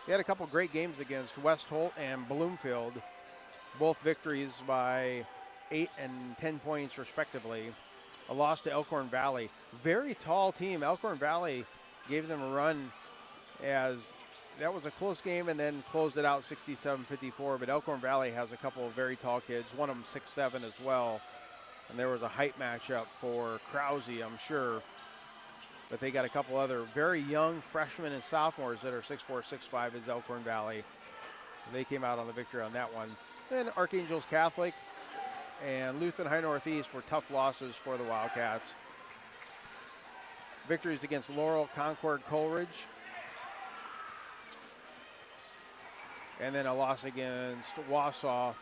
Speaker 2: They had a couple great games against West Holt and Bloomfield, both victories by 8 and 10 points respectively. A loss to Elkhorn Valley. Very tall team. Elkhorn Valley gave them a run as that was a close game and then closed it out 67-54, but Elkhorn Valley has a couple of very tall kids, one of them 6'7" as well. And there was a height matchup for Krause, I'm sure. But they got a couple other very young freshmen and sophomores that are 6'4", 6'5" as Elkhorn Valley. They came out on the victory on that one. Then Archangels Catholic and Lutheran High Northeast were tough losses for the Wildcats. Victories against Laurel, Concord, Coleridge. And then a loss against Wausau.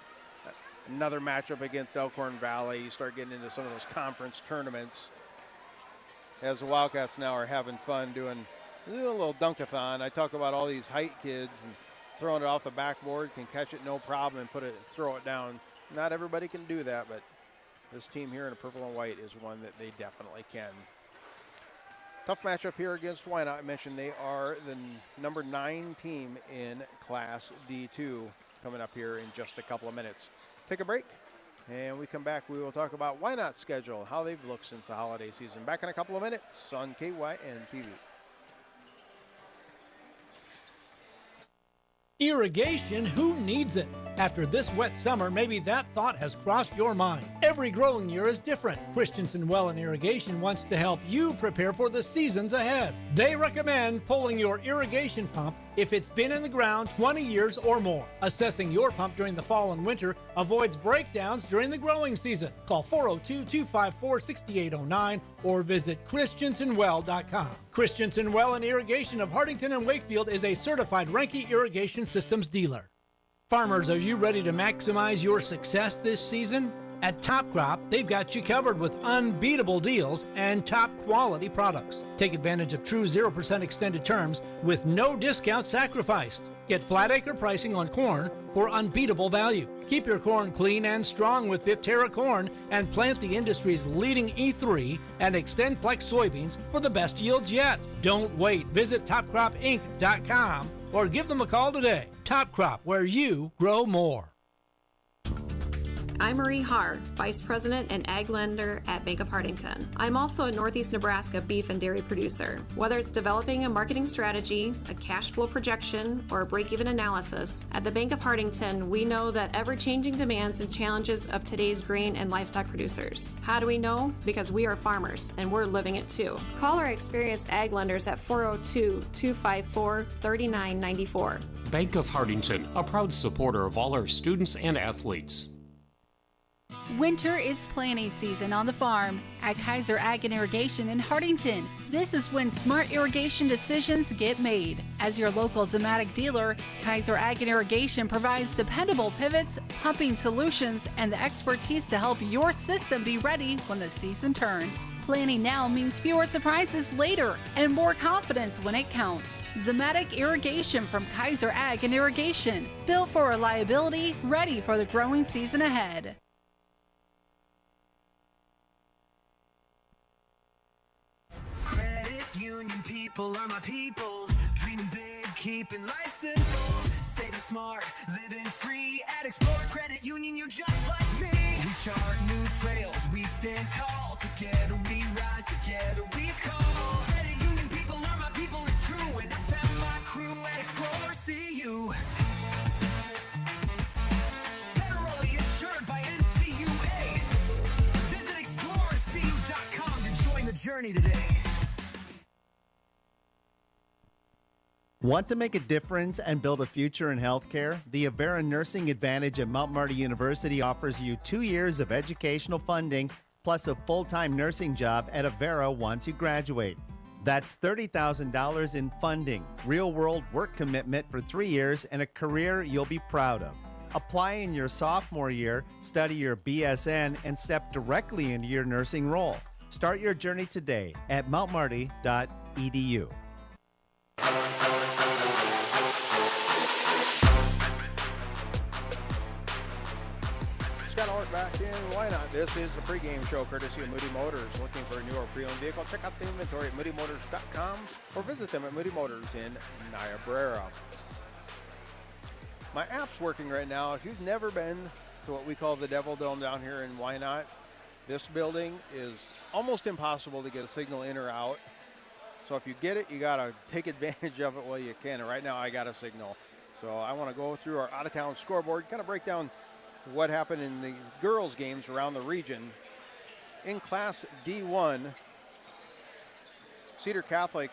Speaker 2: Another matchup against Elkhorn Valley. You start getting into some of those conference tournaments. As the Wildcats now are having fun doing a little dunkathon. I talk about all these height kids and throwing it off the backboard, can catch it no problem and throw it down. Not everybody can do that, but this team here in the purple and white is one that they definitely can. Tough matchup here against Wynot. I mentioned they are the number 9 team in Class D2 coming up here in just a couple of minutes. Take a break, and when we come back, we will talk about Wynot's schedule, how they've looked since the holiday season. Back in a couple of minutes on KYN TV.
Speaker 3: Irrigation, who needs it? After this wet summer, maybe that thought has crossed your mind. Every growing year is different. Christensen Well and Irrigation wants to help you prepare for the seasons ahead. They recommend pulling your irrigation pump if it's been in the ground 20 years or more. Assessing your pump during the fall and winter avoids breakdowns during the growing season. Call 402-254-6809 or visit christensenwell.com. Christensen Well and Irrigation of Hartington and Wakefield is a certified Renke Irrigation Systems dealer. Farmers, are you ready to maximize your success this season? At Top Crop, they've got you covered with unbeatable deals and top quality products. Take advantage of true 0% extended terms with no discount sacrificed. Get flat acre pricing on corn for unbeatable value. Keep your corn clean and strong with Viptera corn and plant the industry's leading E3 and Extend Flex soybeans for the best yields yet. Don't wait. Visit topcropinc.com or give them a call today. Top Crop, where you grow more.
Speaker 13: I'm Marie Haar, Vice President and Ag Lender at Bank of Hartington. I'm also a Northeast Nebraska beef and dairy producer. Whether it's developing a marketing strategy, a cash flow projection, or a break-even analysis, at the Bank of Hartington, we know that ever-changing demands and challenges of today's grain and livestock producers. How do we know? Because we are farmers, and we're living it too. Call our experienced ag lenders at 402-254-3994.
Speaker 17: Bank of Hartington, a proud supporter of all our students and athletes.
Speaker 5: Winter is planting season on the farm at Kaiser Ag and Irrigation in Hartington. This is when smart irrigation decisions get made. As your local Zematic dealer, Kaiser Ag and Irrigation provides dependable pivots, pumping solutions, and the expertise to help your system be ready when the season turns. Planning now means fewer surprises later and more confidence when it counts. Zematic Irrigation from Kaiser Ag and Irrigation. Built for reliability, ready for the growing season ahead.
Speaker 8: People are my people, dreaming big, keeping life simple, saving smart, living free. At Explorers Credit Union, you're just like me. We chart new trails, we stand tall. Together we rise, together we call. Credit Union people are my people, it's true. And I found my crew at Explorers CU. Federally insured by NCUA. Visit explorerscu.com to join the journey today.
Speaker 14: Want to make a difference and build a future in healthcare? The Avera Nursing Advantage at Mount Marty University offers you 2 years of educational funding plus a full-time nursing job at Avera once you graduate. That's $30,000 in funding, real-world work commitment for 3 years, and a career you'll be proud of. Apply in your sophomore year, study your BSN, and step directly into your nursing role. Start your journey today at mountmarty.edu.
Speaker 2: Back in Wynot. This is the pregame show courtesy of Moody Motors. Looking for a new or pre-owned vehicle? Check out the inventory at moodymotors.com or visit them at Moody Motors in Niobrara. My app's working right now. If you've never been to what we call the Devil Dome down here in Wynot, this building is almost impossible to get a signal in or out. So if you get it, you got to take advantage of it while you can. And right now I got a signal. So I want to go through our out-of-town scoreboard, kind of break down what happened in the girls' games around the region. In Class D1, Cedar Catholic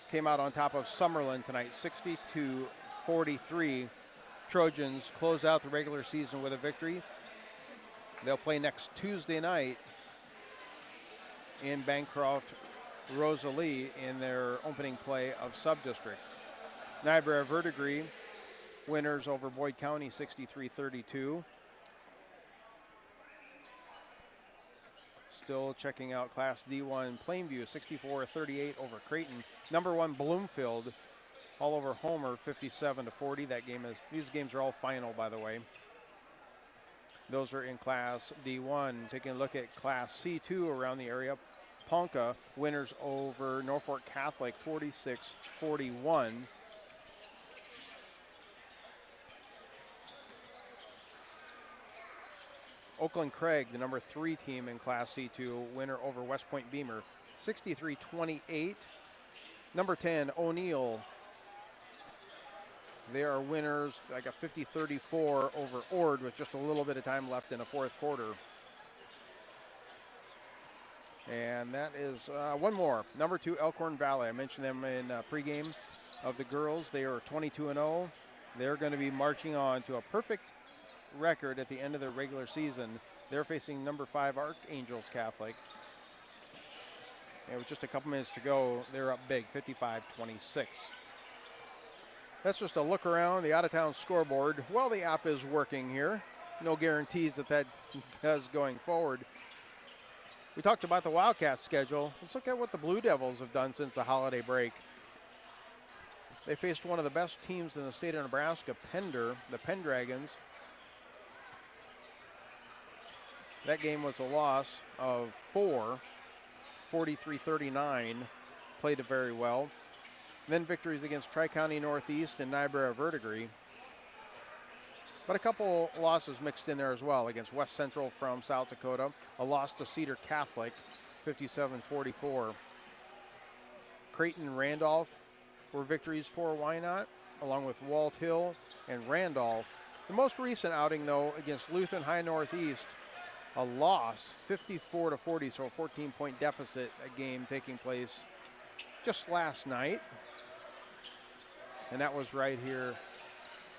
Speaker 2: came out on top of Summerlin tonight, 60-43. Trojans close out the regular season with a victory. They'll play next Tuesday night in Bancroft Rosalie in their opening play of sub-district. Niobrara Verdigris winners over Boyd County 63-32. Still checking out Class D1 Plainview 64-38 over Creighton. Number 1 Bloomfield all over Homer 57-40. These games are all final, by the way. Those are in Class D1. Taking a look at Class C2 around the area. Ponca winners over Norfolk Catholic 46-41. Oakland Craig, the number 3 team in Class C2, winner over West Point Beamer 63-28. Number 10 O'Neill, they are winners like a 50-34 over Ord with just a little bit of time left in the fourth quarter. And that is one more. Number 2, Elkhorn Valley. I mentioned them in pregame of the girls. They are 22-0. They're going to be marching on to a perfect record at the end of their regular season. They're facing number 5 Archangels Catholic. And with just a couple minutes to go, they're up big, 55-26. That's just a look around the out-of-town scoreboard while the app is working here. No guarantees that does going forward. We talked about the Wildcats schedule. Let's look at what the Blue Devils have done since the holiday break. They faced one of the best teams in the state of Nebraska, Pender, the Pendragons. That game was a loss of 4, 43-39. Played it very well. Then victories against Tri-County Northeast and Niobrara Verdigris. But a couple losses mixed in there as well against West Central from South Dakota. A loss to Cedar Catholic, 57-44. Creighton and Randolph were victories for Wynot, along with Walt Hill and Randolph. The most recent outing, though, against Lutheran High Northeast, a loss, 54-40, so a 14-point deficit, a game taking place just last night. And that was right here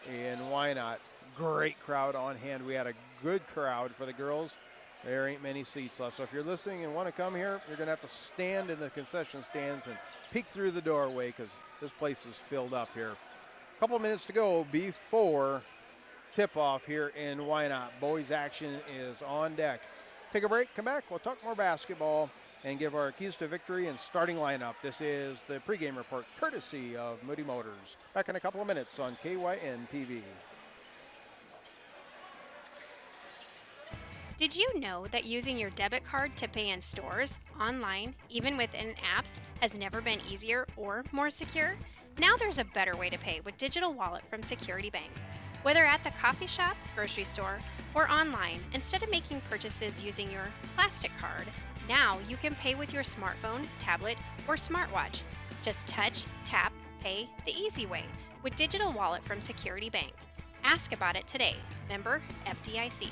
Speaker 2: in Wynot. Great crowd on hand. We had a good crowd for the girls. There ain't many seats left. So if you're listening and want to come here, you're going to have to stand in the concession stands and peek through the doorway because this place is filled up here. A couple of minutes to go before tip-off here in Wynot. Boys action is on deck. Take a break, come back, we'll talk more basketball and give our keys to victory and starting lineup. This is the pregame report courtesy of Moody Motors. Back in a couple of minutes on KYN TV.
Speaker 15: Did you know that using your debit card to pay in stores, online, even within apps, has never been easier or more secure? Now there's a better way to pay with Digital Wallet from Security Bank. Whether at the coffee shop, grocery store, or online, instead of making purchases using your plastic card, now you can pay with your smartphone, tablet, or smartwatch. Just touch, tap, pay the easy way with Digital Wallet from Security Bank. Ask about it today. Member FDIC.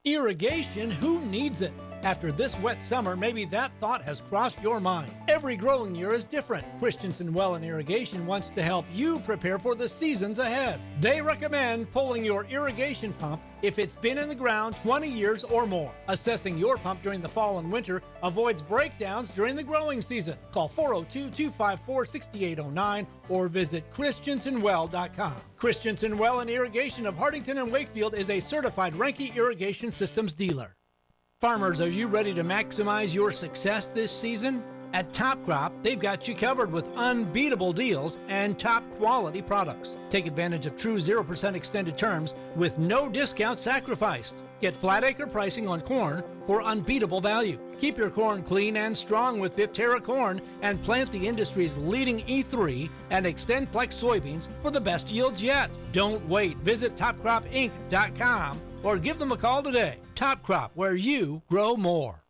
Speaker 3: Irrigation, who needs it? After this wet summer, maybe that thought has crossed your mind. Every growing year is different. Christensen Well and Irrigation wants to help you prepare for the seasons ahead. They recommend pulling your irrigation pump if it's been in the ground 20 years or more. Assessing your pump during the fall and winter avoids breakdowns during the growing season. Call 402-254-6809 or visit christensenwell.com. Christensen Well and Irrigation of Hartington and Wakefield is a certified Renke Irrigation Systems dealer. Farmers, are you ready to maximize your success this season? At Top Crop, they've got you covered with unbeatable deals and top quality products. Take advantage of true 0% extended terms with no discount sacrificed. Get flat acre pricing on corn for unbeatable value. Keep your corn clean and strong with Viptera corn and plant the industry's leading E3 and Extend Flex soybeans for the best yields yet. Don't wait. Visit topcropinc.com or give them a call today. Top Crop, where you grow more.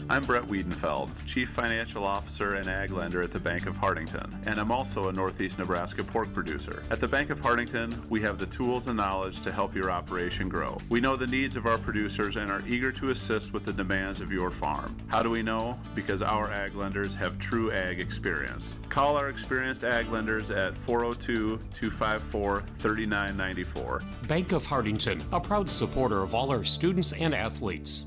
Speaker 16: I'm Brett Wiedenfeld, Chief Financial Officer and Ag Lender at the Bank of Hartington, and I'm also a Northeast Nebraska pork producer. At the Bank of Hartington, we have the tools and knowledge to help your operation grow. We know the needs of our producers and are eager to assist with the demands of your farm. How do we know? Because our Ag Lenders have true Ag experience. Call our experienced Ag Lenders at 402-254-3994.
Speaker 17: Bank of Hartington, a proud supporter of all our students and athletes.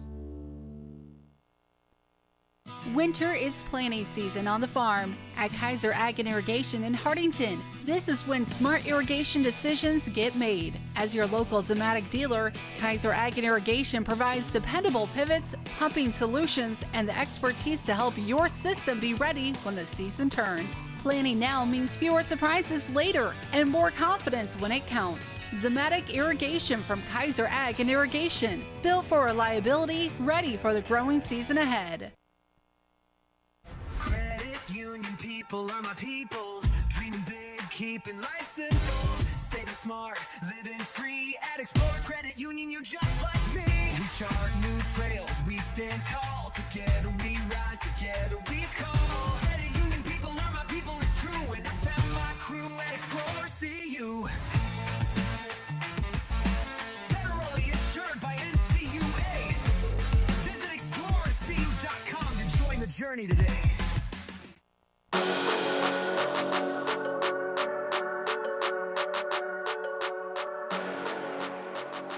Speaker 5: Winter is planting season on the farm at Kaiser Ag and Irrigation in Hartington. This is when smart irrigation decisions get made. As your local Zematic dealer, Kaiser Ag and Irrigation provides dependable pivots, pumping solutions, and the expertise to help your system be ready when the season turns. Planning now means fewer surprises later and more confidence when it counts. Zematic Irrigation from Kaiser Ag and Irrigation. Built for reliability, ready for the growing season ahead.
Speaker 8: Union people are my people, dreaming big, keeping life simple, saving smart, living free. At Explorers Credit Union, you're just like me. We chart new trails, we stand tall, together we rise, together we call. Credit Union people are my people, it's true, and I found my crew at Explorers CU. Federally insured by NCUA. Visit explorerscu.com to join the journey today.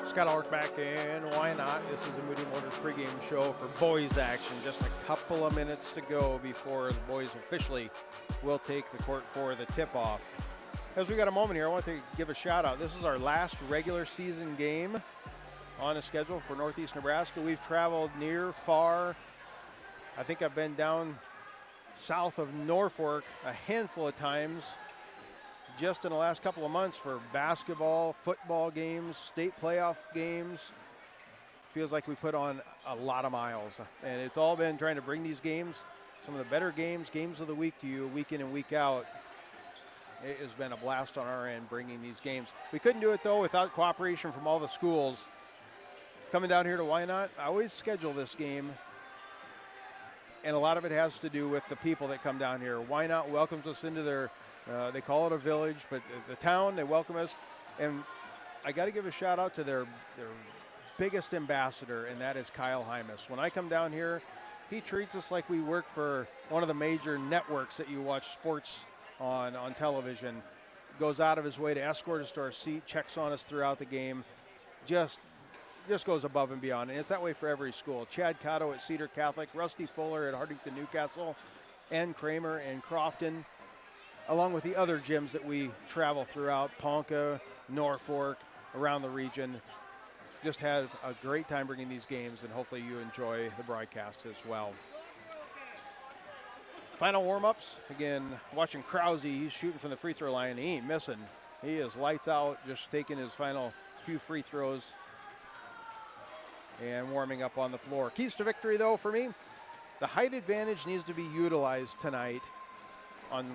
Speaker 2: Scott Ulrich back in Wynot. This is the Moody Motors pregame show for boys action. Just a couple of minutes to go before the boys officially will take the court for the tip-off. As we got a moment here, I want to give a shout out. This is our last regular season game on the schedule for Northeast Nebraska. We've traveled near, far. I think I've been down south of Norfolk a handful of times just in the last couple of months for basketball, football games, state playoff games. Feels like we put on a lot of miles, and it's all been trying to bring these games, some of the better games of the week to you, week in and week out. It has been a blast on our end bringing these games. We couldn't do it though without cooperation from all the schools. Coming down here to Wynot, I always schedule this game, and a lot of it has to do with the people that come down here. Wynot welcomes us into their, they call it a village, but the town, they welcome us. And I got to give a shout out to their biggest ambassador, and that is Kyle Hymas. When I come down here, he treats us like we work for one of the major networks that you watch sports on television. Goes out of his way to escort us to our seat, checks on us throughout the game. Just goes above and beyond, and it's that way for every school. Chad Cotto at Cedar Catholic, Rusty Fuller at Hartington-Newcastle, and Kramer and Crofton, along with the other gyms that we travel throughout, Ponca, Norfolk, around the region. Just had a great time bringing these games, and hopefully you enjoy the broadcast as well. Final warm-ups, again, watching Krause, he's shooting from the free throw line, he ain't missing. He is lights out, just taking his final few free throws and warming up on the floor. Keys to victory, though, for me, the height advantage needs to be utilized tonight on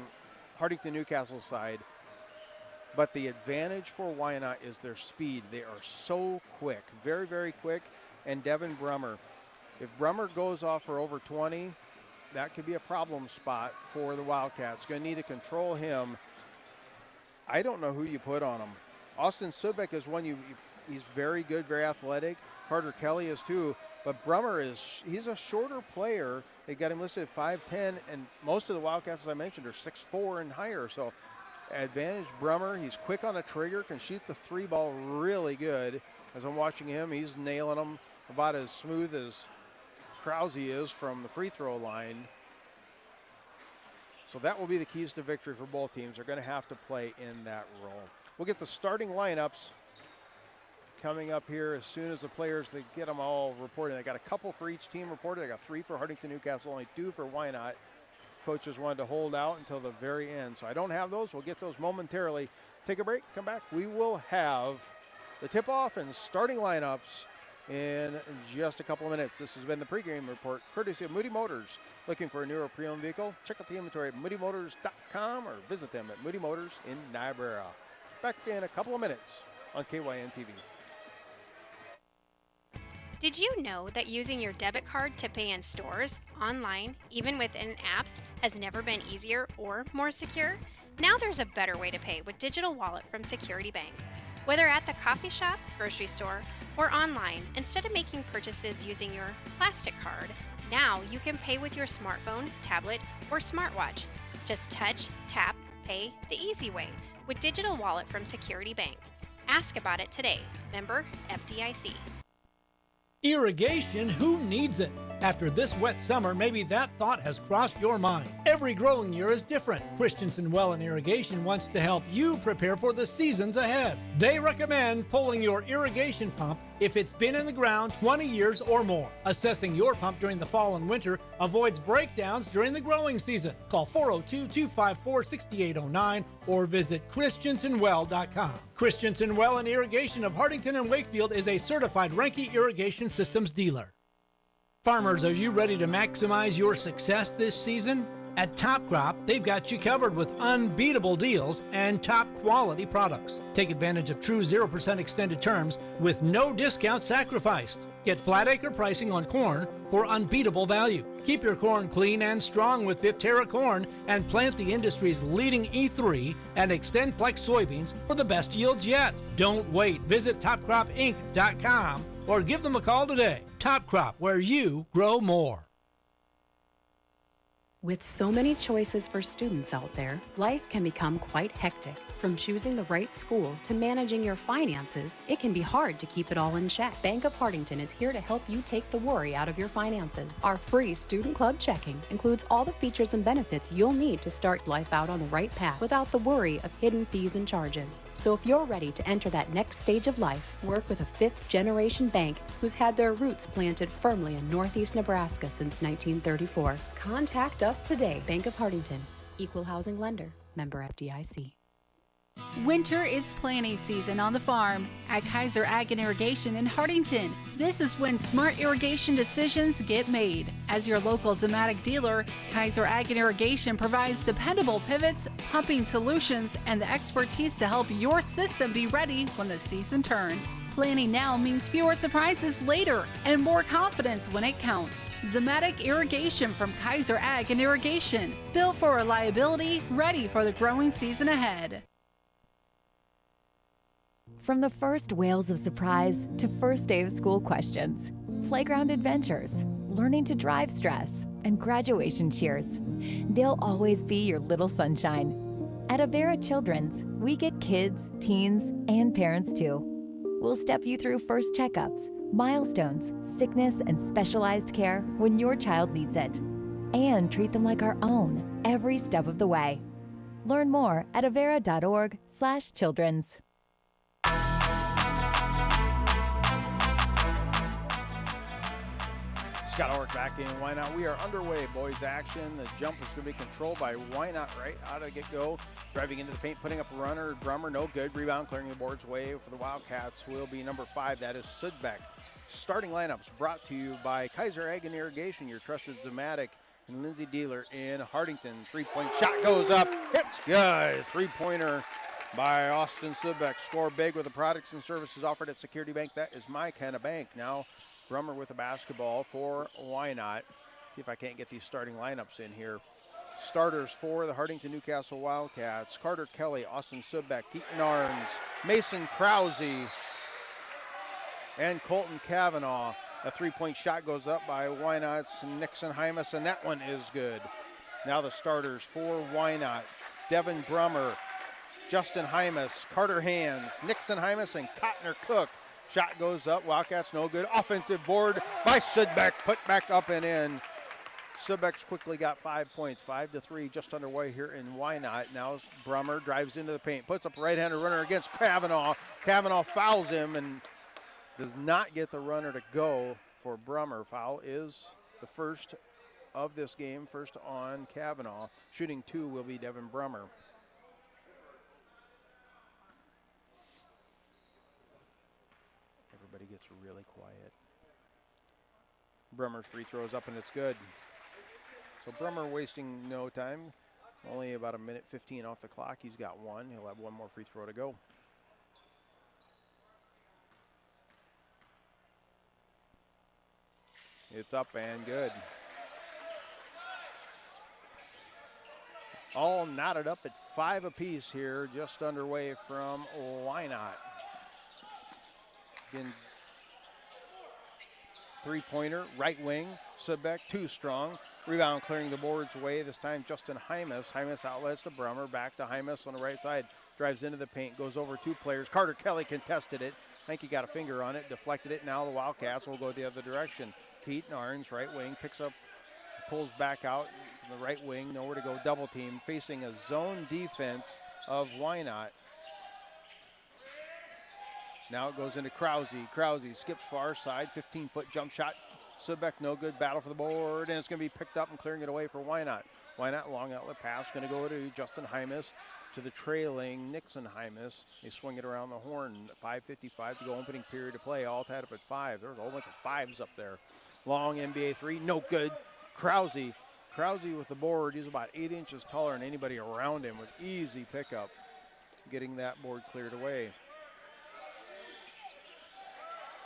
Speaker 2: Hartington-Newcastle side, but the advantage for Wynot is their speed. They are so quick, very, very quick, and Devin Brummer. If Brummer goes off for over 20, that could be a problem spot for the Wildcats. Going to need to control him. I don't know who you put on him. Austin Subek is one he's very good, very athletic. Carter Kelly is too, but Brummer he's a shorter player. They got him listed at 5'10", and most of the Wildcats, as I mentioned, are 6'4" and higher. So advantage Brummer. He's quick on the trigger, can shoot the three ball really good. As I'm watching him, he's nailing them about as smooth as Krause is from the free throw line. So that will be the keys to victory for both teams. They're going to have to play in that role. We'll get the starting lineups coming up here as soon as the players, they get them all reported. I got a couple for each team reported. I got 3 for Hartington-Newcastle, only 2 for Wynot. Coaches wanted to hold out until the very end, so I don't have those. We'll get those momentarily. Take a break, come back. We will have the tip-off and starting lineups in just a couple of minutes. This has been the pregame report, courtesy of Moody Motors. Looking for a newer pre-owned vehicle? Check out the inventory at moodymotors.com or visit them at Moody Motors in Niobrara. Back in a couple of minutes on KYN TV.
Speaker 15: Did you know that using your debit card to pay in stores, online, even within apps, has never been easier or more secure? Now there's a better way to pay with Digital Wallet from Security Bank. Whether at the coffee shop, grocery store, or online, instead of making purchases using your plastic card, now you can pay with your smartphone, tablet, or smartwatch. Just touch, tap, pay the easy way with Digital Wallet from Security Bank. Ask about it today. Member FDIC.
Speaker 3: Irrigation, who needs it? After this wet summer, maybe that thought has crossed your mind. Every growing year is different. Christensen Well and Irrigation wants to help you prepare for the seasons ahead. They recommend pulling your irrigation pump if it's been in the ground 20 years or more. Assessing your pump during the fall and winter avoids breakdowns during the growing season. Call 402-254-6809 or visit christensenwell.com. Christensen Well and Irrigation of Hartington and Wakefield is a certified Renke Irrigation Systems dealer. Farmers, are you ready to maximize your success this season? At Top Crop, they've got you covered with unbeatable deals and top quality products. Take advantage of true 0% extended terms with no discount sacrificed. Get flat acre pricing on corn for unbeatable value. Keep your corn clean and strong with Viptera corn and plant the industry's leading E3 and Extend Flex soybeans for the best yields yet. Don't wait. Visit topcropinc.com or give them a call today. Top Crop, where you grow more.
Speaker 4: With so many choices for students out there, life can become quite hectic. From choosing the right school to managing your finances, it can be hard to keep it all in check. Bank of Hartington is here to help you take the worry out of your finances. Our free Student Club checking includes all the features and benefits you'll need to start life out on the right path without the worry of hidden fees and charges. So if you're ready to enter that next stage of life, work with a fifth-generation bank who's had their roots planted firmly in Northeast Nebraska since 1934. Contact us today. Bank of Hartington, Equal Housing Lender, member FDIC.
Speaker 5: Winter is planting season on the farm at Kaiser Ag and Irrigation in Hartington. This is when smart irrigation decisions get made. As your local Zematic dealer, Kaiser Ag and Irrigation provides dependable pivots, pumping solutions, and the expertise to help your system be ready when the season turns. Planning now means fewer surprises later and more confidence when it counts. Zematic Irrigation from Kaiser Ag and Irrigation. Built for reliability, ready for the growing season ahead.
Speaker 6: From the first wails of surprise to first day of school questions, playground adventures, learning to drive stress, and graduation cheers, they'll always be your little sunshine. At Avera Children's, we get kids, teens, and parents too. We'll step you through first checkups, milestones, sickness, and specialized care when your child needs it, and treat them like our own every step of the way. Learn more at avera.org/children's.
Speaker 2: Scott Ulrich back in Wynot. We are underway, boys action. The jump is going to be controlled by Wynot right out of get-go. Driving into the paint, putting up a runner. Drummer, no good. Rebound, clearing the board's way for the Wildcats will be number 5. That is Sudbeck. Starting lineups brought to you by Kaiser Ag and Irrigation, your trusted Zematic and Lindsay dealer in Hartington. Three-point shot goes up. It's good. Three-pointer by Austin Sudbeck. Score big with the products and services offered at Security Bank. That is my kind of bank. Now Brummer with a basketball for Wynot. See if I can't get these starting lineups in here. Starters for the Hartington-Newcastle Wildcats: Carter Kelly, Austin Sudbeck, Keaton Arns, Mason Krause, and Colton Kavanaugh. A three-point shot goes up by Wynot's Nixon Hymas, and that one is good. Now the starters for Wynot: Devin Brummer, Justin Hymas, Carter Hands, Nixon Hymas, and Cotner Cook. Shot goes up, Wildcats no good. Offensive board by Sudbeck, put back up and in. Sudbeck's quickly got 5 points, 5-3, just underway here in Wynot. Now Brummer drives into the paint, puts up a right-handed runner against Kavanaugh. Kavanaugh fouls him and does not get the runner to go for Brummer. Foul is the first of this game, first on Kavanaugh. Shooting 2 will be Devin Brummer. Everybody gets really quiet. Brummer's free throws up and it's good. So Brummer wasting no time. Only about a minute 15 off the clock. He's got one. He'll have one more free throw to go. It's up and good. All knotted up at 5 apiece here, just underway from Wynot. Again, three-pointer, right wing, Subbeck, too strong. Rebound clearing the boards away, this time Justin Hymas. Hymas outlets to Brummer, back to Hymas on the right side. Drives into the paint, goes over 2 players. Carter Kelly contested it. I think he got a finger on it, deflected it. Now the Wildcats will go the other direction. Keaton Arns, right wing, picks up, pulls back out from the right wing, nowhere to go, double team, facing a zone defense of Wynot. Now it goes into Krause. Krause skips far side, 15-foot jump shot. Subbeck no good, battle for the board, and it's going to be picked up and clearing it away for Wynot. Wynot long outlet pass, going to go to Justin Hymas, to the trailing Nixon Hymas. They swing it around the horn. 5:55 to go, opening period to play, all tied up at 5. There was a whole bunch of 5s up there. Long NBA 3, no good. Krause with the board. He's about 8 inches taller than anybody around him with easy pickup, getting that board cleared away.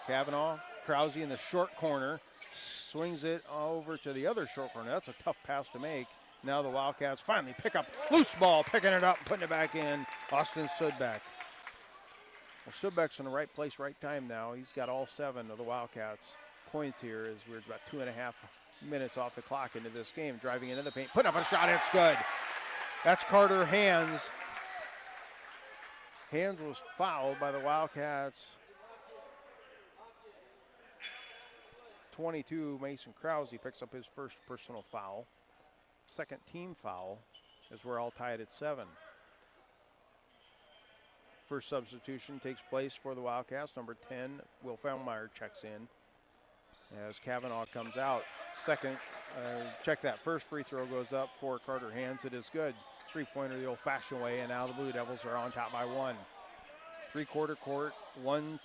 Speaker 2: Kavanaugh, Krause in the short corner, swings it over to the other short corner. That's a tough pass to make. Now the Wildcats finally pick up loose ball, picking it up, putting it back in. Austin Sudbeck. Well, Sudbeck's in the right place, right time now. He's got all 7 of the Wildcats points here as we're about 2.5 minutes off the clock into this game. Driving into the paint, putting up a shot, it's good. That's Carter Hands. Hands was fouled by the Wildcats. 22, Mason Krause picks up his first personal foul. Second team foul as we're all tied at 7. First substitution takes place for the Wildcats. Number 10, Will Feldmeyer checks in as Kavanaugh comes out. Second, check that. First free throw goes up for Carter Hands. It is good. 3-pointer the old-fashioned way, and now the Blue Devils are on top by 1. Three-quarter court, 1-2-2,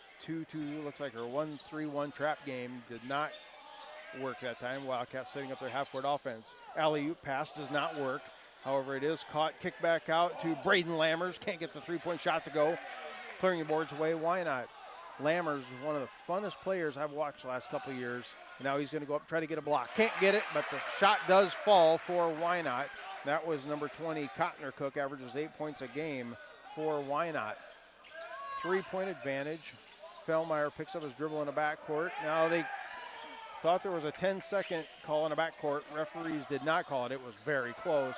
Speaker 2: looks like her 1-3-1 trap game did not work that time. Wildcats setting up their half-court offense. Alley-oop pass does not work. However, it is caught, kicked back out to Braden Lammers. Can't get the three-point shot to go. Clearing the boards away, Wynot. Lammers is one of the funnest players I've watched the last couple of years. Now he's going to go up, try to get a block. Can't get it, but the shot does fall for Wynot. That was number 20, Cotner Cook, averages 8 points a game for Wynot. 3-point advantage. Feldmeyer picks up his dribble in the backcourt. Now they thought there was a 10-second call in the backcourt. Referees did not call it. It was very close.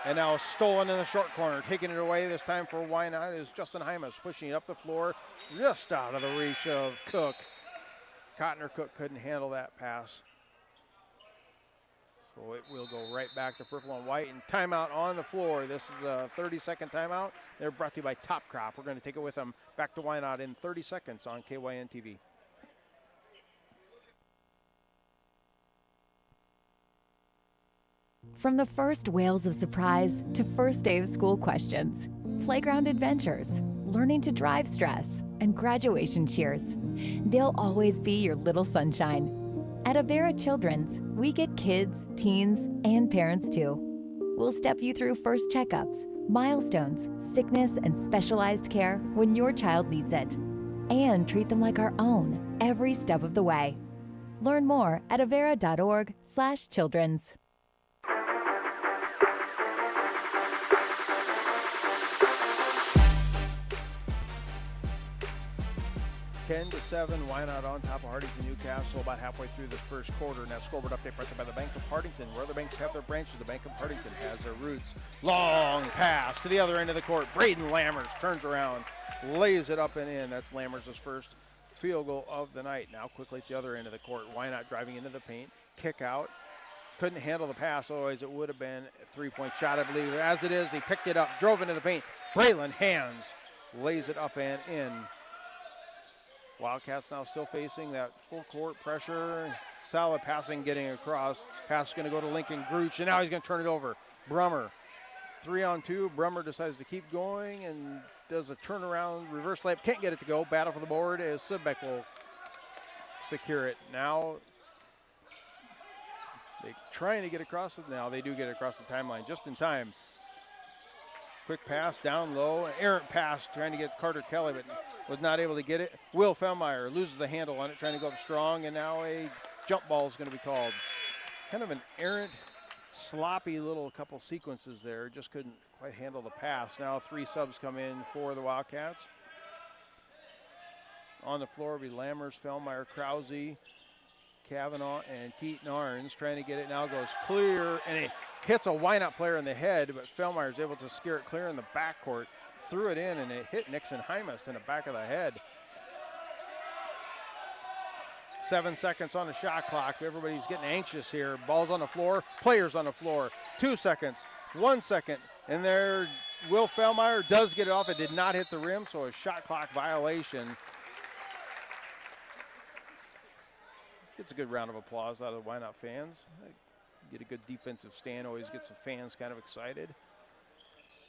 Speaker 2: And now stolen in the short corner. Taking it away this time for Wynot is Justin Hymas, pushing it up the floor, just out of the reach of Cook. Cotner Cook couldn't handle that pass. So it will go right back to purple and white. And timeout on the floor. This is a 30-second timeout. They're brought to you by Top Crop. We're going to take it with them back to Wynot in 30 seconds on KYN TV.
Speaker 6: From the first wails of surprise to first day of school questions, playground adventures, learning to drive stress, and graduation cheers, they'll always be your little sunshine. At Avera Children's, we get kids, teens, and parents too. We'll step you through first checkups, milestones, sickness, and specialized care when your child needs it, and treat them like our own every step of the way. Learn more at avera.org/children's.
Speaker 2: 10-7, Wynot on top of Hartington-Newcastle about halfway through this first quarter. Now scoreboard update brought to you by the Bank of Hartington. Where other banks have their branches, the Bank of Hartington has their roots. Long pass to the other end of the court. Braden Lammers turns around, lays it up and in. That's Lammers' first field goal of the night. Now quickly to the other end of the court. Wynot driving into the paint. Kick out. Couldn't handle the pass, otherwise it would have been a three-point shot, I believe. As it is, he picked it up, drove into the paint. Braylon Hands lays it up and in. Wildcats now still facing that full court pressure. Solid passing getting across. Pass is going to go to Lincoln Gruch, and now he's going to turn it over. Brummer, 3-on-2. Brummer decides to keep going and does a turnaround, reverse layup. Can't get it to go. Battle for the board as Subbeck will secure it. Now they're trying to get across it. Now they do get across the timeline just in time. Quick pass down low, an errant pass trying to get Carter Kelly, but was not able to get it. Will Feldmeyer loses the handle on it, trying to go up strong, and now a jump ball is going to be called. Kind of an errant, sloppy little couple sequences there. Just couldn't quite handle the pass. Now 3 subs come in for the Wildcats. On the floor will be Lammers, Fellmeyer, Krause, Kavanaugh, and Keaton Arns trying to get it. Now goes clear, and it hits a Wynot player in the head, but Fellmeyer is able to scare it clear in the backcourt. Threw it in, and it hit Nixon Hymas in the back of the head. 7 seconds on the shot clock. Everybody's getting anxious here. Ball's on the floor, players on the floor. 2 seconds, 1 second, and there Will Fellmeyer does get it off. It did not hit the rim, so a shot clock violation. Gets a good round of applause out of the Wynot fans. Get a good defensive stand, always gets the fans kind of excited.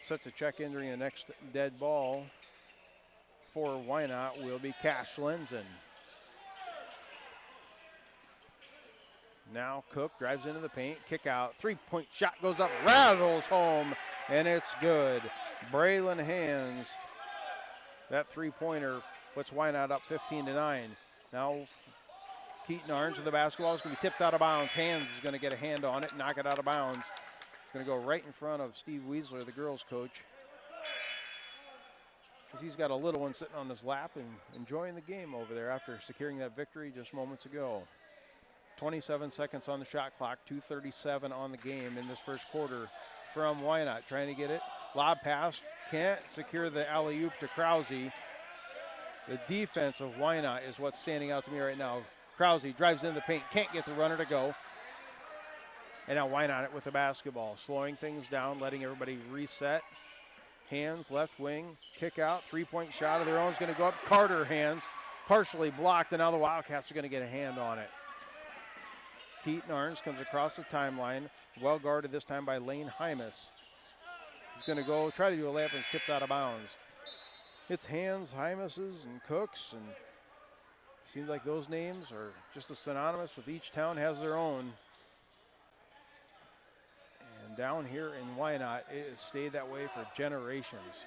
Speaker 2: Set to check entering the next dead ball for Wynot will be Cash Lenzen. Now Cook drives into the paint, kick out, 3-point shot goes up, rattles home, and it's good. Braylon Hands, that 3-pointer puts Wynot up 15-9. Now Keaton Arns with the basketball is going to be tipped out of bounds. Hands is going to get a hand on it, knock it out of bounds. It's going to go right in front of Steve Weisler, the girls' coach, because he's got a little one sitting on his lap and enjoying the game over there after securing that victory just moments ago. 27 seconds on the shot clock, 2:37 on the game in this first quarter from Wynot. Trying to get it, lob pass, can't secure the alley-oop to Krause. The defense of Wynot is what's standing out to me right now. Krause drives into the paint, can't get the runner to go. And now Wynot with the basketball, slowing things down, letting everybody reset. Hands, left wing, kick out, 3-point shot of their own is going to go up. Carter Hands, partially blocked, and now the Wildcats are going to get a hand on it. Keaton Arns comes across the timeline, well guarded this time by Lane Hymas. He's going to go try to do a layup and it's tipped out of bounds. It's Hands, Hymas's, and Cooks, and seems like those names are just as synonymous with each town has their own. And down here in Wynot, it has stayed that way for generations.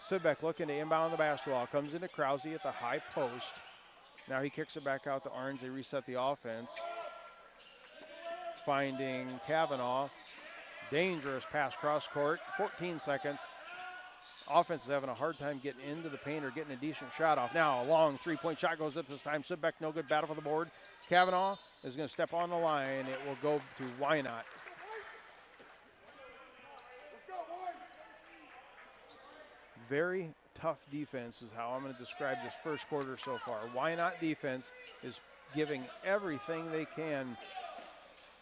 Speaker 2: Sibbeck looking to inbound the basketball. Comes into Krause at the high post. Now he kicks it back out to Arns. They reset the offense. Finding Kavanaugh. Dangerous pass cross court. 14 seconds. Offense is having a hard time getting into the paint or getting a decent shot off. Now a long 3-point shot goes up this time. Sibbeck, no good, battle for the board. Kavanaugh is going to step on the line. It will go to Wynot. Very tough defense is how I'm going to describe this first quarter so far. Wynot defense is giving everything they can,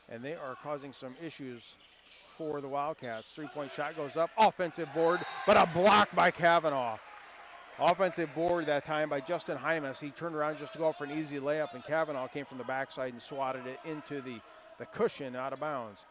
Speaker 2: and they are causing some issues for the Wildcats. 3-point shot goes up, offensive board, but a block by Kavanaugh. Offensive board that time by Justin Hymas. He turned around just to go up for an easy layup, and Kavanaugh came from the backside and swatted it into the cushion out of bounds.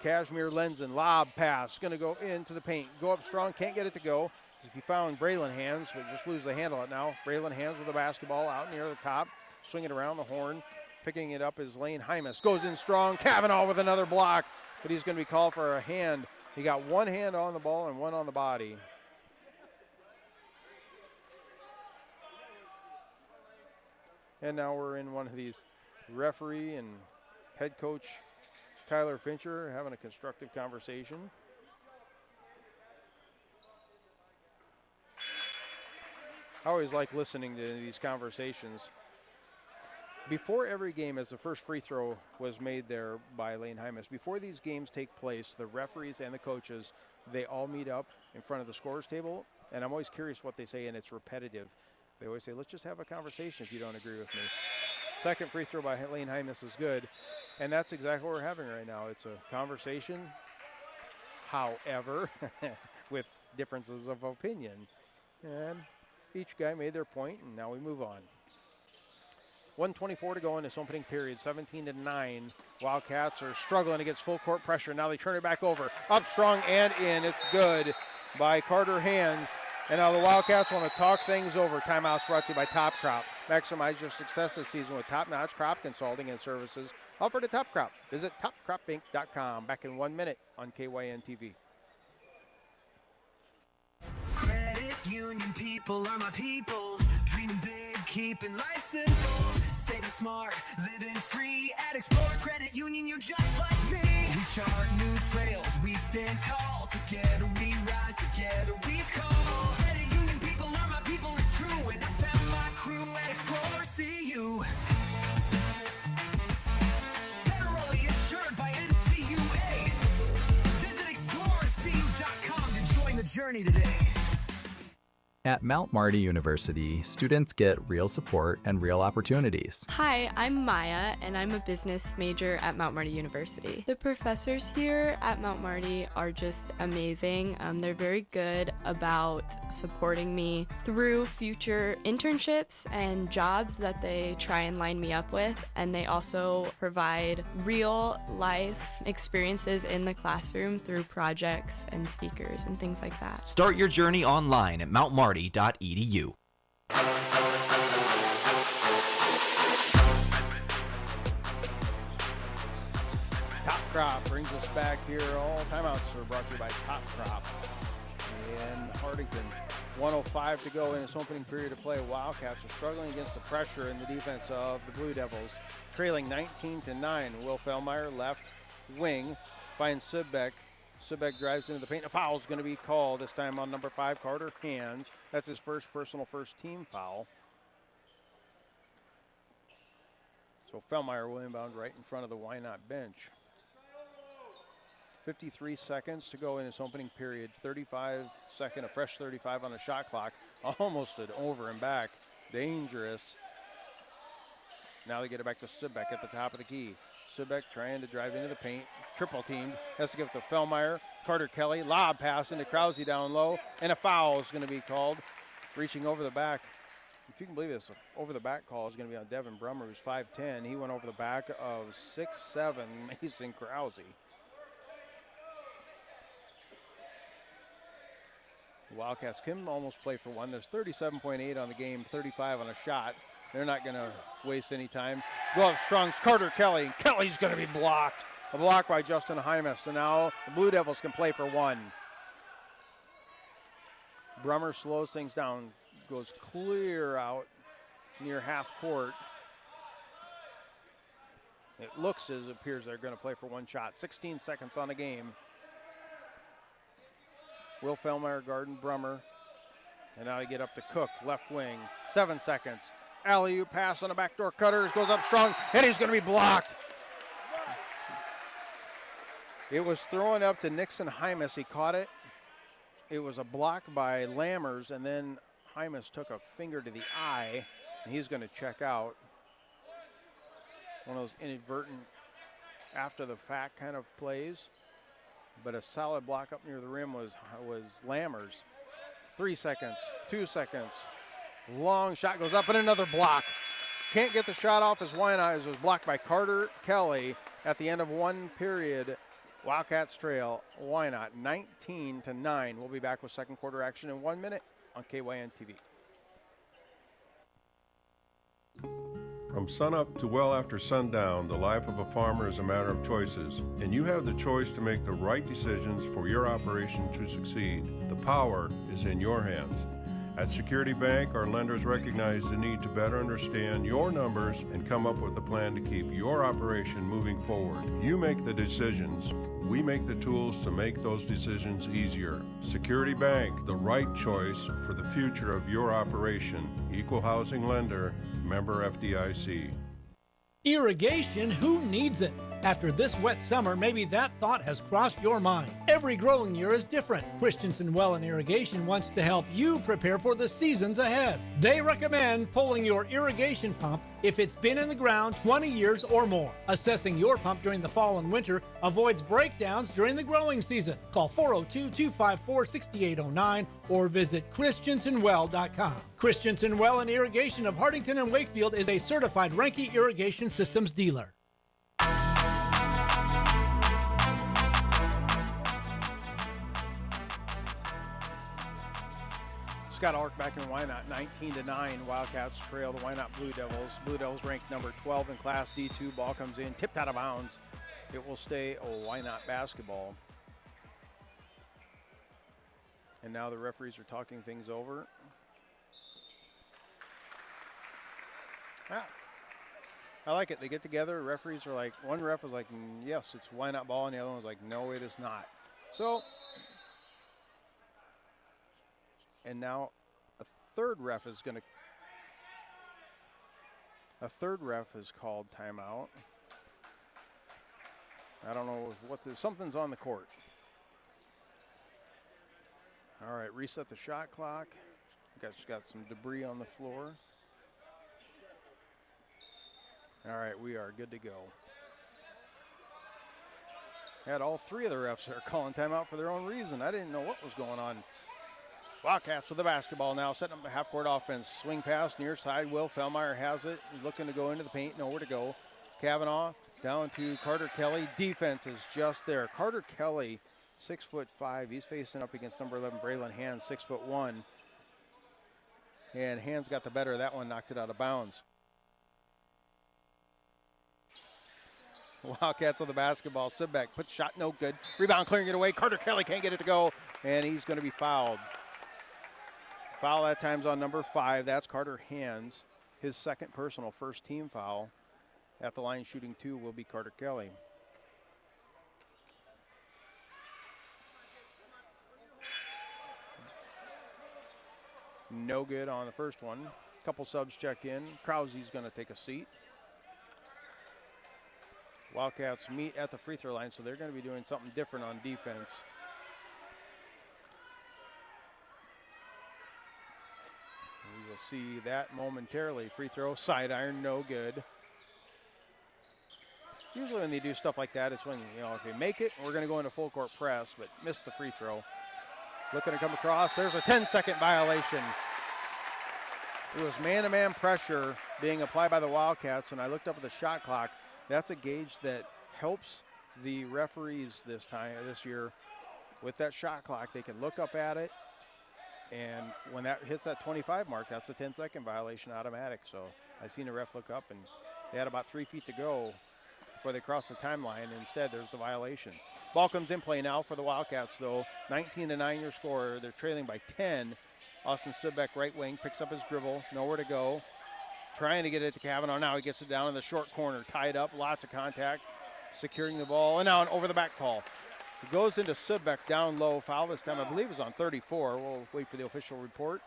Speaker 2: Kashmir Lenzen, lob pass, going to go into the paint. Go up strong, can't get it to go. He found Braylon Hands, but just lose the handle it now. Braylon Hands with the basketball out near the top, swinging around the horn. Picking it up is Lane Hymas. Goes in strong, Kavanaugh with another block, but he's going to be called for a hand. He got one hand on the ball and one on the body. And now we're in one of these referee and head coach Tyler Fincher having a constructive conversation. I always like listening to these conversations. Before every game, as the first free throw was made there by Lane Hymas, before these games take place, the referees and the coaches, they all meet up in front of the scorer's table, and I'm always curious what they say, and it's repetitive. They always say, let's just have a conversation if you don't agree with me. Second free throw by Lane Hymas is good, and that's exactly what we're having right now. It's a conversation, however, with differences of opinion. And each guy made their point, and now we move on. 1:24 to go in this opening period, 17-9. Wildcats are struggling against full court pressure. Now they turn it back over. Up strong and in. It's good by Carter Hands. And now the Wildcats want to talk things over. Timeout's brought to you by Top Crop. Maximize your success this season with top-notch crop consulting and services offered at Top Crop. Visit topcropinc.com. Back in 1 minute on KYN TV.
Speaker 8: Credit union people are my people. Dreaming big, keeping life simple. Saving smart, living free. At Explorers Credit Union, you're just like me. We chart new trails, we stand tall. Together we rise, together we call. Credit Union people are my people, it's true. And I found my crew at Explorers CU. Federally insured by NCUA. Visit explorerscu.com to join the journey today.
Speaker 9: At Mount Marty University, students get real support and real opportunities.
Speaker 10: Hi, I'm Maya, and I'm a business major at Mount Marty University. The professors here at Mount Marty are just amazing. They're very good about supporting me through future internships and jobs that they try and line me up with, and they also provide real life experiences in the classroom through projects and speakers and things like that.
Speaker 11: Start your journey online at mountmarty.edu.
Speaker 2: Top Crop brings us back here. All timeouts are brought to you by Top Crop in Hartington. 1:05 to go in this opening period of play. Wildcats are struggling against the pressure in the defense of the Blue Devils, trailing 19-9. Will Fellmeyer, left wing, finds Sibbeck. Sibbeck drives into the paint. A foul is going to be called, this time on number 5, Carter Hands. That's his first personal first-team foul. So Fellmeyer will inbound right in front of the Wynot bench. 53 seconds to go in this opening period. 35-second, a fresh 35 on the shot clock. Almost an over and back. Dangerous. Now they get it back to Sibbeck at the top of the key. Sibbeck trying to drive into the paint. Triple teamed. Has to give it to Fellmeyer. Carter Kelly. Lob pass into Krause down low. And a foul is going to be called. Reaching over the back. If you can believe this, over the back call is going to be on Devin Brummer, who's 5'10". He went over the back of 6'7" Mason Krause. Wildcats can almost play for one. There's 37.8 on the game, 35 on a shot. They're not going to waste any time. Glove strong, Carter Kelly. Kelly's going to be blocked. A block by Justin Hymas. So now the Blue Devils can play for one. Brummer slows things down, goes clear out near half court. It looks as it appears they're going to play for one shot. 16 seconds on the game. Will Fellmeyer guarding Brummer. And now they get up to Cook, left wing. 7 seconds. Alley-oop pass on a backdoor cutter. Goes up strong, and he's going to be blocked. It was thrown up to Nixon Hymas. He caught it. It was a block by Lammers, and then Hymas took a finger to the eye, and he's going to check out. One of those inadvertent, after-the-fact kind of plays. But a solid block up near the rim was Lammers. 3 seconds, 2 seconds. Long shot goes up and another block. Can't get the shot off as Wynot. It was blocked by Carter Kelly at the end of one period. Wildcats trail Wynot 19-9. We'll be back with second quarter action in 1 minute on KYN TV.
Speaker 12: From sunup to well after sundown, the life of a farmer is a matter of choices, and you have the choice to make the right decisions for your operation to succeed. The power is in your hands. At Security Bank, our lenders recognize the need to better understand your numbers and come up with a plan to keep your operation moving forward. You make the decisions. We make the tools to make those decisions easier. Security Bank, the right choice for the future of your operation. Equal housing lender, member FDIC.
Speaker 3: Irrigation, who needs it? After this wet summer, maybe that thought has crossed your mind. Every growing year is different. Christensen Well and Irrigation wants to help you prepare for the seasons ahead. They recommend pulling your irrigation pump if it's been in the ground 20 years or more. Assessing your pump during the fall and winter avoids breakdowns during the growing season. Call 402-254-6809 or visit christensenwell.com. Christensen Well and Irrigation of Hartington and Wakefield is a certified Renke Irrigation Systems dealer.
Speaker 2: Scott Ulrich back in Wynot, 19-9. Wildcats trail the Wynot Blue Devils. Blue Devils ranked number 12 in Class D2. Ball comes in, tipped out of bounds. It will stay Wynot basketball. And now the referees are talking things over. I like it. They get together. Referees are like, one ref was like, yes, it's Wynot ball, and the other one was like, no, it is not. So, and now a third ref is called timeout. I don't know something's on the court. All right, reset the shot clock. Got some debris on the floor. All right, we are good to go. Had all three of the refs there calling timeout for their own reason. I didn't know what was going on. Wildcats with the basketball now, setting up a half-court offense. Swing pass near side. Will Fellmeyer has it. He's looking to go into the paint. Nowhere to go. Kavanaugh down to Carter Kelly. Defense is just there. Carter Kelly, 6'5". He's facing up against number 11, Braylon Hands, 6'1". And Hands got the better of that one, knocked it out of bounds. Wildcats with the basketball. Sibbeck puts shot, no good. Rebound clearing it away. Carter Kelly can't get it to go, and he's going to be fouled. Foul that time's on number 5. That's Carter Hands. His second personal, first team foul. At the line shooting 2 will be Carter Kelly. No good on the first one. Couple subs check in. Krause's going to take a seat. Wildcats meet at the free throw line, so they're going to be doing something different on defense. We will see that momentarily. Free throw, side iron, no good. Usually when they do stuff like that, it's when, if they make it, we're going to go into full court press, but missed the free throw. Looking to come across. There's a 10-second violation. It was man-to-man pressure being applied by the Wildcats, and I looked up at the shot clock. That's a gauge that helps the referees this year with that shot clock. They can look up at it, and when that hits that 25 mark, that's a 10-second violation automatic. So I seen the ref look up, and they had about 3 feet to go before they crossed the timeline. Instead, there's the violation. Ball comes in play now for the Wildcats, though. 19-9 your score. They're trailing by 10. Austin Sibbeck, right wing, picks up his dribble. Nowhere to go. Trying to get it to Kavanaugh. Now he gets it down in the short corner. Tied up. Lots of contact. Securing the ball. And now an over-the-back call. It goes into Sibbeck down low. Foul this time, I believe, is on 34. We'll wait for the official report.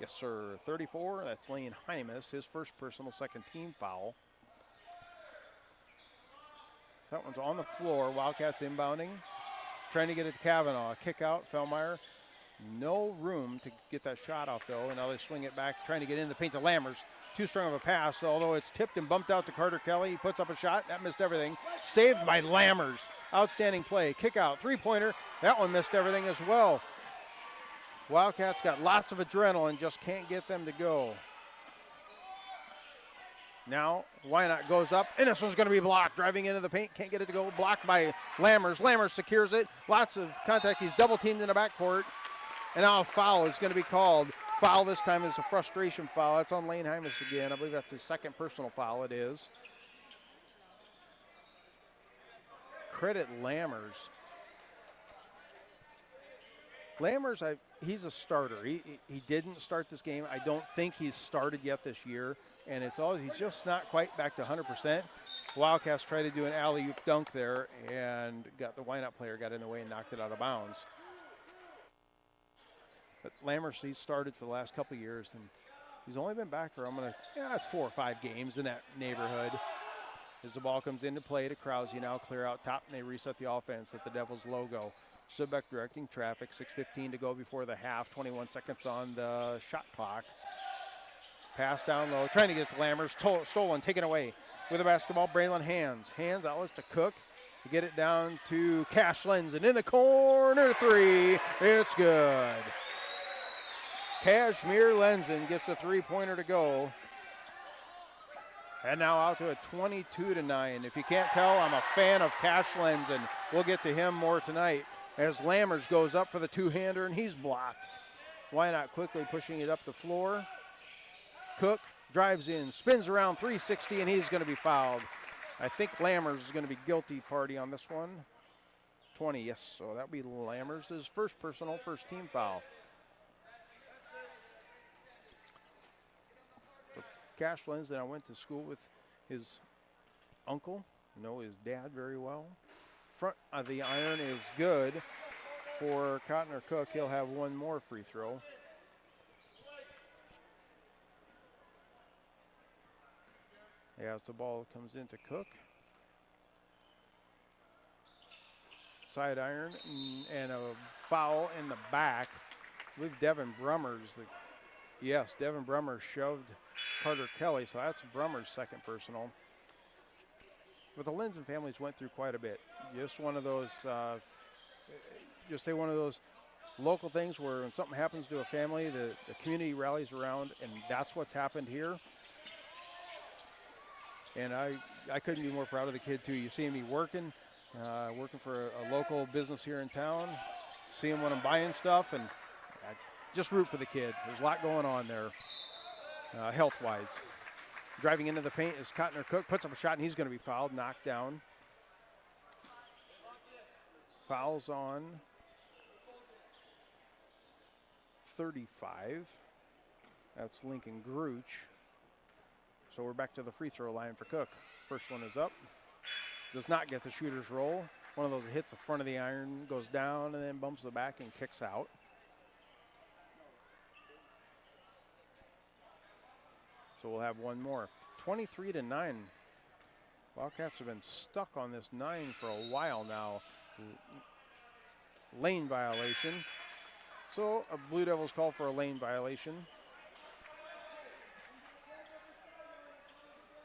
Speaker 2: Yes, sir. 34. That's Lane Hymas. His first personal, second team foul. That one's on the floor. Wildcats inbounding. Trying to get it to Kavanaugh. Kick out. Fellmeyer. No room to get that shot off, though. And now they swing it back, trying to get in the paint to Lammers. Too strong of a pass, although it's tipped and bumped out to Carter Kelly. He puts up a shot. That missed everything. Saved by Lammers. Outstanding play. Kick out. Three-pointer. That one missed everything as well. Wildcats got lots of adrenaline, just can't get them to go. Now, Wynot goes up, and this one's going to be blocked. Driving into the paint, can't get it to go. Blocked by Lammers. Lammers secures it. Lots of contact. He's double-teamed in the backcourt. And now a foul is going to be called. Foul this time is a frustration foul. That's on Lane Hymas again. I believe that's his second personal foul. It is. Credit Lammers. Lammers, he's a starter. He didn't start this game. I don't think he's started yet this year. And he's just not quite back to 100%. Wildcats tried to do an alley-oop dunk there, and the Wynot player got in the way and knocked it out of bounds. But Lammers, he's started for the last couple of years, and he's only been back for, it's 4 or 5 games in that neighborhood. As the ball comes into play to Krause, now clear out top, and they reset the offense at the Devils logo. Sibbeck directing traffic, 6:15 to go before the half, 21 seconds on the shot clock. Pass down low, trying to get it to Lammers, stolen, taken away with the basketball. Braylon Hands outlets to Cook. To get it down to Cash Lenzen in the corner, 3. It's good. Kashmir Lenzen gets a three-pointer to go. And now out to a 22-9. If you can't tell, I'm a fan of Cash Lenzen. We'll get to him more tonight as Lammers goes up for the two-hander, and he's blocked. Wynot quickly pushing it up the floor. Cook drives in, spins around 360, and he's going to be fouled. I think Lammers is going to be guilty party on this one. 20, yes, so that'll be Lammers' first personal, first team foul. Cash Lindsay. I went to school with his uncle, know his dad very well. Front of the iron is good for Cotton or Cook. He'll have one more free throw. Yeah, as the ball comes into Cook. Side iron and a foul in the back. I believe Devin Brummers, Devin Brummers shoved Carter Kelly, so that's Brummers' second personal. But the Lindzen families went through quite a bit. Just one of those, one of those local things where when something happens to a family, the community rallies around, and that's what's happened here. And I couldn't be more proud of the kid, too. You see me working for a local business here in town, see him when I'm buying stuff, and I just root for the kid. There's a lot going on there, health-wise. Driving into the paint is Cotton or Cook, puts up a shot, and he's going to be fouled, knocked down. Fouls on 35. That's Lincoln Gruch. So we're back to the free throw line for Cook. First one is up. Does not get the shooter's roll. One of those that hits the front of the iron, goes down, and then bumps the back and kicks out. So we'll have one more. 23-9. Wildcats have been stuck on this 9 for a while now. Lane violation. So a Blue Devils call for a lane violation.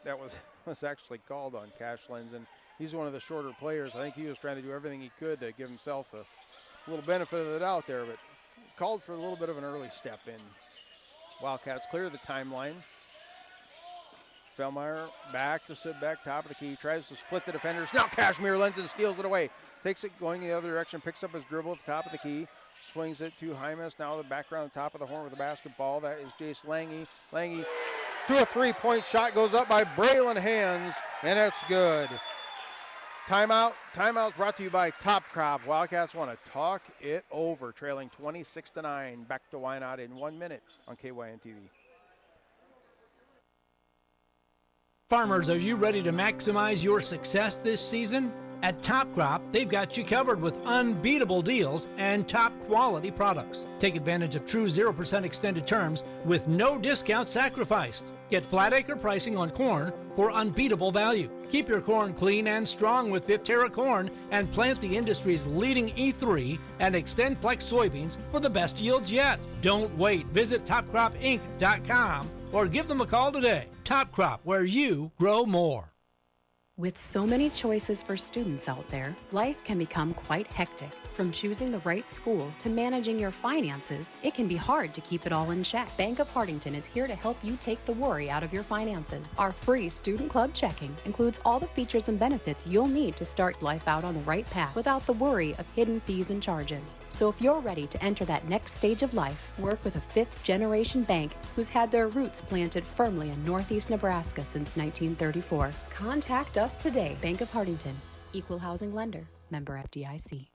Speaker 2: That was actually called on Cash Lindsay. He's one of the shorter players. I think he was trying to do everything he could to give himself a little benefit of the doubt there, but called for a little bit of an early step in. Wildcats clear the timeline. Fellmeyer back to sit back, top of the key, tries to split the defenders. Now Kashmir Lindsay steals it away. Takes it going the other direction, picks up his dribble at the top of the key, swings it to Hymas. Now the background, top of the horn with the basketball. That is Jace Lange. Lange to a three-point shot, goes up by Braylon Hands, and it's good. Timeout. Timeout brought to you by Top Crop. Wildcats want to talk it over, trailing 26-9. Back to Wynot in 1 minute on KYN TV.
Speaker 3: Farmers, are you ready to maximize your success this season? At Top Crop, they've got you covered with unbeatable deals and top quality products. Take advantage of true 0% extended terms with no discount sacrificed. Get flat acre pricing on corn for unbeatable value. Keep your corn clean and strong with Viptera corn and plant the industry's leading E3 and Extend Flex soybeans for the best yields yet. Don't wait. Visit topcropinc.com or give them a call today. Top Crop, where you grow more.
Speaker 4: With so many choices for students out there, life can become quite hectic. From choosing the right school to managing your finances, it can be hard to keep it all in check. Bank of Hartington is here to help you take the worry out of your finances. Our free Student Club checking includes all the features and benefits you'll need to start life out on the right path without the worry of hidden fees and charges. So if you're ready to enter that next stage of life, work with a fifth-generation bank who's had their roots planted firmly in Northeast Nebraska since 1934. Contact us today. Bank of Hartington, Equal Housing Lender, member FDIC.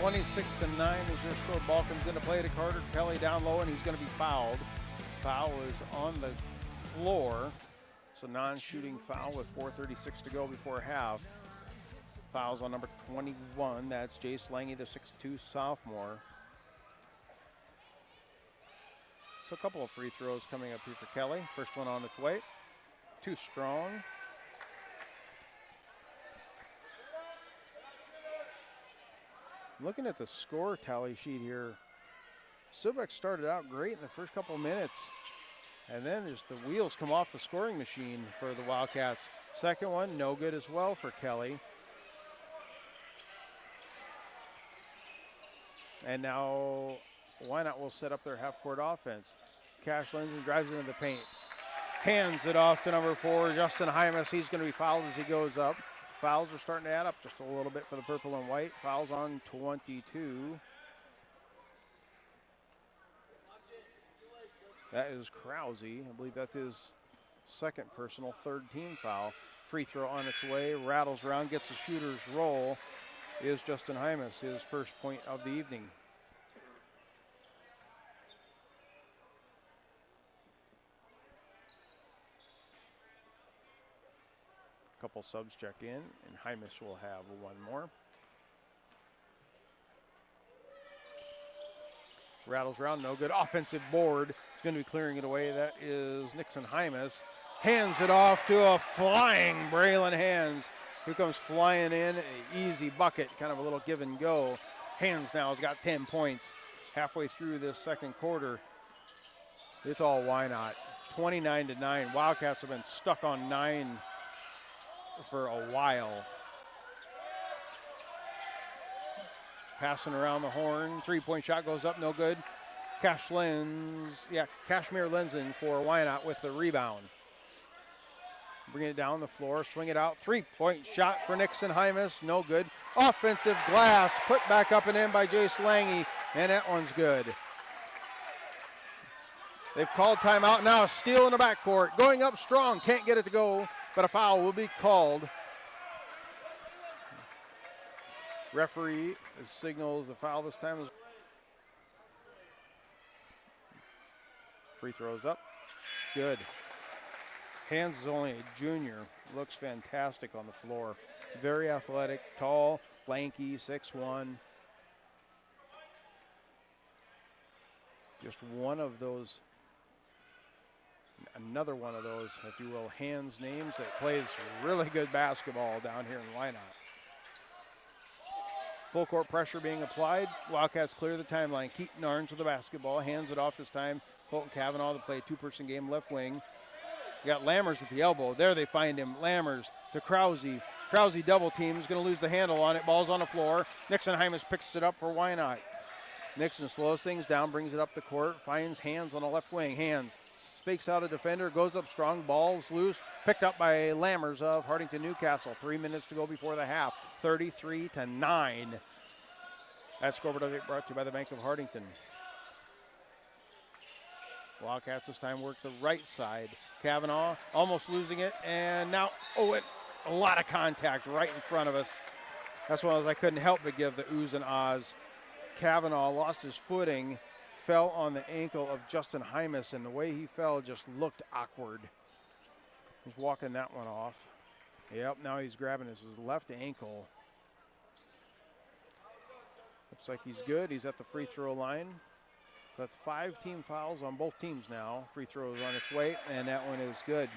Speaker 2: (26-9) is your score. Ball comes into play to Carter Kelly down low, and he's going to be fouled. Foul is on the floor. So non-shooting foul with 4:36 to go before half. Fouls on number 21. That's Jace Lange, the 6'2 sophomore. So a couple of free throws coming up here for Kelly. First one on its way. Too strong. Looking at the score tally sheet here, Silbeck started out great in the first couple of minutes, and then just the wheels come off the scoring machine for the Wildcats. Second one, no good as well for Kelly. And now Wynot will set up their half-court offense. Cash Lindsay drives into the paint. Hands it off to number 4, Justin Hymas. He's going to be fouled as he goes up. Fouls are starting to add up just a little bit for the purple and white. Fouls on 22. That is Krause. I believe that's his second personal, third team foul. Free throw on its way, rattles around, gets the shooter's roll, is Justin Hymas, his first point of the evening. Couple subs check in, and Hymas will have one more. Rattles around, no good. Offensive board. He's going to be clearing it away. That is Nixon Hymas. Hands it off to a flying Braylon Hands, who comes flying in. An easy bucket, kind of a little give and go. Hands now has got 10 points. Halfway through this second quarter, it's all Wynot. 29-9. Wildcats have been stuck on 9 for a while. Passing around the horn, three-point shot goes up, no good. Kashmir Lenzen for Wynot with the rebound. Bring it down the floor, swing it out, three-point shot for Nixon Hymas, no good. Offensive glass, put back up and in by Jace Lange, and that one's good. They've called timeout, now a steal in the backcourt, going up strong, can't get it to go, but a foul will be called. Referee signals the foul this time. Free throws up, good. Hands is only a junior, looks fantastic on the floor. Very athletic, tall, lanky, 6'1". Just one of those, another one of those, if you will, Hands names that plays really good basketball down here in Wynot. Full court pressure being applied. Wildcats clear the timeline. Keaton Arns with the basketball, hands it off this time. Colton Cavanaugh to play a two-person game left wing. You got Lammers at the elbow. There they find him. Lammers to Krause. Krause double team is going to lose the handle on it. Ball's on the floor. Nixon Hymas picks it up for Wynot. Nixon slows things down, brings it up the court, finds Hands on the left wing. Hands fakes out a defender, goes up strong, ball's loose, picked up by Lammers of Hartington-Newcastle. 3 minutes to go before the half, 33-9. That scoreboard update brought to you by the Bank of Hartington. Wildcats this time work the right side. Cavanaugh almost losing it, and now, a lot of contact right in front of us. That's why I couldn't help but give the oohs and ahs. Cavanaugh lost his footing, fell on the ankle of Justin Hymas, and the way he fell just looked awkward. He's walking that one off. Yep, now he's grabbing his left ankle. Looks like he's good. He's at the free throw line. So that's 5 team fouls on both teams now. Free throw is on its way, and that one is good.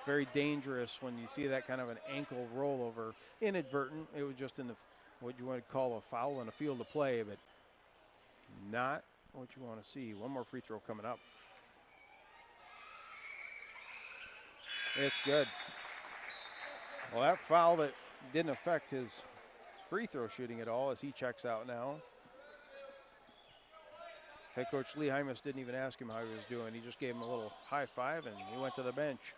Speaker 2: Very dangerous when you see that kind of an ankle rollover. Inadvertent. It was just in the what you want to call a foul in a field of play, but not what you want to see. One more free throw coming up. It's good. Well, that foul that didn't affect his free throw shooting at all as he checks out now. Head coach Lee Hymas didn't even ask him how he was doing. He just gave him a little high five and he went to the bench.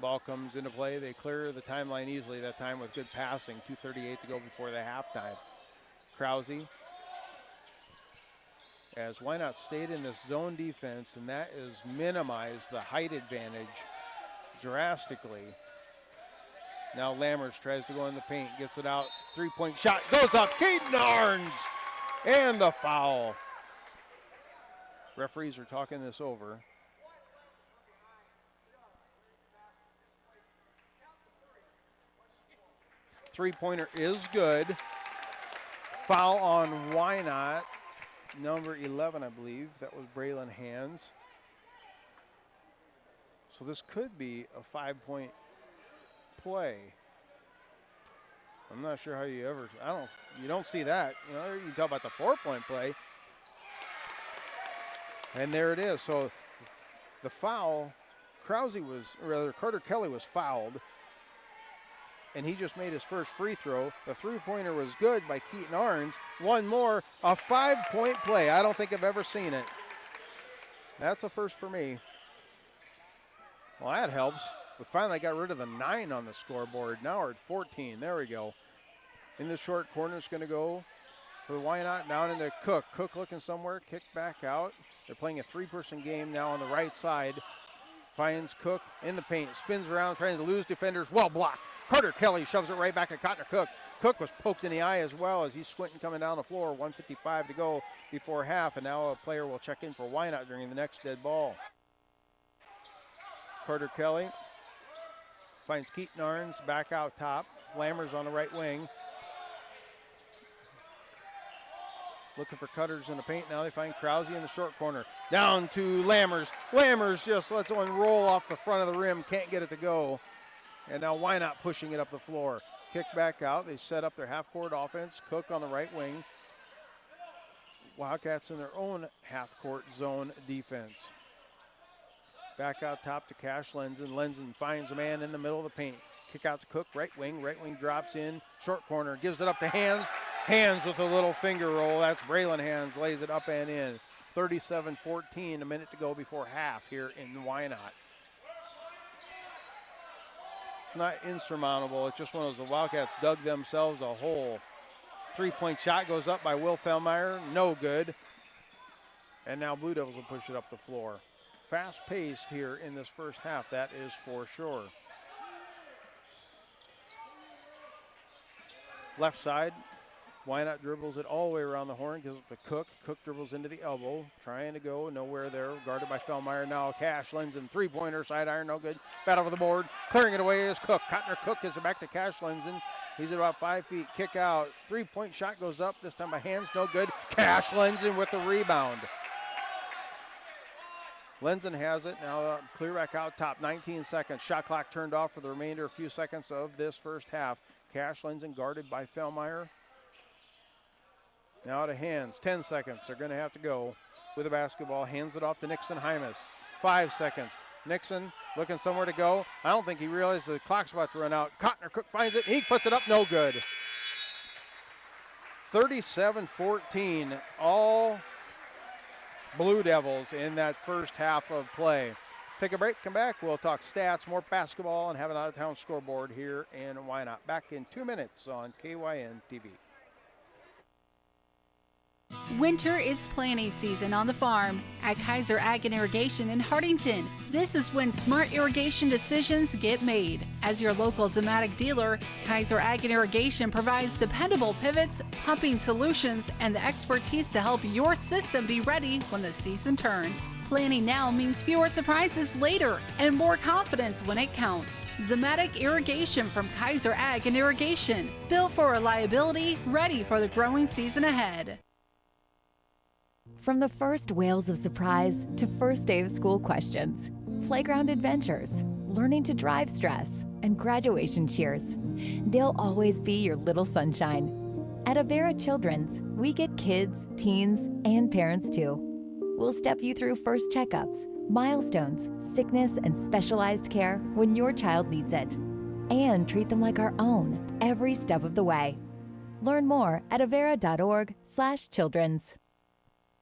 Speaker 2: Ball comes into play. They clear the timeline easily that time with good passing. 2:38 to go before the halftime. Krause, as Wynot stayed in this zone defense, and that is minimized the height advantage drastically. Now Lammers tries to go in the paint, gets it out. 3-point shot goes up. Keaton Arns, and the foul. Referees are talking this over. Three-pointer is good. Foul on Wynot, number 11, I believe. That was Braylon Hands. So this could be a 5-point play. I'm not sure how you don't see that. You know, you talk about the 4-point play. And there it is. So the foul, Carter Kelly was fouled. And he just made his first free throw. The three-pointer was good by Keaton Arns. One more, a 5-point play. I don't think I've ever seen it. That's a first for me. Well, that helps. We finally got rid of the 9 on the scoreboard. Now we're at 14. There we go. In the short corner, it's going to go for the Wynot down into Cook. Cook looking somewhere, kick back out. They're playing a 3-person game now on the right side. finds Cook in the paint, spins around trying to lose defenders, well blocked. Carter Kelly shoves it right back at Cotner Cook. Cook was poked in the eye as well as he's squinting coming down the floor. 1:55 to go before half, and now a player will check in for Wynot during the next dead ball. Carter Kelly finds Keaton Arns back out top. Lammers on the right wing. Looking for cutters in the paint. Now they find Krause in the short corner. Down to Lammers. Lammers just lets one roll off the front of the rim. Can't get it to go. And now Wynot pushing it up the floor. Kick back out. They set up their half-court offense. Cook on the right wing. Wildcats in their own half-court zone defense. Back out top to Cash Lenzen. Lenzen finds a man in the middle of the paint. Kick out to Cook, right wing. Right wing drops in. Short corner. Gives it up to Hands. Hands with a little finger roll. That's Braylon Hands. Lays it up and in. 37-14. A minute to go before half here in Wynot. It's not insurmountable. It's just one of those, the Wildcats dug themselves a hole. Three-point shot goes up by Will Fellmeyer. No good. And now Blue Devils will push it up the floor. Fast-paced here in this first half, that is for sure. Left side, Wynot dribbles it all the way around the horn, gives it to Cook. Cook dribbles into the elbow, trying to go, nowhere there, guarded by Fellmeyer. Now Cash Lenzen, three-pointer, side iron, no good. Battle for the board, clearing it away is Cook. Cotner Cook gives it back to Cash Lenzen. He's at about 5 feet, kick out. Three-point shot goes up, this time by Hands, no good. Cash Lenzen with the rebound. Lenzen has it, now clear back out top, 19 seconds. Shot clock turned off for the remainder, a few seconds of this first half. Cash Lenzen guarded by Fellmeyer. Now to Hands, 10 seconds. They're going to have to go with the basketball. Hands it off to Nixon Hymas. 5 seconds. Nixon looking somewhere to go. I don't think he realized the clock's about to run out. Cotner Cook finds it. He puts it up. No good. 37-14. All Blue Devils in that first half of play. Take a break, come back. We'll talk stats, more basketball, and have an out-of-town scoreboard here in Wynot. Back in 2 minutes on KYN TV.
Speaker 5: Winter is planting season on the farm at Kaiser Ag and Irrigation in Hartington. This is when smart irrigation decisions get made. As your local Zematic dealer, Kaiser Ag and Irrigation provides dependable pivots, pumping solutions, and the expertise to help your system be ready when the season turns. Planning now means fewer surprises later and more confidence when it counts. Zematic Irrigation from Kaiser Ag and Irrigation. Built for reliability, ready for the growing season ahead.
Speaker 6: From the first wails of surprise to first day of school questions, playground adventures, learning to drive stress, and graduation cheers, they'll always be your little sunshine. At Avera Children's, we get kids, teens, and parents too. We'll step you through first checkups, milestones, sickness, and specialized care when your child needs it, and treat them like our own every step of the way. Learn more at avera.org/children's.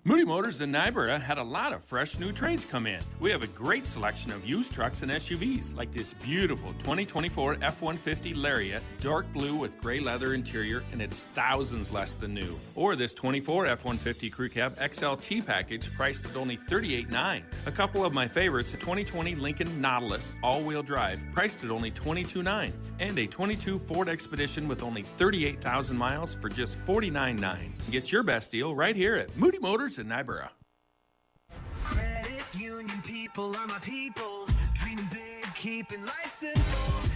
Speaker 7: Moody Motors in Nyborough had a lot of fresh new trades come in. We have a great selection of used trucks and SUVs, like this beautiful 2024 F-150 Lariat, dark blue with gray leather interior, and it's thousands less than new. Or this 24 F-150 Crew Cab XLT package, priced at only $38,900. A couple of my favorites, a 2020 Lincoln Nautilus all-wheel drive, priced at only $22,900. And a 22 Ford Expedition with only 38,000 miles for just $49,900. Get your best deal right here at Moody Motors in Nyborough.
Speaker 8: Credit union people are my people. Dreaming big, keeping life simple.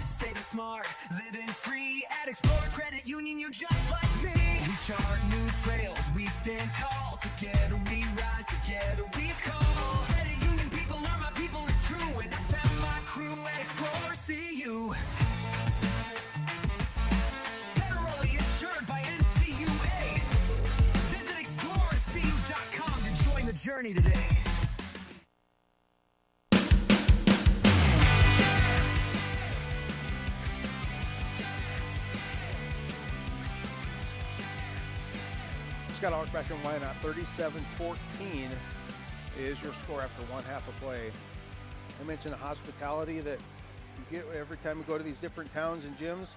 Speaker 8: Saving smart, living free. At Explorers Credit Union, you're just like me. We chart new trails, we stand tall. Together we rise, together we call. Credit union people are my people, it's true. And I found my crew at Explorers, see you. Federally insured by NCUA. Visit ExplorerCU.com to join the journey today.
Speaker 2: Scott Ulrich back in Wynot. 37-14 is your score after one half of play. I mentioned the hospitality that you get every time you go to these different towns and gyms.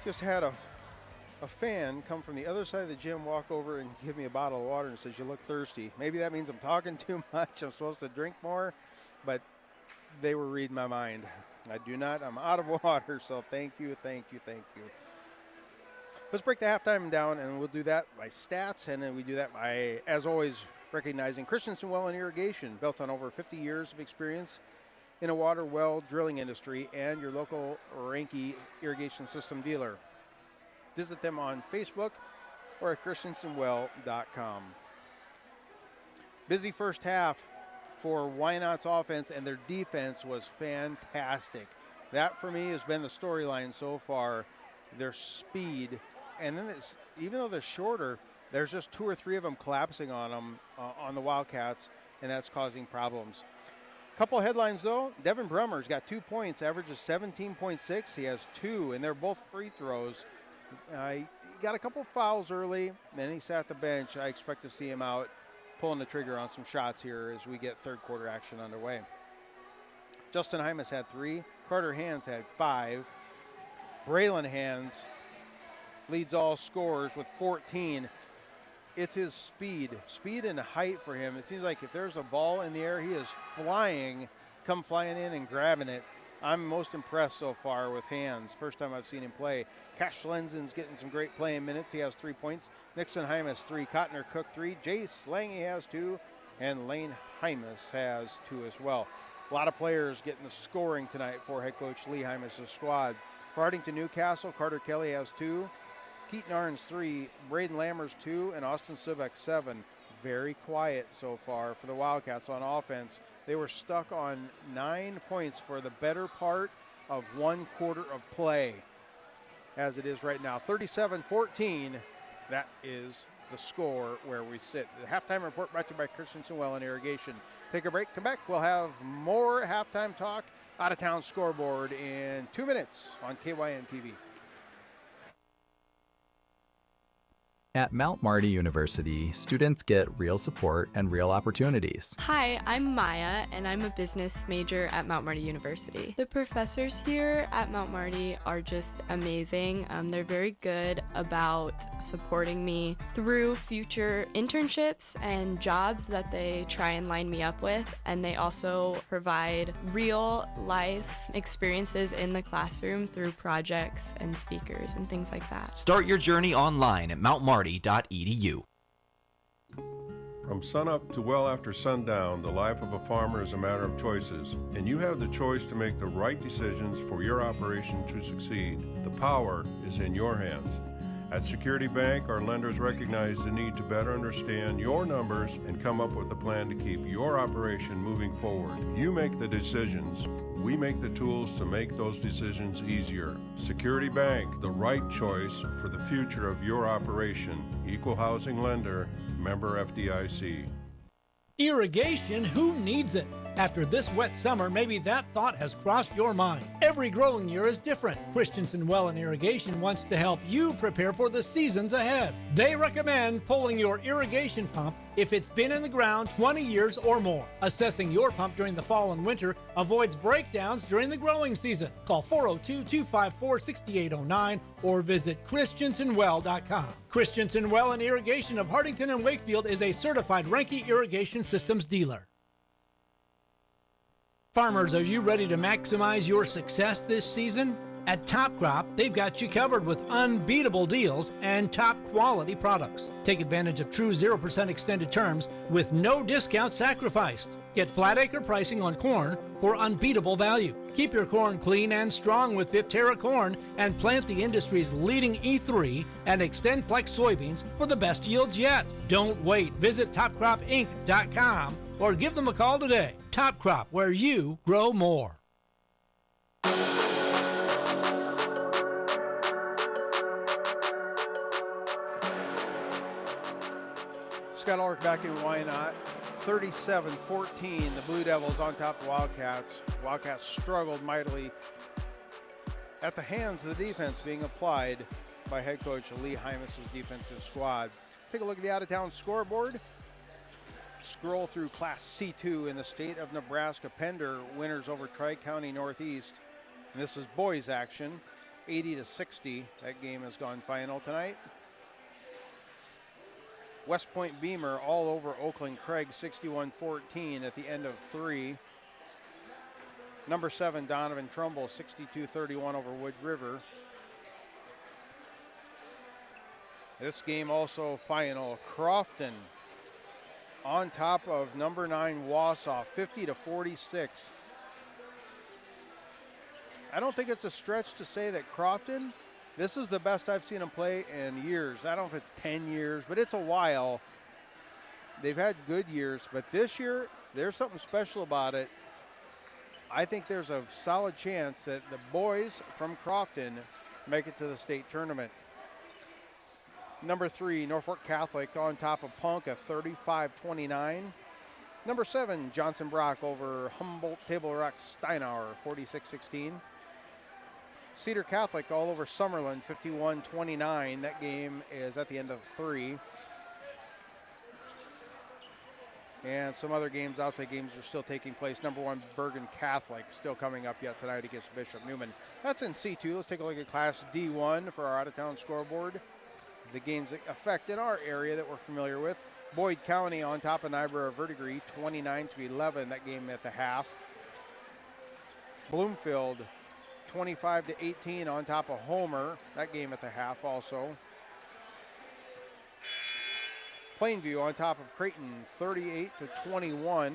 Speaker 2: Just had a fan come from the other side of the gym, walk over and give me a bottle of water and says, "You look thirsty." Maybe that means I'm talking too much. I'm supposed to drink more, but They were reading my mind. I do not. I'm out of water, so thank you. Let's break the halftime down, and we'll do that by stats, and then we do that by, as always, recognizing Christensen Well and Irrigation, built on over 50 years of experience in a water well drilling industry, and your local Ranke irrigation system dealer. Visit them on Facebook or at christensenwell.com. Busy first half for Wynot's offense, and their defense was fantastic. That, for me, has been the storyline so far, their speed. And then even though they're shorter, there's just 2 or 3 of them collapsing on them, on the Wildcats, and that's causing problems. Couple headlines, though. Devin Brummer's got 2 points, averages 17.6. He has 2, and they're both free throws. He got a couple fouls early, then he sat the bench. I expect to see him out pulling the trigger on some shots here as we get third quarter action underway. Justin Hymas had 3. Carter Hands had 5. Braylon Hands leads all scorers with 14. It's his speed and height for him. It seems like if there's a ball in the air, he is flying in and grabbing it. I'm most impressed so far with Hands. First time I've seen him play. Cash Lenzen's getting some great playing minutes. He has 3 points. Nixon Hymas 3. Cotner Cook 3. Jace Lange has 2. And Lane Hymas has 2 as well. A lot of players getting the scoring tonight for head coach Lee Hymas' squad. For Hartington-Newcastle, Carter Kelly has 2. Keaton Arns 3, Braden Lammers 2, and Austin Sivek 7. Very quiet so far for the Wildcats on offense. They were stuck on 9 points for the better part of 1 quarter of play, as it is right now. 37-14, that is the score where we sit. The halftime report brought to you by Christensen Well and Irrigation. Take a break, come back. We'll have more halftime talk, out-of-town scoreboard in 2 minutes on KYN TV.
Speaker 9: At Mount Marty University, students get real support and real opportunities.
Speaker 10: Hi, I'm Maya, and I'm a business major at Mount Marty University. The professors here at Mount Marty are just amazing. They're very good about supporting me through future internships and jobs that they try and line me up with, and they also provide real life experiences in the classroom through projects and speakers and things like that.
Speaker 11: Start your journey online at mountmarty.edu.
Speaker 12: From sunup to well after sundown, the life of a farmer is a matter of choices, and you have the choice to make the right decisions for your operation to succeed. The power is in your hands. At Security Bank, our lenders recognize the need to better understand your numbers and come up with a plan to keep your operation moving forward. You make the decisions. We make the tools to make those decisions easier. Security Bank, the right choice for the future of your operation. Equal housing lender, member FDIC.
Speaker 3: Irrigation, who needs it? After this wet summer, maybe that thought has crossed your mind. Every growing year is different. Christensen Well and Irrigation wants to help you prepare for the seasons ahead. They recommend pulling your irrigation pump if it's been in the ground 20 years or more. Assessing your pump during the fall and winter avoids breakdowns during the growing season. Call 402-254-6809 or visit christensenwell.com. Christensen Well and Irrigation of Hartington and Wakefield is a certified Ranke Irrigation Systems dealer. Farmers, are you ready to maximize your success this season? At Top Crop, they've got you covered with unbeatable deals and top quality products. Take advantage of true 0% extended terms with no discount sacrificed. Get flat acre pricing on corn for unbeatable value. Keep your corn clean and strong with Viptera corn and plant the industry's leading E3 and Extend Flex soybeans for the best yields yet. Don't wait. Visit topcropinc.com or give them a call today. Top Crop, where you grow more.
Speaker 2: Scott Ulrich back in Wynot. 37-14, the Blue Devils on top of the Wildcats. Wildcats struggled mightily at the hands of the defense being applied by head coach Lee Hymas' defensive squad. Take a look at the out-of-town scoreboard. Scroll through Class C2 in the state of Nebraska. Pender winners over Tri-County Northeast. And this is boys action, 80-60. That game has gone final tonight. West Point Beamer all over Oakland Craig, 61-14 at the end of 3. Number 7, Donovan Trumbull, 62-31 over Wood River. This game also final. Crofton on top of number 9, Wausau, 50-46. I don't think it's a stretch to say that Crofton, this is the best I've seen them play in years. I don't know if it's 10 years, but it's a while. They've had good years, but this year, there's something special about it. I think there's a solid chance that the boys from Crofton make it to the state tournament. Number 3, Norfolk Catholic on top of Ponca, 35-29. Number 7, Johnson Brock over Humboldt Table Rock Steinauer, 46-16. Cedar Catholic all over Summerlin, 51-29. That game is at the end of 3. And some other games, outside games, are still taking place. Number 1, Bergen Catholic, still coming up yet tonight against Bishop Neumann. That's in C2. Let's take a look at Class D1 for our out-of-town scoreboard. The games that affect in our area that we're familiar with. Boyd County on top of Niobrara Verdigris, 29-11, that game at the half. Bloomfield, 25-18 on top of Homer, that game at the half also. Plainview on top of Creighton, 38-21.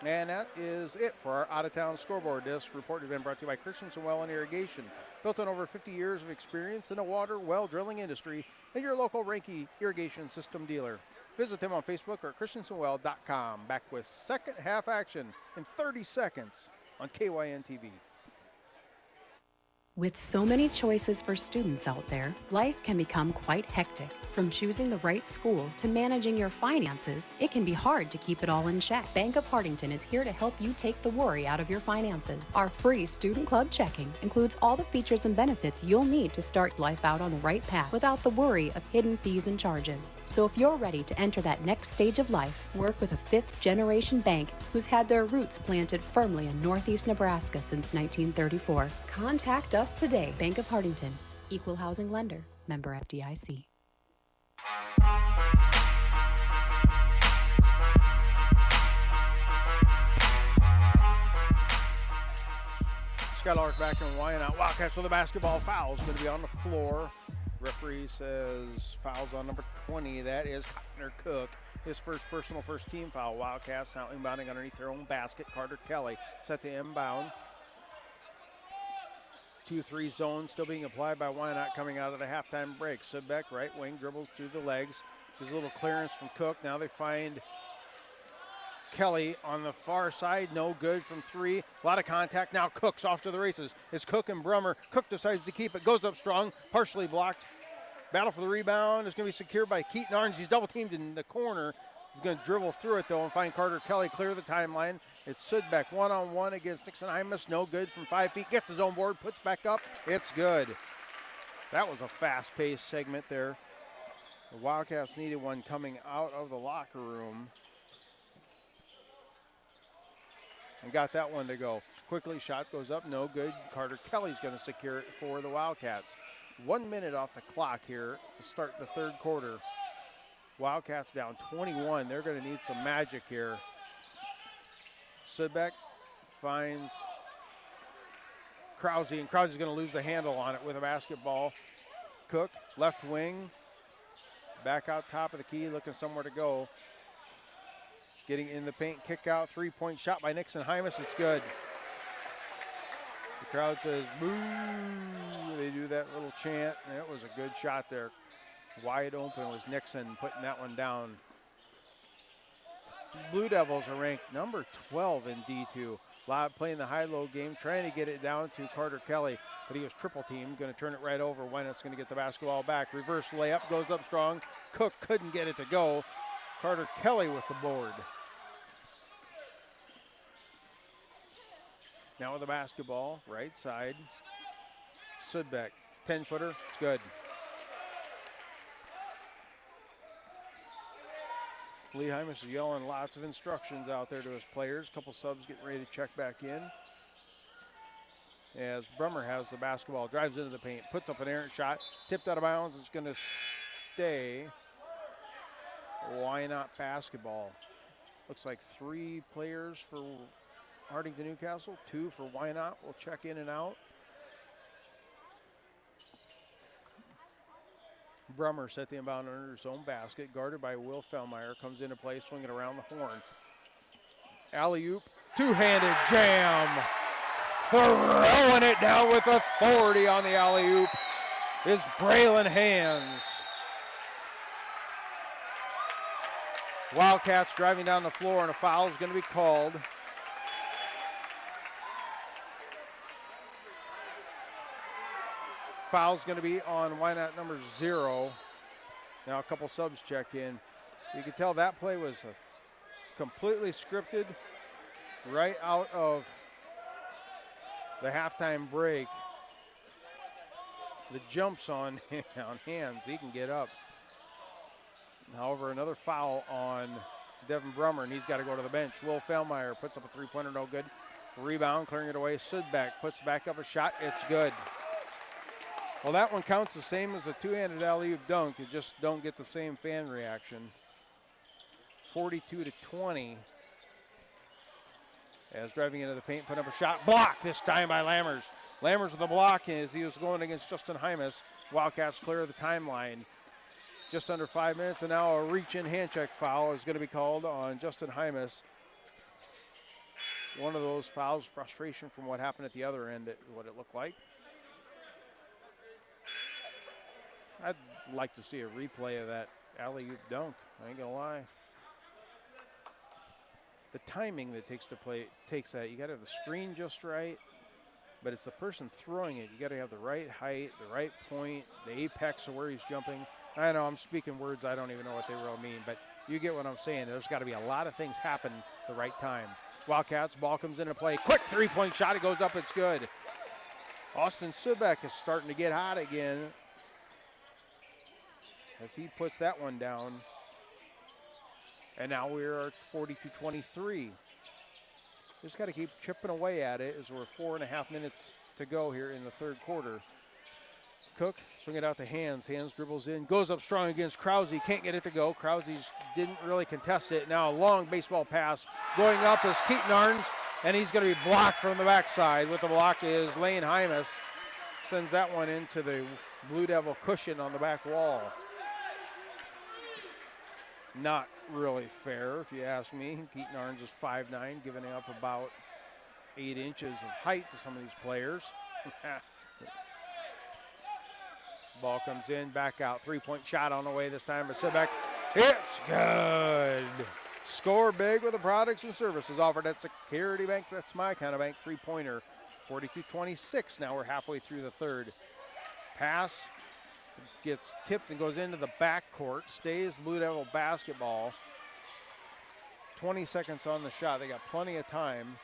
Speaker 2: And that is it for our out-of-town scoreboard. This report has been brought to you by Christensen Well and Irrigation. Built on over 50 years of experience in the water well drilling industry, and your local Ranke irrigation system dealer. Visit them on Facebook or at christensenwell.com. Back with second half action in 30 seconds on KYN TV.
Speaker 4: With so many choices for students out there, life can become quite hectic. From choosing the right school to managing your finances, it can be hard to keep it all in check. Bank of Hartington is here to help you take the worry out of your finances. Our free Student Club checking includes all the features and benefits you'll need to start life out on the right path without the worry of hidden fees and charges. So if you're ready to enter that next stage of life, work with a fifth-generation bank who's had their roots planted firmly in Northeast Nebraska since 1934. Contact us today. Bank of Hartington, Equal Housing Lender, member FDIC.
Speaker 2: Scott Ulrich back in Wynot. Wildcats with a basketball foul is going to be on the floor. Referee says fouls on number 20. That is Connor Cook. His first personal first team foul. Wildcats now inbounding underneath their own basket. Carter Kelly set to inbound. 2-3 zone still being applied by Wynot coming out of the halftime break. Sidbeck, right wing, dribbles through the legs. There's a little clearance from Cook. Now they find Kelly on the far side. No good from 3. A lot of contact. Now Cook's off to the races. It's Cook and Brummer. Cook decides to keep it. Goes up strong. Partially blocked. Battle for the rebound is going to be secured by Keaton Arns. He's double teamed in the corner. He's going to dribble through it, though, and find Carter Kelly clear the timeline. It's Sidbeck one-on-one against Nixon Hymas. No good from 5 feet. Gets his own board, puts back up. It's good. That was a fast-paced segment there. The Wildcats needed one coming out of the locker room. And got that one to go. Quickly, shot goes up, no good. Carter Kelly's going to secure it for the Wildcats. 1 minute off the clock here to start the third quarter. Wildcats down 21. They're going to need some magic here. Sidbeck finds Krause, and Krause is going to lose the handle on it with a basketball. Cook, left wing, back out top of the key, looking somewhere to go. Getting in the paint, kick out, three-point shot by Nixon Hymas. It's good. The crowd says, boo. They do that little chant, and it was a good shot there. Wide open was Nixon putting that one down. Blue Devils are ranked number 12 in D2. Loud playing the high-low game, trying to get it down to Carter Kelly, but he was triple teamed, going to turn it right over. Wynot's going to get the basketball back. Reverse layup, goes up strong. Cook couldn't get it to go. Carter Kelly with the board. Now with the basketball, right side. Sidbeck, 10-footer, it's good. Lee Hymas is yelling lots of instructions out there to his players. A couple subs getting ready to check back in. As Brummer has the basketball, drives into the paint, puts up an errant shot, tipped out of bounds. It's going to stay. Wynot basketball? Looks like 3 players for Hartington-Newcastle. 2 for Wynot. We'll check in and out. Brummer set the inbound under his own basket, guarded by Will Fellmeyer. Comes into play, swinging around the horn. Alley-oop, two-handed jam. Throwing it down with authority on the alley-oop is Braylon Hands. Wildcats driving down the floor, and a foul is going to be called. Foul's going to be on Wynot number 0. Now a couple subs check in. You can tell that play was completely scripted right out of the halftime break. The jumps on Hands. He can get up. However, another foul on Devin Brummer, and he's got to go to the bench. Will Fellmeyer puts up a three-pointer, no good. Rebound, clearing it away. Sudbeck puts back up a shot. It's good. Well, that one counts the same as a two-handed alley-oop dunk. You just don't get the same fan reaction. 42-20. As driving into the paint, put up a shot. Blocked this time by Lammers. Lammers with the block as he was going against Justin Hymas. Wildcats clear the timeline. Just under 5 minutes, and now a reach-in hand-check foul is going to be called on Justin Hymas. One of those fouls, frustration from what happened at the other end, what it looked like. I'd like to see a replay of that alley-oop dunk, I ain't gonna lie. The timing that it takes to play, takes that, you gotta have the screen just right, but it's the person throwing it. You gotta have the right height, the right point, the apex of where he's jumping. I know I'm speaking words I don't even know what they really mean, but you get what I'm saying. There's got to be a lot of things happen the right time. Wildcats, ball comes into play. Quick three-point shot. It goes up. It's good. Austin Sudbeck is starting to get hot again as he puts that one down. And now we're at 42-23. Just got to keep chipping away at it as we're 4.5 minutes to go here in the third quarter. Cook, swing it out to Hands. Hands dribbles in, goes up strong against Krause. Can't get it to go. Krause didn't really contest it. Now a long baseball pass going up is Keaton Arns, and he's going to be blocked from the backside. With the block is Lane Hymas. Sends that one into the Blue Devil cushion on the back wall. Not really fair, if you ask me. Keaton Arns is 5'9", giving up about 8 inches of height to some of these players. Ball comes in, back out. Three-point shot on the way this time by Sudbeck. It's good. Score big with the products and services offered at Security Bank. That's my kind of bank. Three-pointer. 42-26. Now we're halfway through the third. Pass gets tipped and goes into the backcourt. Stays Blue Devil basketball. 20 seconds on the shot. They got plenty of time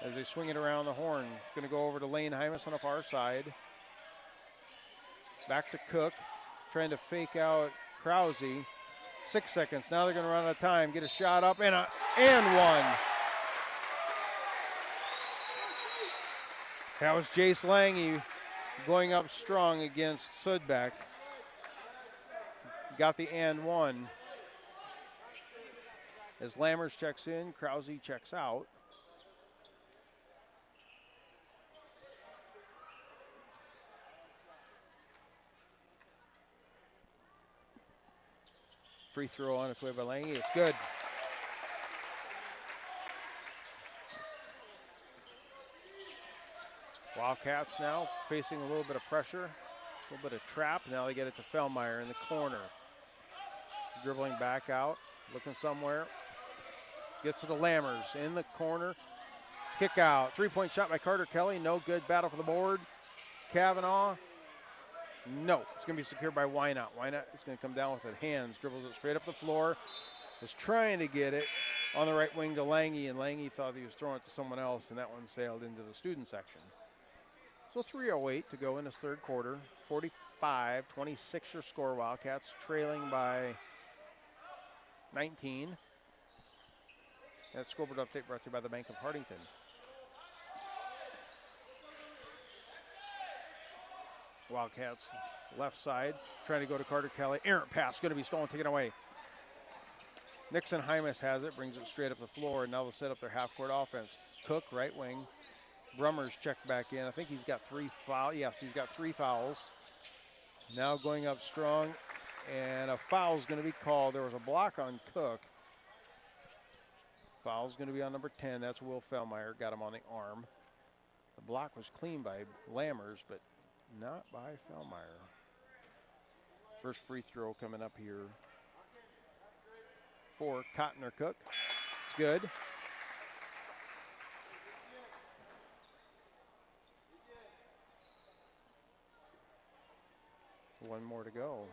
Speaker 2: as they swing it around the horn. It's going to go over to Lane Hymas on the far side. Back to Cook, trying to fake out Krause. 6 seconds. Now they're going to run out of time. Get a shot up and one. That was Jace Lange going up strong against Sudbeck. Got the and one. As Lammers checks in, Krause checks out. Free throw on its way by Lange. It's good. Wildcats now facing a little bit of pressure, a little bit of trap. Now they get it to Fellmeyer in the corner. Dribbling back out, looking somewhere. Gets it to Lammers in the corner. Kick out. Three-point shot by Carter Kelly. No good. Battle for the board. Kavanaugh. No, it's going to be secured by Wynot. Wynot is going to come down with it. Hands, dribbles it straight up the floor. Was trying to get it on the right wing to Lange, and Lange thought he was throwing it to someone else, and that one sailed into the student section. So 3:08 to go in this third quarter. 45-26 your score. Wildcats trailing by 19. That scoreboard update brought to you by the Bank of Hartington. Wildcats left side, trying to go to Carter Kelly. Errant pass, going to be stolen, taken away. Nixon Hymas has it, brings it straight up the floor, and now they'll set up their half-court offense. Cook, right wing. Brummer's checked back in. I think he's got 3 fouls. Yes, he's got 3 fouls. Now going up strong, and a foul's going to be called. There was a block on Cook. Foul's going to be on number 10. That's Will Fellmeyer. Got him on the arm. The block was clean by Lammers, but not by Fellmeyer. First free throw coming up here for Cotton or Cook. It's good. One more to go.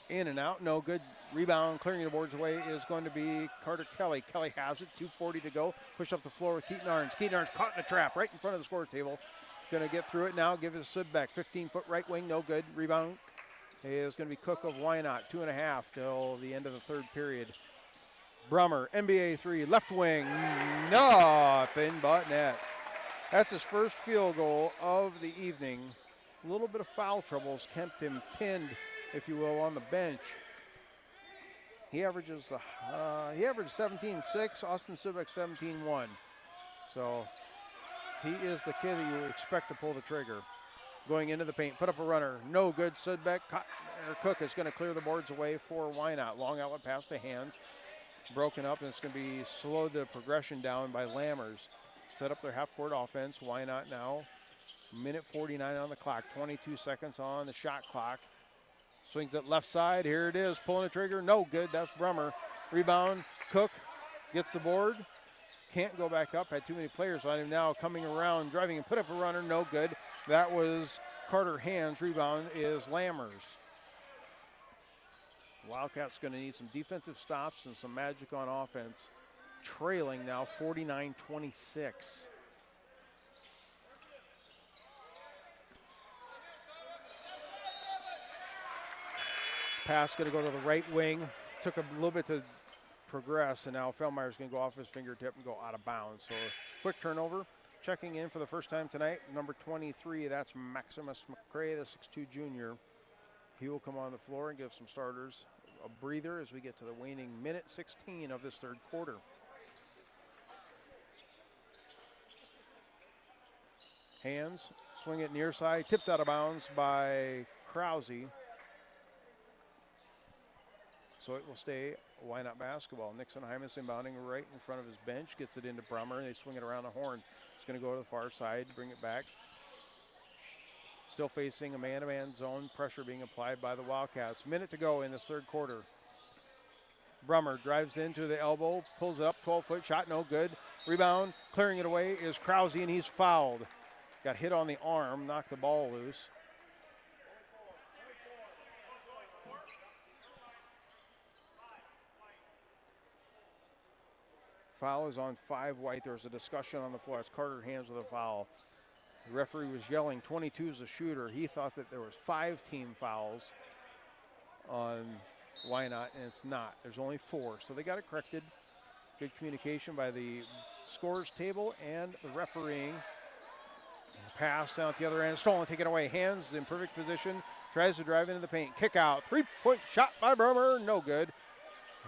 Speaker 2: In and out, no good. Rebound, clearing the boards away is going to be Carter Kelly. Kelly has it, 2:40 to go. Push up the floor with Keaton Arns. Keaton Arns caught in a trap right in front of the scorer's table. Going to get through it now, give it a sub back. 15-foot right wing, no good. Rebound is going to be Cook of Wynot. 2.5 till the end of the third period. Brummer, NBA 3, left wing, nothing but net. That's his first field goal of the evening. A little bit of foul troubles kept him pinned, if you will, on the bench. He averages 17-6, Austin Subek 17-1. So he is the kid that you would expect to pull the trigger. Going into the paint, put up a runner, no good. Sudbeck, Cook is going to clear the boards away for Wynot. Long outlet pass to Hands, broken up, and it's going to be slowed the progression down by Lammers. Set up their half-court offense. Wynot now, minute 49 on the clock, 22 seconds on the shot clock. Swings it left side, here it is, pulling the trigger, no good, that's Brummer. Rebound, Cook gets the board, can't go back up, had too many players on him now, coming around, driving and put up a runner, no good. That was Carter Hands, rebound is Lammers. Wildcats going to need some defensive stops and some magic on offense. Trailing now 49-26. Pass going to go to the right wing. Took a little bit to progress, and now Fellmeyer's going to go off his fingertip and go out of bounds. So quick turnover. Checking in for the first time tonight, number 23, that's Maximus McCray, the 6'2 junior. He will come on the floor and give some starters a breather as we get to the waning minute 16 of this third quarter. Hands, swing it near side, tipped out of bounds by Krause. So it will stay Wynot basketball. Nixon Hymas inbounding right in front of his bench, gets it into Brummer, and they swing it around the horn. It's going to go to the far side, bring it back. Still facing a man-to-man zone, pressure being applied by the Wildcats. Minute to go in this third quarter. Brummer drives into the elbow, pulls it up, 12-foot shot, no good. Rebound, clearing it away is Krause, and he's fouled. Got hit on the arm, knocked the ball loose. Foul is on 5 white. There was a discussion on the floor. It's Carter Hands with a foul. The referee was yelling 22 is a shooter. He thought that there was 5 team fouls on Wynot, and it's not. There's only 4. So they got it corrected. Good communication by the scores table and the refereeing. Pass down at the other end, stolen, taken away. Hands in perfect position, tries to drive into the paint. Kick out, 3-point shot by Brummer, no good.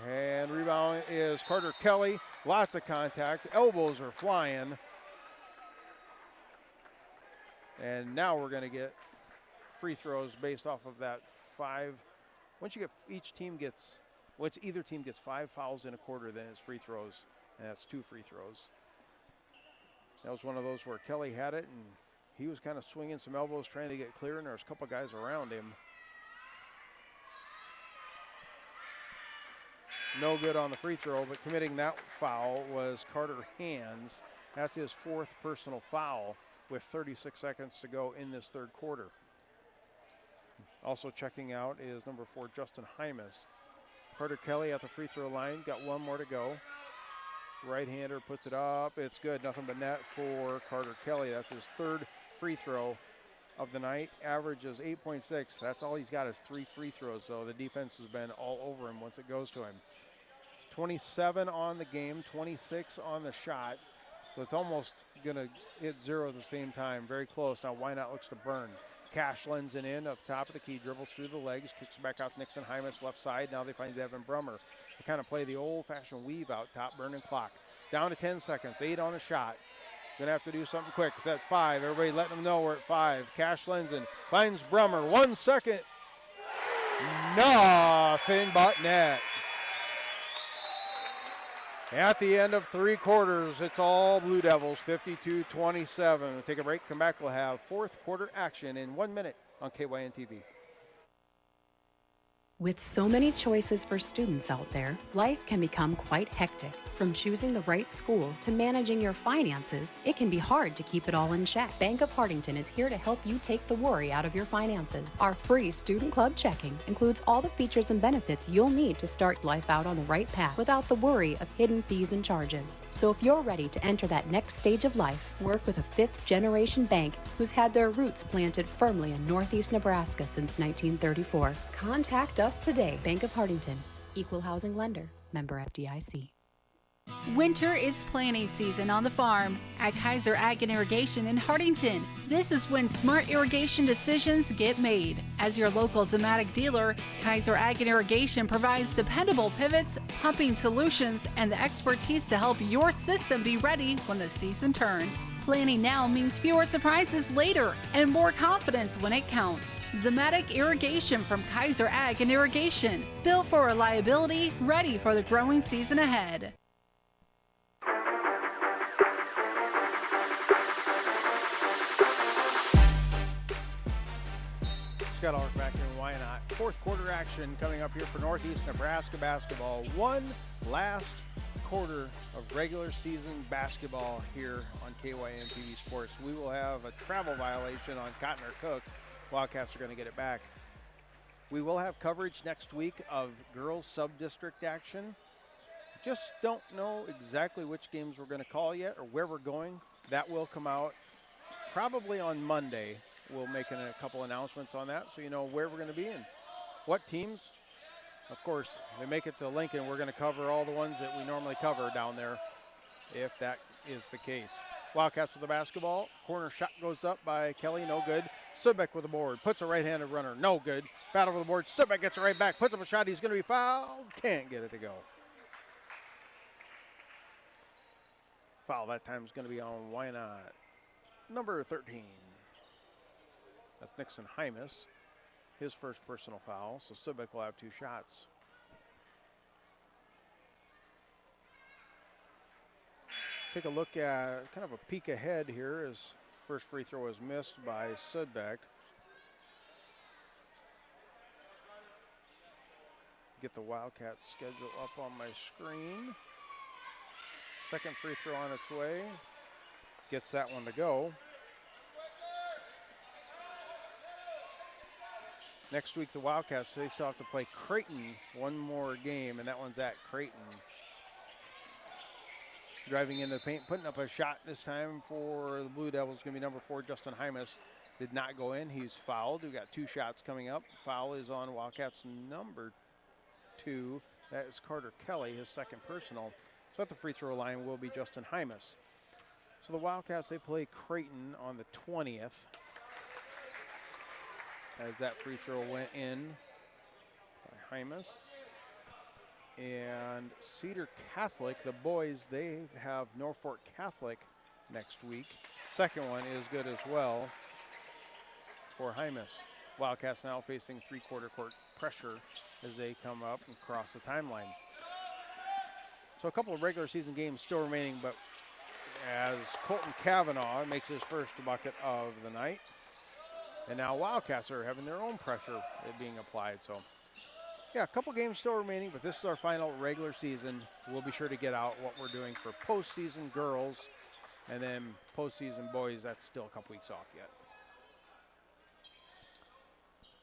Speaker 2: And rebound is Carter Kelly. Lots of contact, elbows are flying. And now we're going to get free throws based off of that 5. Once you get, either team gets 5 fouls in a quarter, then it's free throws, and that's 2 free throws. That was one of those where Kelly had it, and he was kind of swinging some elbows trying to get clear, and there was a couple guys around him. No good on the free throw, but committing that foul was Carter Hands. That's his 4th personal foul with 36 seconds to go in this third quarter. Also checking out is number 4, Justin Hymas. Carter Kelly at the free throw line, got 1 more to go. Right-hander puts it up, it's good, nothing but net for Carter Kelly. That's his 3rd free throw of the night. Average is 8.6. That's all he's got is 3 free throws, so the defense has been all over him once it goes to him. 27 on the game, 26 on the shot, so it's almost going to hit 0 at the same time. Very close. Now Wynot looks to burn. Cash Lenzen in at the top of the key, dribbles through the legs, kicks back out to Nixon Hymas left side. Now they find Devin Brummer. They kind of play the old-fashioned weave out top, burning clock. Down to 10 seconds, 8 on the shot. Gonna have to do something quick. It's at 5. Everybody letting them know we're at 5. Cash Lenzen finds Brummer. 1 second. Nothing but net. At the end of 3 quarters, it's all Blue Devils, 52-27. We'll take a break, come back. We'll have fourth quarter action in 1 minute on KYN TV.
Speaker 4: With so many choices for students out there, life can become quite hectic. From choosing the right school to managing your finances, it can be hard to keep it all in check. Bank of Hartington is here to help you take the worry out of your finances. Our free Student Club checking includes all the features and benefits you'll need to start life out on the right path without the worry of hidden fees and charges. So if you're ready to enter that next stage of life, work with a fifth-generation bank who's had their roots planted firmly in Northeast Nebraska since 1934. Contact us today. Bank of Hartington, Equal Housing Lender, member FDIC.
Speaker 5: Winter is planting season on the farm at Kaiser Ag and Irrigation in Hartington. This is when smart irrigation decisions get made. As your local Zematic dealer, Kaiser Ag and Irrigation provides dependable pivots, pumping solutions, and the expertise to help your system be ready when the season turns. Planning now means fewer surprises later and more confidence when it counts. Zematic Irrigation from Kaiser Ag and Irrigation. Built for reliability, ready for the growing season ahead.
Speaker 2: Scott Ulrich back here in Wynot. Fourth quarter action coming up here for Northeast Nebraska basketball. One last quarter of regular season basketball here on KYN TV Sports. We will have a travel violation on Cotton or Cook. Wildcats are going to get it back. We will have coverage next week of girls sub-district action. Just don't know exactly which games we're going to call yet or where we're going. That will come out probably on Monday. We'll make a couple announcements on that so you know where we're going to be and what teams. Of course, they make it to Lincoln. We're going to cover all the ones that we normally cover down there if that is the case. Wildcats with the basketball. Corner shot goes up by Kelly, no good. Subek with the board, puts a right-handed runner, no good. Battle for the board, Subek gets it right back, puts up a shot, he's going to be fouled, can't get it to go. Foul that time is going to be on Wynot, number 13. That's Nixon Hymas, his first personal foul, so Subek will have 2 shots. Take a look at kind of a peek ahead here as first free throw was missed by Sudbeck. Get the Wildcats schedule up on my screen. Second free throw on its way. Gets that one to go. Next week, the Wildcats, they still have to play Creighton one more game, and that one's at Creighton. Driving into the paint, putting up a shot this time for the Blue Devils, going to be number 4, Justin Hymas. Did not go in. He's fouled. We've got 2 shots coming up. Foul is on Wildcats number 2. That is Carter Kelly, his second personal. So at the free throw line will be Justin Hymas. So the Wildcats, they play Creighton on the 20th. As that free throw went in by Hymas. And Cedar Catholic, the boys, they have Norfolk Catholic next week. Second one is good as well for Hymas. Wildcats now facing 3-quarter court pressure as they come up and cross the timeline. So a couple of regular season games still remaining, but as Colton Cavanaugh makes his first bucket of the night. And now Wildcats are having their own pressure being applied. So, yeah, a couple games still remaining, but this is our final regular season. We'll be sure to get out what we're doing for postseason girls, and then postseason boys, that's still a couple weeks off yet.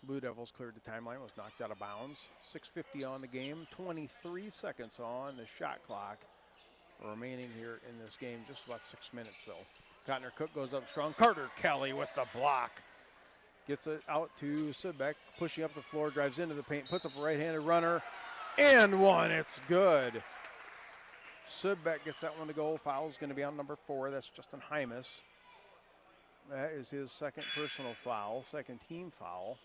Speaker 2: Blue Devils cleared the timeline, was knocked out of bounds. 6:50 on the game, 23 seconds on the shot clock remaining here in this game. Just about 6 minutes, though. Cotner Cook goes up strong. Carter Kelly with the block. Gets it out to Sudbeck, pushing up the floor, drives into the paint, puts up a right-handed runner, and one, it's good. Sudbeck gets that one to go. Foul's going to be on number 4. That's Justin Hymas. That is his second personal foul, second team foul.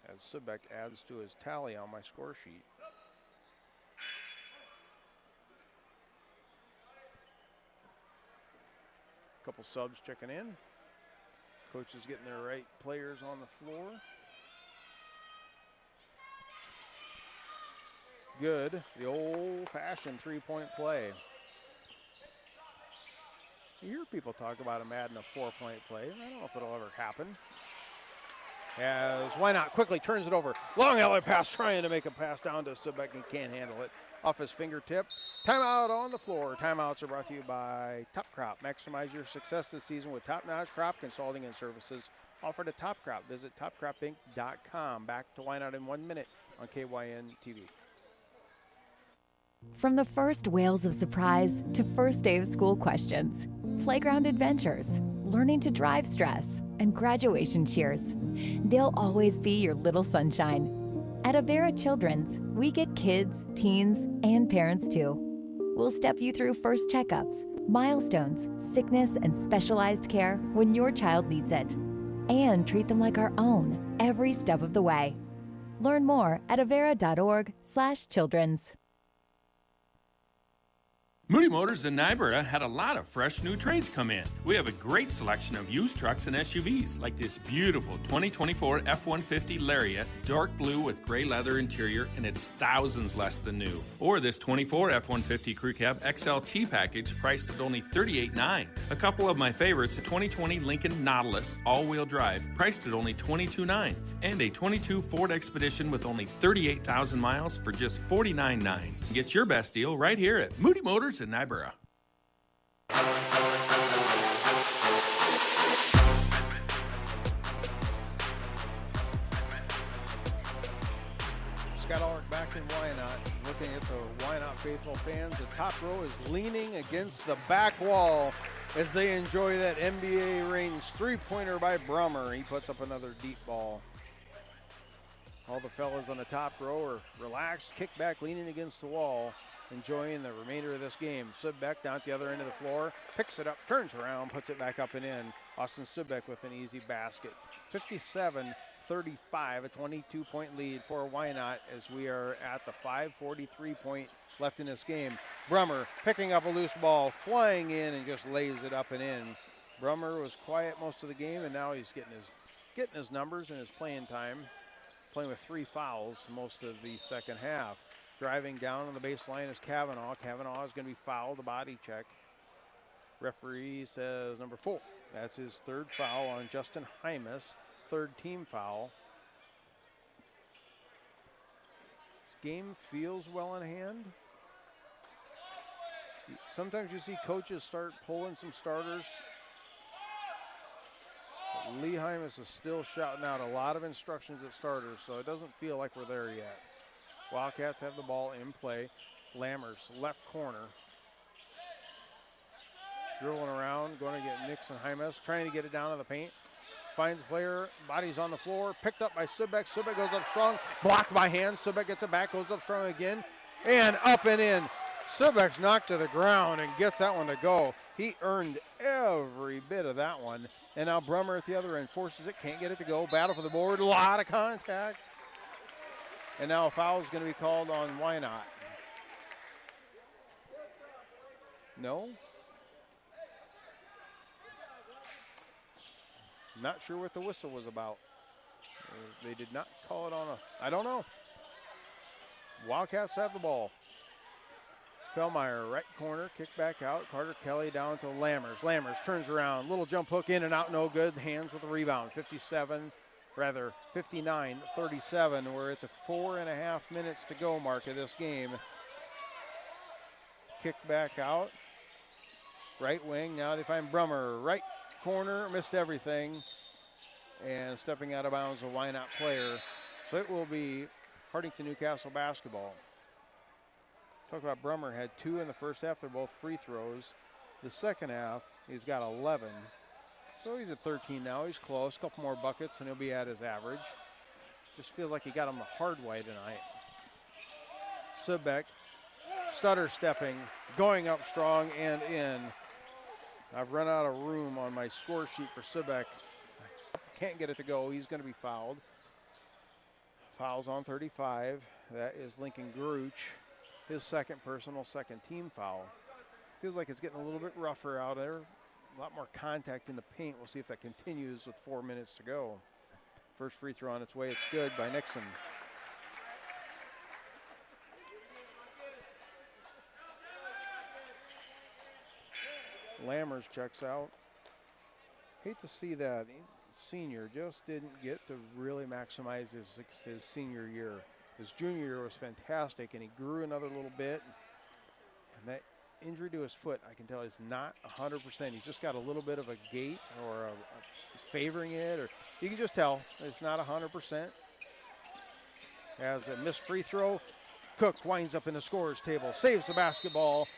Speaker 2: As Subek adds to his tally on my score sheet. Couple subs checking in. Coaches getting their right players on the floor. It's good. The old-fashioned three-point play. You hear people talk about him adding a four-point play. I don't know if it'll ever happen. As Wynot quickly turns it over. Long alley pass, trying to make a pass down to Subek and can't handle it. Off his fingertip. Timeout on the floor. Timeouts are brought to you by Top Crop. Maximize your success this season with top-notch crop consulting and services offered at Top Crop. Visit topcropinc.com. Back to Wynot in 1 minute on KYN TV.
Speaker 6: From the first wails of surprise to first day of school questions, playground adventures, learning to drive stress, and graduation cheers, they'll always be your little sunshine. At Avera Children's, we get kids, teens, and parents too. We'll step you through first checkups, milestones, sickness, and specialized care when your child needs it, and treat them like our own every step of the way. Learn more at avera.org/children's.
Speaker 7: Moody Motors in Niobrara had a lot of fresh new trades come in. We have a great selection of used trucks and SUVs, like this beautiful 2024 F-150 Lariat, dark blue with gray leather interior, and it's thousands less than new. Or this 24 F-150 Crew Cab XLT package, priced at only $38,900. A couple of my favorites, a 2020 Lincoln Nautilus all-wheel drive, priced at only $22,900. And a 22 Ford Expedition with only 38,000 miles for just $49,900. Get your best deal right here at Moody Motors in Niobrara.
Speaker 2: Scott Ulrich back in Wynot. Looking at the Wynot faithful fans, the top row is leaning against the back wall as they enjoy that NBA range three-pointer by Brummer. He puts up another deep ball. All the fellas on the top row are relaxed, kick back, leaning against the wall, enjoying the remainder of this game. Subek down at the other end of the floor, picks it up, turns around, puts it back up and in. Austin Subek with an easy basket. 57-35, a 22-point lead for Wynot as we are at the 5:43 point left in this game. Brummer picking up a loose ball, flying in and just lays it up and in. Brummer was quiet most of the game, and now he's getting his numbers and his playing time. Playing with 3 fouls most of the second half. Driving down on the baseline is Kavanaugh. Kavanaugh is going to be fouled, a body check. Referee says number 4. That's his third foul on Justin Hymas, third team foul. This game feels well in hand. Sometimes you see coaches start pulling some starters. Lee Hymas is still shouting out a lot of instructions at starters, so it doesn't feel like we're there yet. Wildcats have the ball in play. Lammers, left corner. Dribbling around, going to get Nixon Hymas, trying to get it down to the paint. Finds player, body's on the floor, picked up by Subek. Subek goes up strong, blocked by hand. Subek gets it back, goes up strong again, and up and in. Subek's knocked to the ground and gets that one to go. He earned every bit of that one. And now Brummer at the other end forces it, can't get it to go. Battle for the board, a lot of contact. And now a foul is going to be called on Wynot. No? Not sure what the whistle was about. They did not call it on a, I don't know. Wildcats have the ball. Fellmeyer, right corner, kick back out. Carter Kelly down to Lammers. Lammers turns around, little jump hook in and out, no good. Hands with the rebound. 59-37. We're at the 4.5 minutes to go mark of this game. Kick back out. Right wing, now they find Brummer. Right corner, missed everything. And stepping out of bounds, a Wynot player. So it will be Hartington-Newcastle basketball. Talk about Brummer had 2 in the first half. They're both free throws. The second half, he's got 11. So he's at 13 now. He's close. A couple more buckets, and he'll be at his average. Just feels like he got him the hard way tonight. Subek, stutter stepping, going up strong and in. I've run out of room on my score sheet for Sibek. Can't get it to go. He's going to be fouled. Fouls on 35. That is Lincoln Gruch. His second personal, second team foul. Feels like it's getting a little bit rougher out there. A lot more contact in the paint. We'll see if that continues with 4 minutes to go. First free throw on its way. It's good by Nixon. Lammers checks out. Hate to see that. He's a senior, just didn't get to really maximize his senior year. His junior year was fantastic, and he grew another little bit. And that injury to his foot, I can tell, is not 100%. He's just got a little bit of a gait, or he's favoring it, or you can just tell it's not 100%. Has a missed free throw. Cook winds up in the scorer's table, saves the basketball,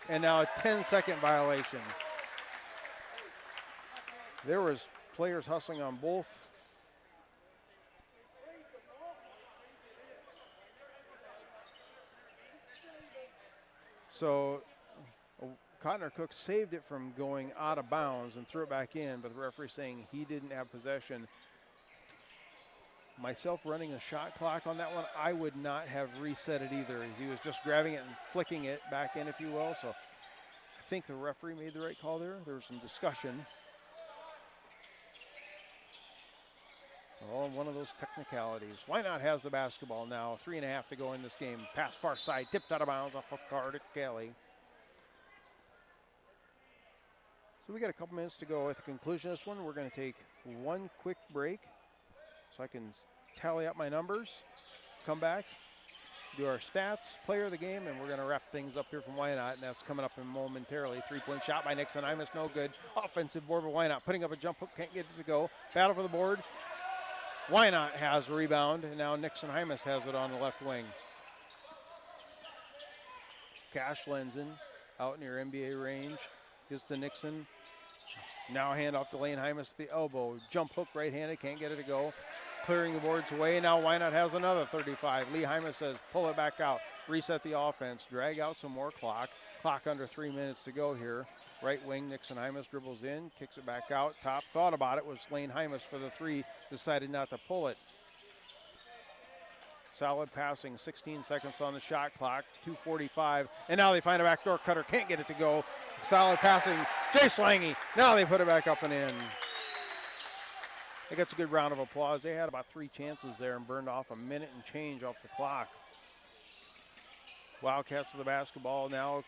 Speaker 2: and now a 10-second violation. There was players hustling on both. So Cotner Cook saved it from going out of bounds and threw it back in, but the referee saying he didn't have possession. Myself running a shot clock on that one, I would not have reset it either. He was just grabbing it and flicking it back in, if you will. So I think the referee made the right call there. There was some discussion. Oh, one of those technicalities. Wynot has the basketball now. 3.5 to go in this game. Pass far side, tipped out of bounds off of Carter Kelly. So we got a couple minutes to go at the conclusion of this one. We're going to take one quick break so I can tally up my numbers, come back, do our stats, player of the game, and we're going to wrap things up here from Wynot, and that's coming up in momentarily. Three-point shot by Nixon. Hymas, no good. Offensive board by Wynot, putting up a jump hook, can't get it to go. Battle for the board. Wynot has a rebound, and now Nixon Hymas has it on the left wing. Cash Lenzen out near NBA range. Gives to Nixon. Now hand off to Lane Hymas at the elbow. Jump hook right-handed, can't get it to go. Clearing the boards away. Now Wynot has another 35. Lee Hymas says, pull it back out. Reset the offense. Drag out some more clock. Clock under 3 minutes to go here. Right wing, Nixon Hymas dribbles in, kicks it back out. Top thought about it was Lane Hymas for the three. Decided not to pull it. Solid passing, 16 seconds on the shot clock, 2:45. And now they find a backdoor cutter, can't get it to go. Solid passing, Jay Slangy. Now they put it back up and in. That gets a good round of applause. They had about 3 chances there and burned off a minute and change off the clock. Wildcats with the basketball now.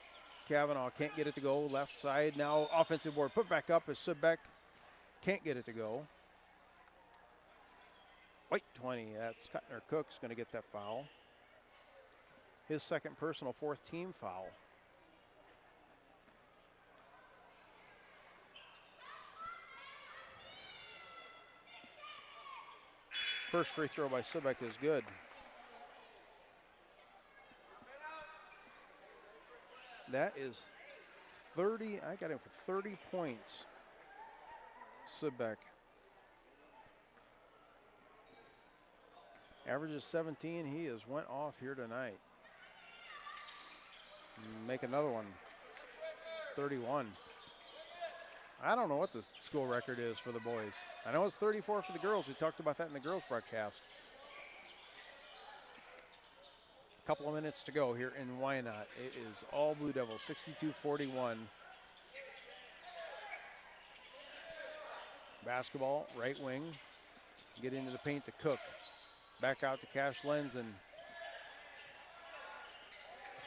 Speaker 2: Kavanaugh can't get it to go. Left side now, offensive board put back up as Subek can't get it to go. White 20, that's Cutner Cook's going to get that foul. His second personal, 4th team foul. First free throw by Subek is good. That is 30, I got him for 30 points. Subek. Averages 17, he has went off here tonight. Make another one, 31. I don't know what the school record is for the boys. I know it's 34 for the girls. We talked about that in the girls broadcast. A couple of minutes to go here in Wynot. It is all Blue Devils, 62-41. Basketball, right wing. Get into the paint to Cook. Back out to Cash Lenzen.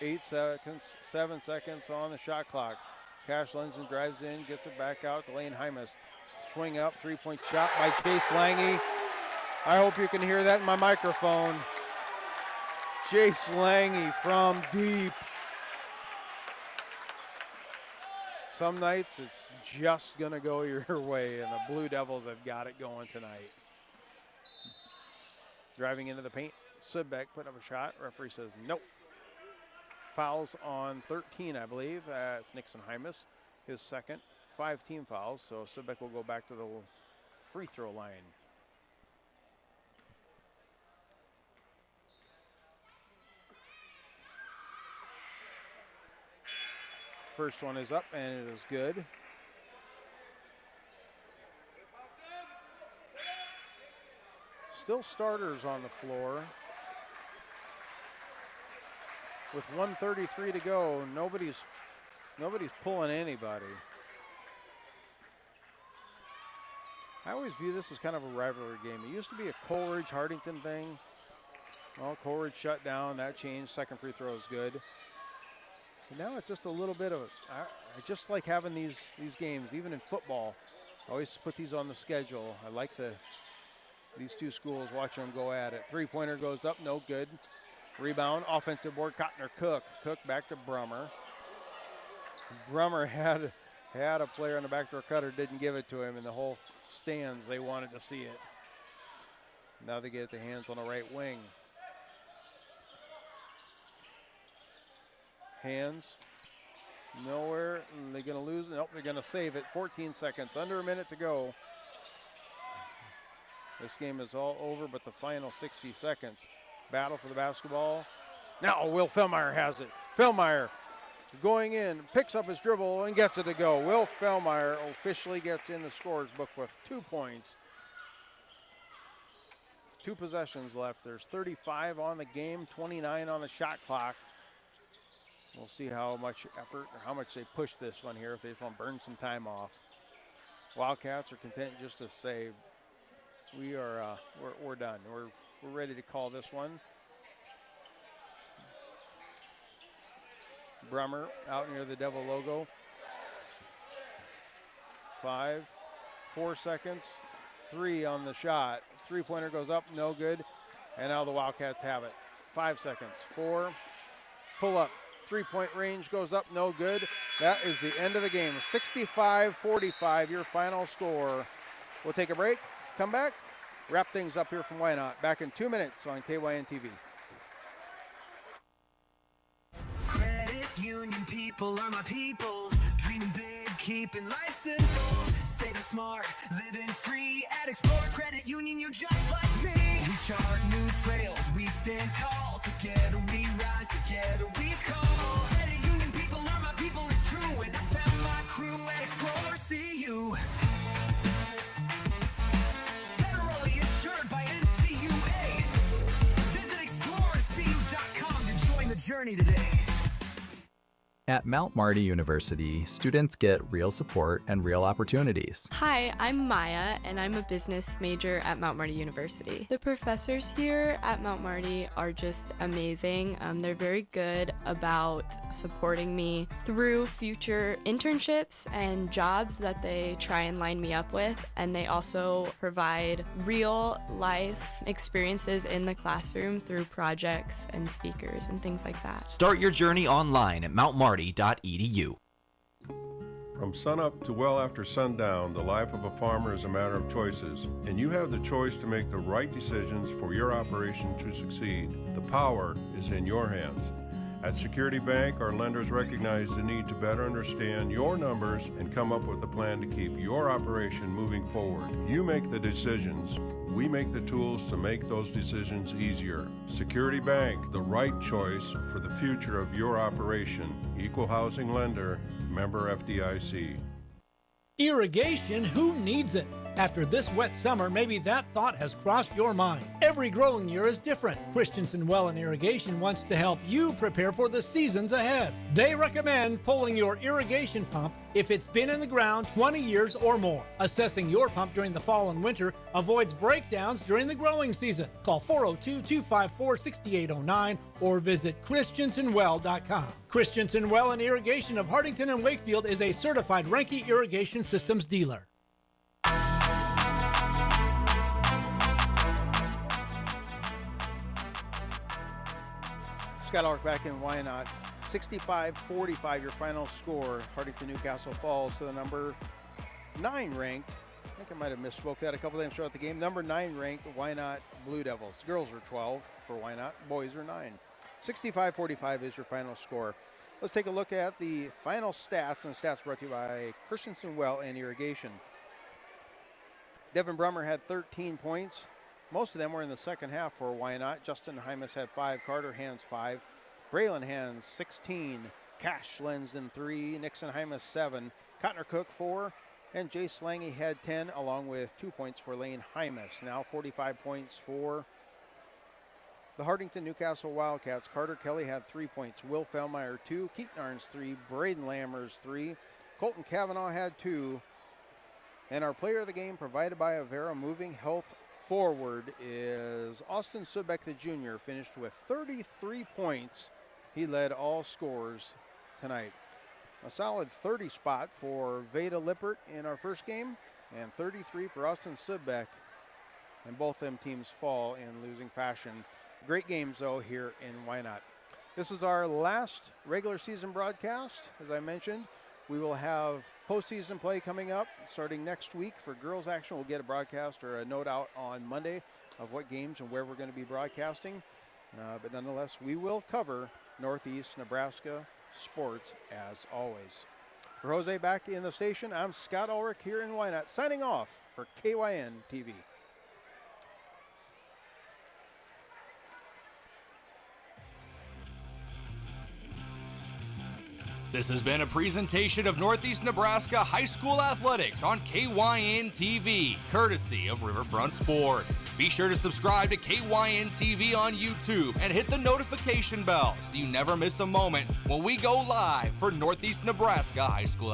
Speaker 2: 7 seconds on the shot clock. Cash Lenzen drives in, gets it back out to Lane Hymas. Swing up, 3-point shot by Chase Lange. I hope you can hear that in my microphone. Chase Lange from deep. Some nights it's just gonna go your way, and the Blue Devils have got it going tonight. Driving into the paint, Subek put up a shot. Referee says nope. Fouls on 13, I believe. It's Nixon Hymas, his second. 5 team fouls, so Subek will go back to the free throw line. First one is up, and it is good. Still starters on the floor. With 1:33 to go, nobody's pulling anybody. I always view this as kind of a rivalry game. It used to be a Coleridge-Hartington thing. Well, Coleridge shut down. That changed. Second free throw is good. And now it's just a little bit of, I just like having these games, even in football. I always put these on the schedule. I like these two schools, watching them go at it. Three-pointer goes up, no good. Rebound, offensive board, Cottner-Cook. Cook back to Brummer. Brummer had a player on the backdoor cutter, didn't give it to him, and the whole stands, they wanted to see it. Now they get the hands on the right wing. Hands, nowhere, and they're gonna lose, nope, they're gonna save it. 14 seconds, under a minute to go. This game is all over, but the final 60 seconds. Battle for the basketball. Now Will Fellmeyer has it. Fellmeyer going in, picks up his dribble and gets it to go. Will Fellmeyer officially gets in the scorer's book with 2 points. 2 possessions left. There's 35 on the game, 29 on the shot clock. We'll see how much effort or how much they push this one here, if they just want to burn some time off. Wildcats are content just to say, we're done. We're ready to call this one. Brummer out near the Devil logo. 5, 4 seconds, 3 on the shot. Three-pointer goes up, no good. And now the Wildcats have it. 5 seconds, 4, pull up. Three-point range goes up, no good. That is the end of the game. 65-45, your final score. We'll take a break, come back, wrap things up here from Wynot. Back in 2 minutes on KYN TV.
Speaker 8: Credit union people are my people. Dreaming big, keeping life simple. Saving smart, living free. At Explorers Credit Union, you're just like me. We chart new trails, we stand tall. Together we rise, together we call. Credit union people are my people, it's true. And I found my crew at Explorers CU. Federally insured by NCUA. Visit explorerscu.com to join the journey today.
Speaker 9: At Mount Marty University, students get real support and real opportunities.
Speaker 10: Hi, I'm Maya, and I'm a business major at Mount Marty University. The professors here at Mount Marty are just amazing. They're very good about supporting me through future internships and jobs that they try and line me up with, and they also provide real life experiences in the classroom through projects and speakers and things like that.
Speaker 11: Start your journey online at mountmarty.edu.
Speaker 12: From sunup to well after sundown, the life of a farmer is a matter of choices, and you have the choice to make the right decisions for your operation to succeed. The power is in your hands. At Security Bank, our lenders recognize the need to better understand your numbers and come up with a plan to keep your operation moving forward. You make the decisions. We make the tools to make those decisions easier. Security Bank, the right choice for the future of your operation. Equal housing lender, member FDIC.
Speaker 3: Irrigation, who needs it? After this wet summer, maybe that thought has crossed your mind. Every growing year is different. Christensen Well and Irrigation wants to help you prepare for the seasons ahead. They recommend pulling your irrigation pump if it's been in the ground 20 years or more. Assessing your pump during the fall and winter avoids breakdowns during the growing season. Call 402-254-6809 or visit christensenwell.com. Christensen Well and Irrigation of Hartington and Wakefield is a certified Renke Irrigation Systems dealer.
Speaker 2: Scott Ulrich back in Wynot. 65-45 your final score. Hartington-Newcastle falls to the number 9 ranked. I think I might have misspoke that a couple times throughout the game. Number 9 ranked Wynot Blue Devils. Girls are 12 for Wynot. Boys are 9. 65-45 is your final score. Let's take a look at the final stats, and stats brought to you by Christensen Well and Irrigation. Devin Brummer had 13 points. Most of them were in the second half for Wynot. Justin Hymas had 5, Carter Hands 5, Braylon Hands 16, Cash Lensden 3, Nixon Hymas 7, Cottner Cook 4, And Jay Slangy had 10, along with 2 points for Lane Hymas. Now 45 points for the Hartington-Newcastle Wildcats. Carter Kelly had 3 points. Will Fellmeyer 2. Keaton Arns 3. Braden Lammers 3. Colton Cavanaugh had 2. And our player of the game, provided by Avera Moving Health Forward, is Austin Subeck, the junior, finished with 33 points. He led all scorers tonight. A solid 30 spot for Veda Lippert in our first game, and 33 for Austin Subeck. And both them teams fall in losing fashion. Great games, though, here in Wynot. This is our last regular season broadcast. As I mentioned, we will have postseason play coming up starting next week. For girls action, we'll get a broadcast or a note out on Monday of what games and where we're going to be broadcasting. But nonetheless, we will cover Northeast Nebraska sports as always. For Jose back in the station, I'm Scott Ulrich here in Wynot, signing off for KYN TV.
Speaker 1: This has been a presentation of Northeast Nebraska High School Athletics on KYN TV, courtesy of Riverfront Sports. Be sure to subscribe to KYN TV on YouTube and hit the notification bell so you never miss a moment when we go live for Northeast Nebraska High School.